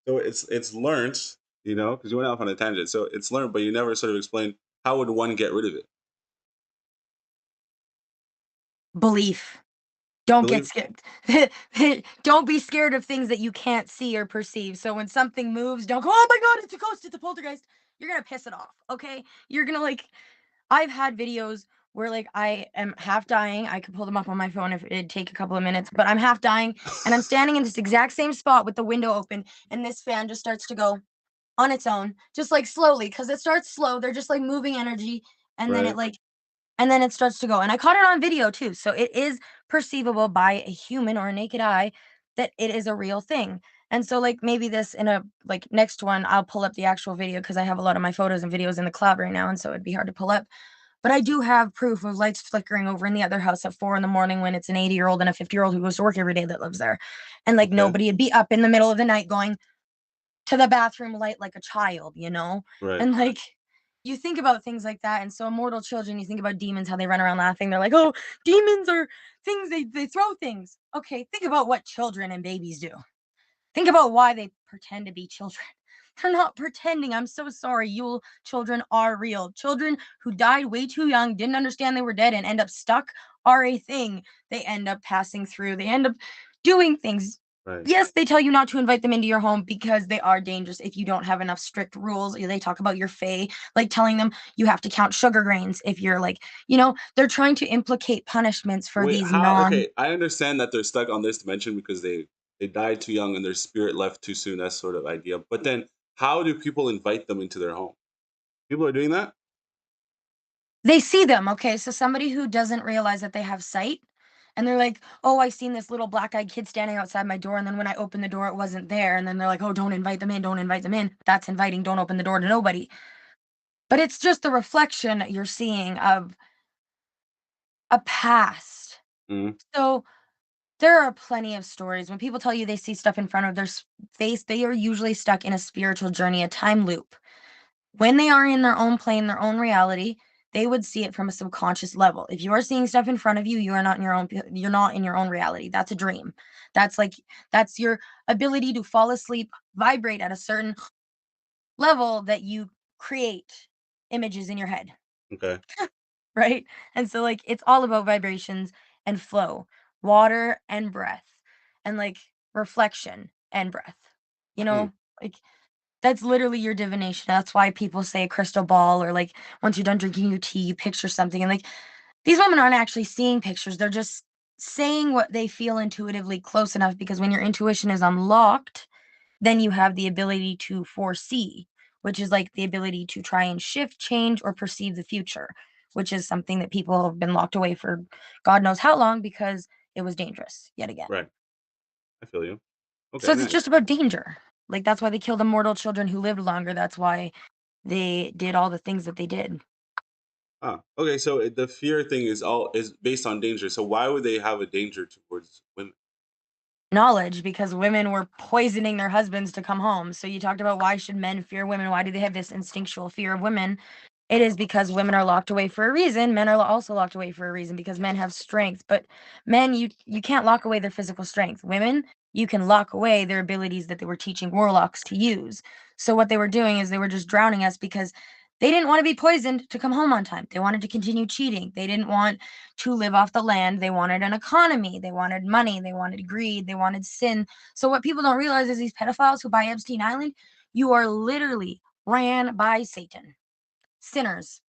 so it's learned, because you went off on a tangent. So it's learned, but you never sort of explained how would one get rid of it. Belief. Don't get Believe. scared. Don't be scared of things that you can't see or perceive. So when something moves, don't go, oh my God, it's a ghost, it's a poltergeist. You're going to piss it off. Okay. You're going to I've had videos where I am half dying. I could pull them up on my phone if it'd take a couple of minutes, but I'm half dying and I'm standing in this exact same spot with the window open, and this fan just starts to go on its own, just slowly. Cause it starts slow. They're just moving energy. And then Right. it starts to go. And I caught it on video too. So it is perceivable by a human or a naked eye that it is a real thing. And so maybe this in a next one, I'll pull up the actual video because I have a lot of my photos and videos in the cloud right now. And so it'd be hard to pull up. But I do have proof of lights flickering over in the other house at 4 a.m. when it's an 80-year-old and a 50-year-old who goes to work every day that lives there. And nobody would be up in the middle of the night going to the bathroom light like a child, Right. And you think about things like that. And so immortal children, you think about demons, how they run around laughing. They're like, oh, demons are things, they throw things. Okay, think about what children and babies do. Think about why they pretend to be children. They're not pretending. I'm so sorry. You children are real. Children who died way too young, didn't understand they were dead, and end up stuck are a thing. They end up passing through. They end up doing things. Right. Yes, they tell you not to invite them into your home because they are dangerous if you don't have enough strict rules. They talk about your fae, like telling them you have to count sugar grains if you're like, they're trying to implicate punishments for Wait, these how? Okay, I understand that they're stuck on this dimension because they died too young and their spirit left too soon. That sort of idea. But then, how do people invite them into their home? People are doing that. They see them. Okay, so somebody who doesn't realize that they have sight, and they're like, "Oh, I seen this little black-eyed kid standing outside my door, and then when I opened the door, it wasn't there." And then they're like, "Oh, don't invite them in. Don't invite them in." That's inviting. Don't open the door to nobody. But it's just the reflection that you're seeing of a past. Mm. So there are plenty of stories when people tell you they see stuff in front of their face. They are usually stuck in a spiritual journey, a time loop. When they are in their own plane, their own reality, they would see it from a subconscious level. If you are seeing stuff in front of you, you are not in your own you're not in your own reality. That's a dream. That's your ability to fall asleep, vibrate at a certain level that you create images in your head, Okay. right? And so it's all about vibrations and flow, water and breath, and reflection and breath. You Hmm. know, like that's literally your divination. That's why people say a crystal ball, or once you're done drinking your tea, you picture something. And these women aren't actually seeing pictures. They're just saying what they feel intuitively close enough, because when your intuition is unlocked, then you have the ability to foresee, which is the ability to try and shift, change, or perceive the future, which is something that people have been locked away for God knows how long because it was dangerous yet again. Right. I feel you. So Okay. it's Nice. just about danger. That's why they killed immortal children who lived longer. That's why they did all the things that they did. Ah. Okay. So the fear thing is based on danger. So why would they have a danger towards women? Knowledge, because women were poisoning their husbands to come home. So you talked about, why should men fear women? Why do they have this instinctual fear of women? It is because women are locked away for a reason. Men are also locked away for a reason, because men have strength. But men, you can't lock away their physical strength. Women, you can lock away their abilities that they were teaching warlocks to use. So what they were doing is they were just drowning us because they didn't want to be poisoned to come home on time. They wanted to continue cheating. They didn't want to live off the land. They wanted an economy. They wanted money. They wanted greed. They wanted sin. So what people don't realize is these pedophiles who buy Epstein Island, you are literally ran by Satan. Sinners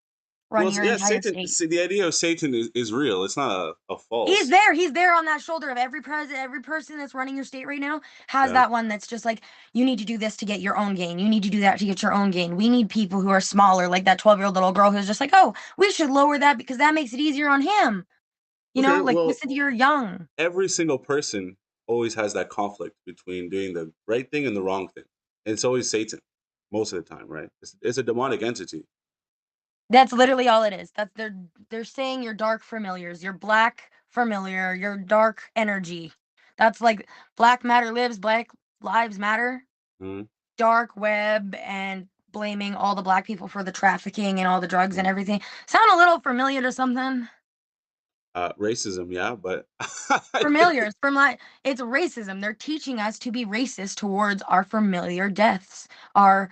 run Well, your yeah, entire Satan. state. See, the idea of Satan is real. It's not a He's false. there. He's there on that shoulder of every president, every person that's running your state right now has Yeah. that one that's just like, you need to do this to get your own gain. You need to do that to get your own gain. We need people who are smaller, like that 12-year-old little girl who's just like, oh, we should lower that because that makes it easier on him. Okay. Well, Listen, you're young. every single person always has that conflict between doing the right thing and the wrong thing. And it's always Satan most of the time, right? It's a demonic entity. That's literally all it is. That's they're saying your dark familiars, your black familiar, your dark energy. That's like Black Matter lives, Black Lives Matter. Mhm. Dark web, and blaming all the black people for the trafficking and all the drugs and everything. Sound a little familiar to something? Racism, yeah, but Familiars from it's racism. They're teaching us to be racist towards our familiar deaths, our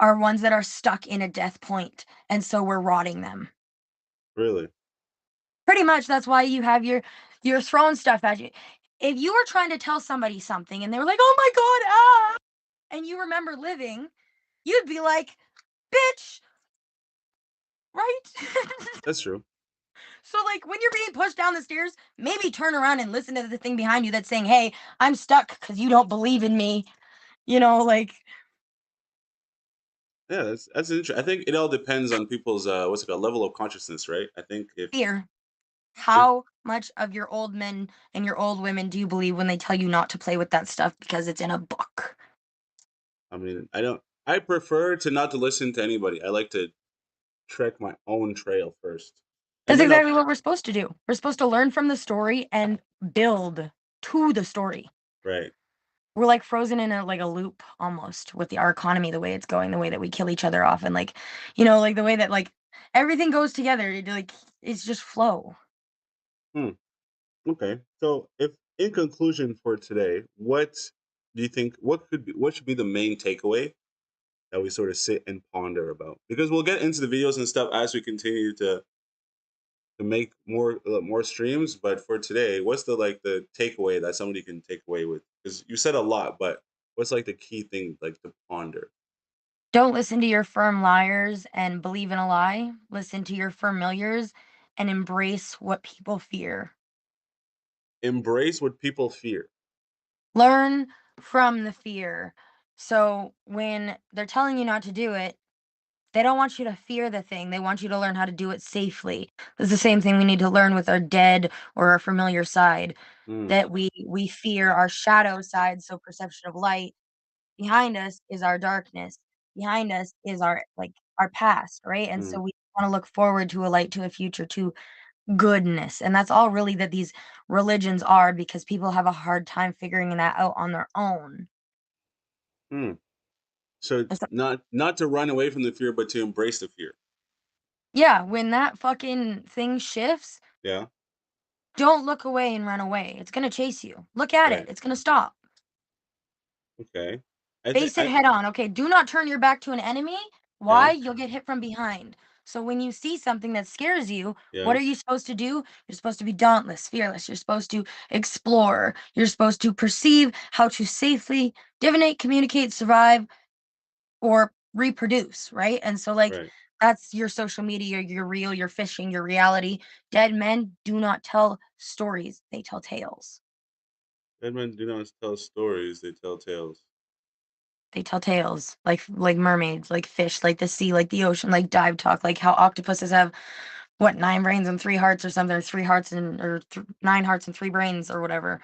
ones that are stuck in a death point, and so we're rotting them. really. Pretty much that's why you have your throwing stuff at you. If you were trying to tell somebody something and they were like, "Oh my god, ah," and you remember living, you'd be like, "Bitch," right? That's true. So, when you're being pushed down the stairs, maybe turn around and listen to the thing behind you that's saying, "Hey, I'm stuck because you don't believe in me." You know, like Yeah, that's interesting. I think it all depends on people's what's it called, level of consciousness, right? I think fear. if How much of your old men and your old women do you believe when they tell you not to play with that stuff because it's in a book? I mean, I prefer to not to listen to anybody. I like to trek my own trail first. And That's then I'll exactly what we're supposed to do. We're supposed to learn from the story and build to the story. right. We're frozen in a loop almost with our economy, the way it's going, the way that we kill each other off, and the way that everything goes together. It's just flow. Hmm. Okay. So, if in conclusion for today, what do you think? What should be the main takeaway that we sort of sit and ponder about? Because we'll get into the videos and stuff as we continue to to make more streams. But for today, what's the takeaway that somebody can take away with? Because you said a lot, but what's like the key thing like to ponder? Don't listen to your firm liars and believe in a lie. Listen to your familiars and embrace what people fear. Embrace what people fear. Learn from the fear. So when they're telling you not to do it, they don't want you to fear the thing. They want you to learn how to do it safely. It's the same thing we need to learn with our dead or our familiar side, Mm, that we fear our shadow side, so perception of light. Behind us is our darkness. Behind us is our past, right? And so mm, we want to look forward to a light, to a future, to goodness. And that's all really that these religions are, because people have a hard time figuring that out on their own. mm. So It's not to run away from the fear, but to embrace the fear. Yeah, when that fucking thing shifts, Yeah. don't look away and run away. It's gonna chase you. Look at it. Right. It's gonna stop. Okay. I think Face it head on. Okay, do not turn your back to an enemy. yeah, Why? You'll get hit from behind. So when you see something that scares you, yeah, what are you supposed to do? You're supposed to be dauntless, fearless. You're supposed to explore. You're supposed to perceive how to safely divinate, communicate, survive, or reproduce, right? And so, like, right. that's your social media, your real, your fishing, your reality. Dead men do not tell stories, they tell tales. Dead men do not tell stories; they tell tales. They tell tales, like mermaids, like fish, like the sea, like the ocean, like dive talk, like how octopuses have what, 9 brains and 3 hearts or something, or 3 hearts and 9 hearts and 3 brains or whatever.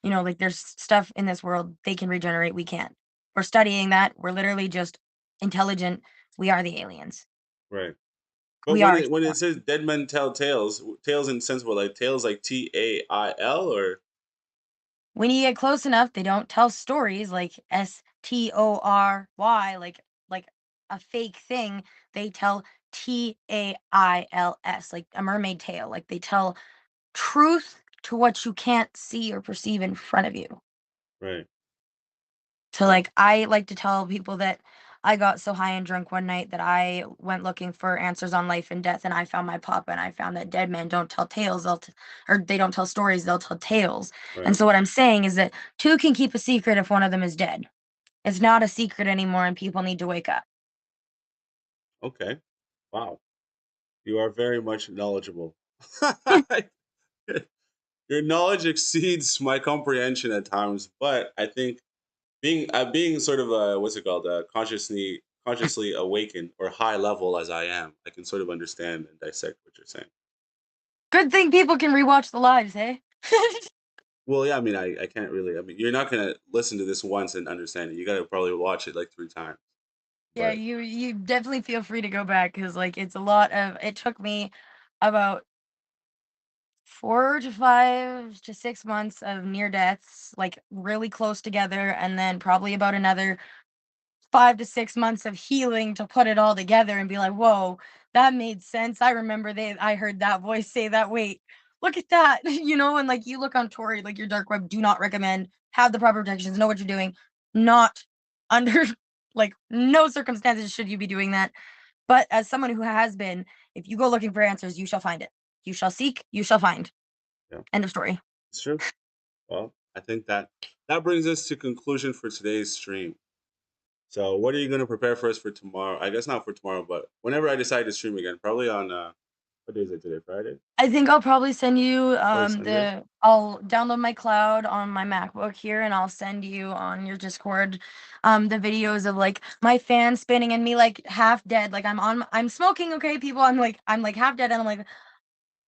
Like there's stuff in this world they can regenerate, we can't. We're studying that. We're literally just intelligent. We are the aliens. Right. But We when are it says dead men tell tales, tales in the sense what like tales like TAIL or when you get close enough, they don't tell stories like STORY, like a fake thing. They tell TAILS, like a mermaid tale. Like they tell truth to what you can't see or perceive in front of you. right. So Wow. like I like to tell people that I got so high and drunk one night that I went looking for answers on life and death, and I found my papa, and I found that dead men don't tell tales, or they don't tell stories, they'll tell tales. And Right. so what I'm saying is that two can keep a secret if one of them is dead. It's not a secret anymore, and people need to wake up. Okay. Wow. You are very much knowledgeable. Your knowledge exceeds my comprehension at times, but I think being sort of what's it called consciously awakened or high level as I am, I can sort of understand and dissect what you're saying. Good thing people can rewatch the lives, hey? Well, yeah, I mean, I can't really. I mean, you're not gonna listen to this once and understand it. You gotta probably watch it like 3 times. Yeah, But you definitely feel free to go back, because like it's a lot of, it took me about 4 to 5 to 6 months of near deaths, like really close together, and then probably about another 5 to 6 months of healing to put it all together and be like, whoa, that made sense. I remember I heard that voice say that. Wait, look at that. And like you look on Tori, like your dark web, do not recommend, have the proper protections, know what you're doing. Not under like no circumstances should you be doing that. But as someone who has been, if you go looking for answers, you shall find it. You shall seek, you shall find. yeah, End of story. it's true. Well, I think that brings us to conclusion for today's stream. So, what are you gonna prepare for us for tomorrow? I guess not for tomorrow, but whenever I decide to stream again, probably on what day is it today? Friday I think I'll probably send you or Sunday? I'll download my cloud on my MacBook here, and I'll send you on your Discord the videos of like my fan spinning and me like half dead. Like I'm smoking, okay, people. I'm like half dead, and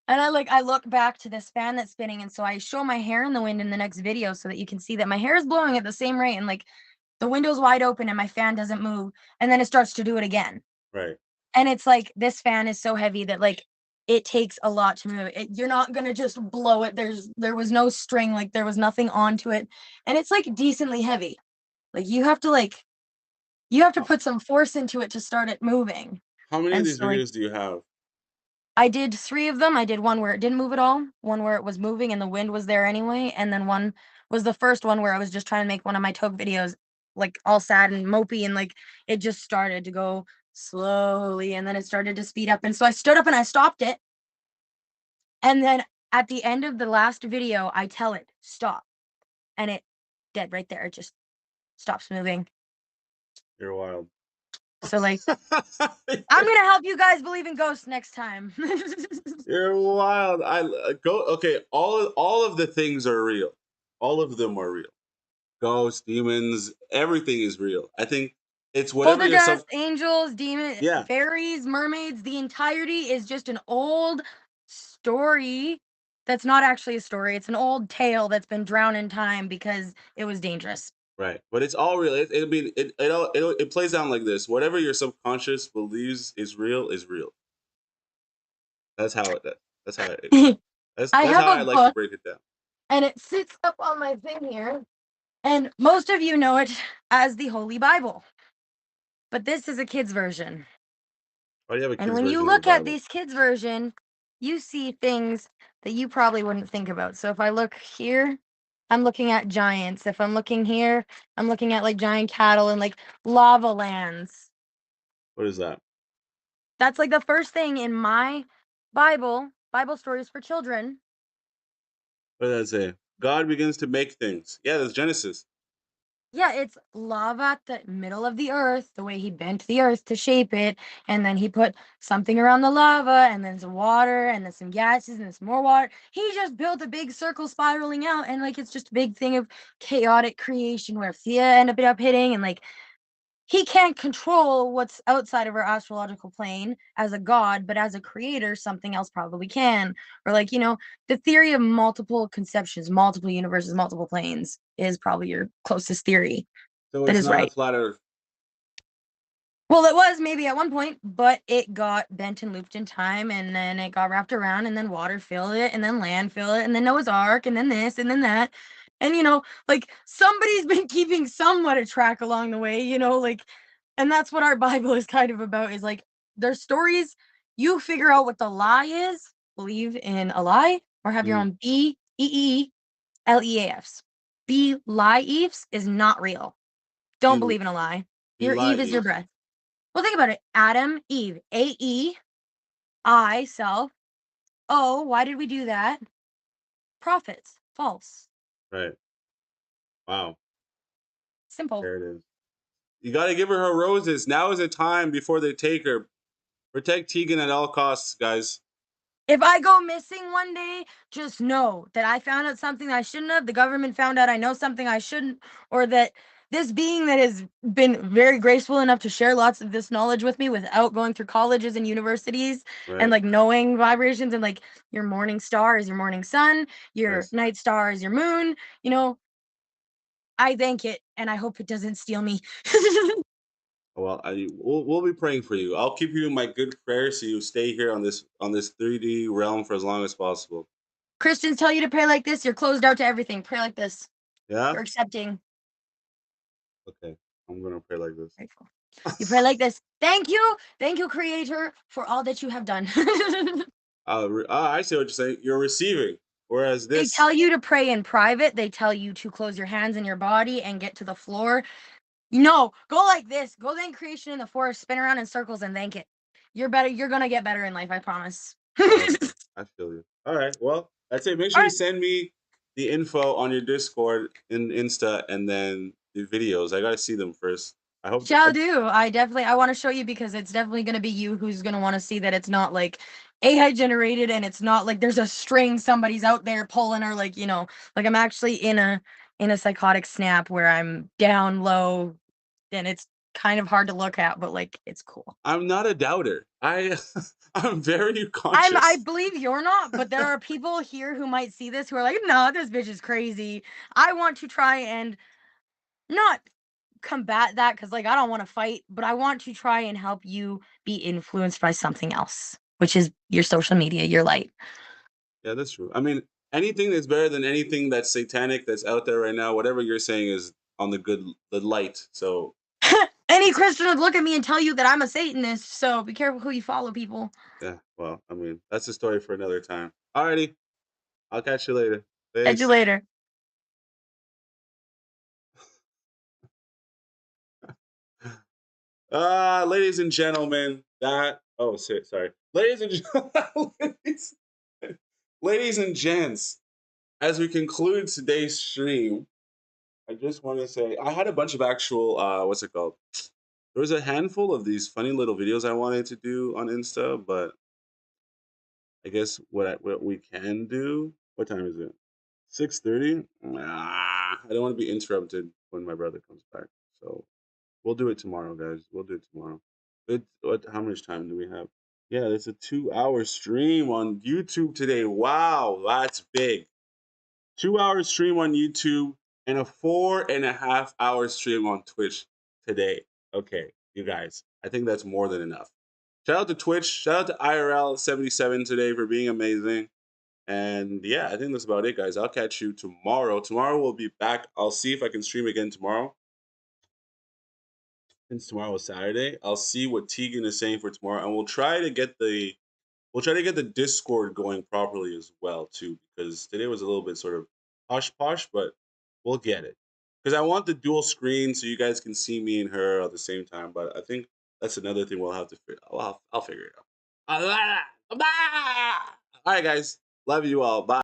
I look back to this fan that's spinning, and so I show my hair in the wind in the next video so that you can see that my hair is blowing at the same rate, and like the window's wide open and my fan doesn't move, and then it starts to do it again. Right. And it's like this fan is so heavy that like it takes a lot to move it. You're not gonna just blow it. There was no string, like there was nothing onto it, and it's like decently heavy. Like you have to put some force into it to start it moving. How many of And these so like videos do you have? I did 3 of them. I did one where it didn't move at all, one where it was moving and the wind was there anyway, and then one was the first one where I was just trying to make one of my Toke videos, like, all sad and mopey, and, like, it just started to go slowly, and then it started to speed up, and so I stood up and I stopped it And then at the end of the last video, I tell it, stop. And it dead right there. It just stops moving. You're wild. So like, I'm gonna help you guys believe in ghosts next time. You're wild. Okay. All of the things are real. All of them are real. Ghosts, demons, everything is real. I think it's whatever you're Poltergeist, angels, demons, Yeah. fairies, mermaids, the entirety is just an old story that's not actually a story. It's an old tale that's been drowned in time because it was dangerous. Right, but it's all real. It plays down like this: whatever your subconscious believes is real is real. That's how it. That's how it. That's I have how a I like to book, break it down. and it sits up on my thing here, and most of you know it as the Holy Bible. But this is a kid's version. Why do you have a And kid's when you version of the look at Bible? this kid's version, you see things that you probably wouldn't think about. So if I look here, I'm looking at giants. If I'm looking here, I'm looking at like giant cattle and like lava lands. What is that? That's like the first thing in my Bible stories for children. What does that say? God begins to make things. Yeah, that's Genesis. Yeah, it's lava at the middle of the earth, the way he bent the earth to shape it, and then he put something around the lava, and then some water, and then some gases, and then some more water. He just built a big circle spiraling out, and like it's just a big thing of chaotic creation where Thea ended up hitting, and like he can't control what's outside of our astrological plane as a god, but as a creator, something else probably can. Or like, the theory of multiple conceptions, multiple universes, multiple planes is probably your closest theory. So That it's is not a right. flat Earth. Well, it was maybe at one point, but it got bent and looped in time, and then it got wrapped around, and then water filled it, and then land filled it, and then Noah's Ark, and then this, and then that. And like somebody's been keeping somewhat of track along the way, like, and that's what our Bible is kind of about, is like there's stories, you figure out what the lie is, believe in a lie, or have your own BEELEAFs. Be lie Eves is not real. Don't believe in a lie. Your Eve is your breath. Well, think about it. Adam, Eve, AE, I, self. Oh, why did we do that? Prophets, false. Right. Wow. Simple. There it is. You got to give her roses. Now is the time before they take her. Protect Tegan at all costs, guys. If I go missing one day, just know that I found out something I shouldn't have. The government found out I know something I shouldn't, or that this being that has been very graceful enough to share lots of this knowledge with me without going through colleges and universities and like knowing vibrations, and like your morning star is your morning sun, your night star is your moon, I thank it, and I hope it doesn't steal me. Well, we'll be praying for you. I'll keep you in my good prayers so you stay here on this 3D realm for as long as possible. Christians tell you to pray like this. You're closed out to everything. Pray like this. Yeah? You're accepting. Okay. I'm going to pray like this. Grateful. You pray like this. Thank you, Creator, for all that you have done. I see what you're saying. You're receiving. Whereas They this... tell you to pray in private. They tell you to close your hands in your body and get to the floor. No, go like this. Go thank creation in the forest, spin around in circles and thank it. You're better. You're going to get better in life, I promise. Okay, I feel you. All right. Well, that's it. Make sure you send me the info on your Discord in Insta and then the videos. I got to see them first. I hope. Shall do. I want to show you because it's definitely going to be you who's going to want to see that it's not like AI generated, and it's not like there's a string somebody's out there pulling, or like, like I'm actually in a psychotic snap where I'm down low and it's kind of hard to look at, but like it's cool. I'm not a doubter. I'm very conscious. I believe you're not, but there are people here who might see this who are like, no, this bitch is crazy. I want to try and not combat that, because like I don't want to fight, but I want to try and help you be influenced by something else, which is your social media, your light. Yeah, that's true. I mean, anything that's better than anything that's satanic that's out there right now, whatever you're saying is on the light. So any Christian would look at me and tell you that I'm a Satanist, so be careful who you follow, people. yeah, well, I mean, that's a story for another time. Alrighty. I'll catch you later. Thanks. Catch you later. Ladies and gentlemen, sorry. Ladies and gentlemen, ladies and gents, as we conclude today's stream, I just want to say I had a bunch of actual what's it called? There was a handful of these funny little videos I wanted to do on Insta, but I guess what we can do. What time is it? 6:30. I don't want to be interrupted when my brother comes back, so we'll do it tomorrow, guys. We'll do it tomorrow. How much time do we have? Yeah, it's a 2-hour stream on YouTube today. Wow, that's big. 2-hour stream on YouTube and a 4.5-hour stream on Twitch today. Okay, you guys, I think that's more than enough. Shout out to Twitch. Shout out to IRL77 today for being amazing. And yeah, I think that's about it, guys. I'll catch you tomorrow. Tomorrow we'll be back. I'll see if I can stream again tomorrow. Since tomorrow is Saturday, I'll see what Tegan is saying for tomorrow, and we'll try to get the Discord going properly as well too, because today was a little bit sort of posh posh, but we'll get it. Because I want the dual screen so you guys can see me and her at the same time. But I think that's another thing we'll have to figure. I'll figure it out. All right, guys, love you all. Bye.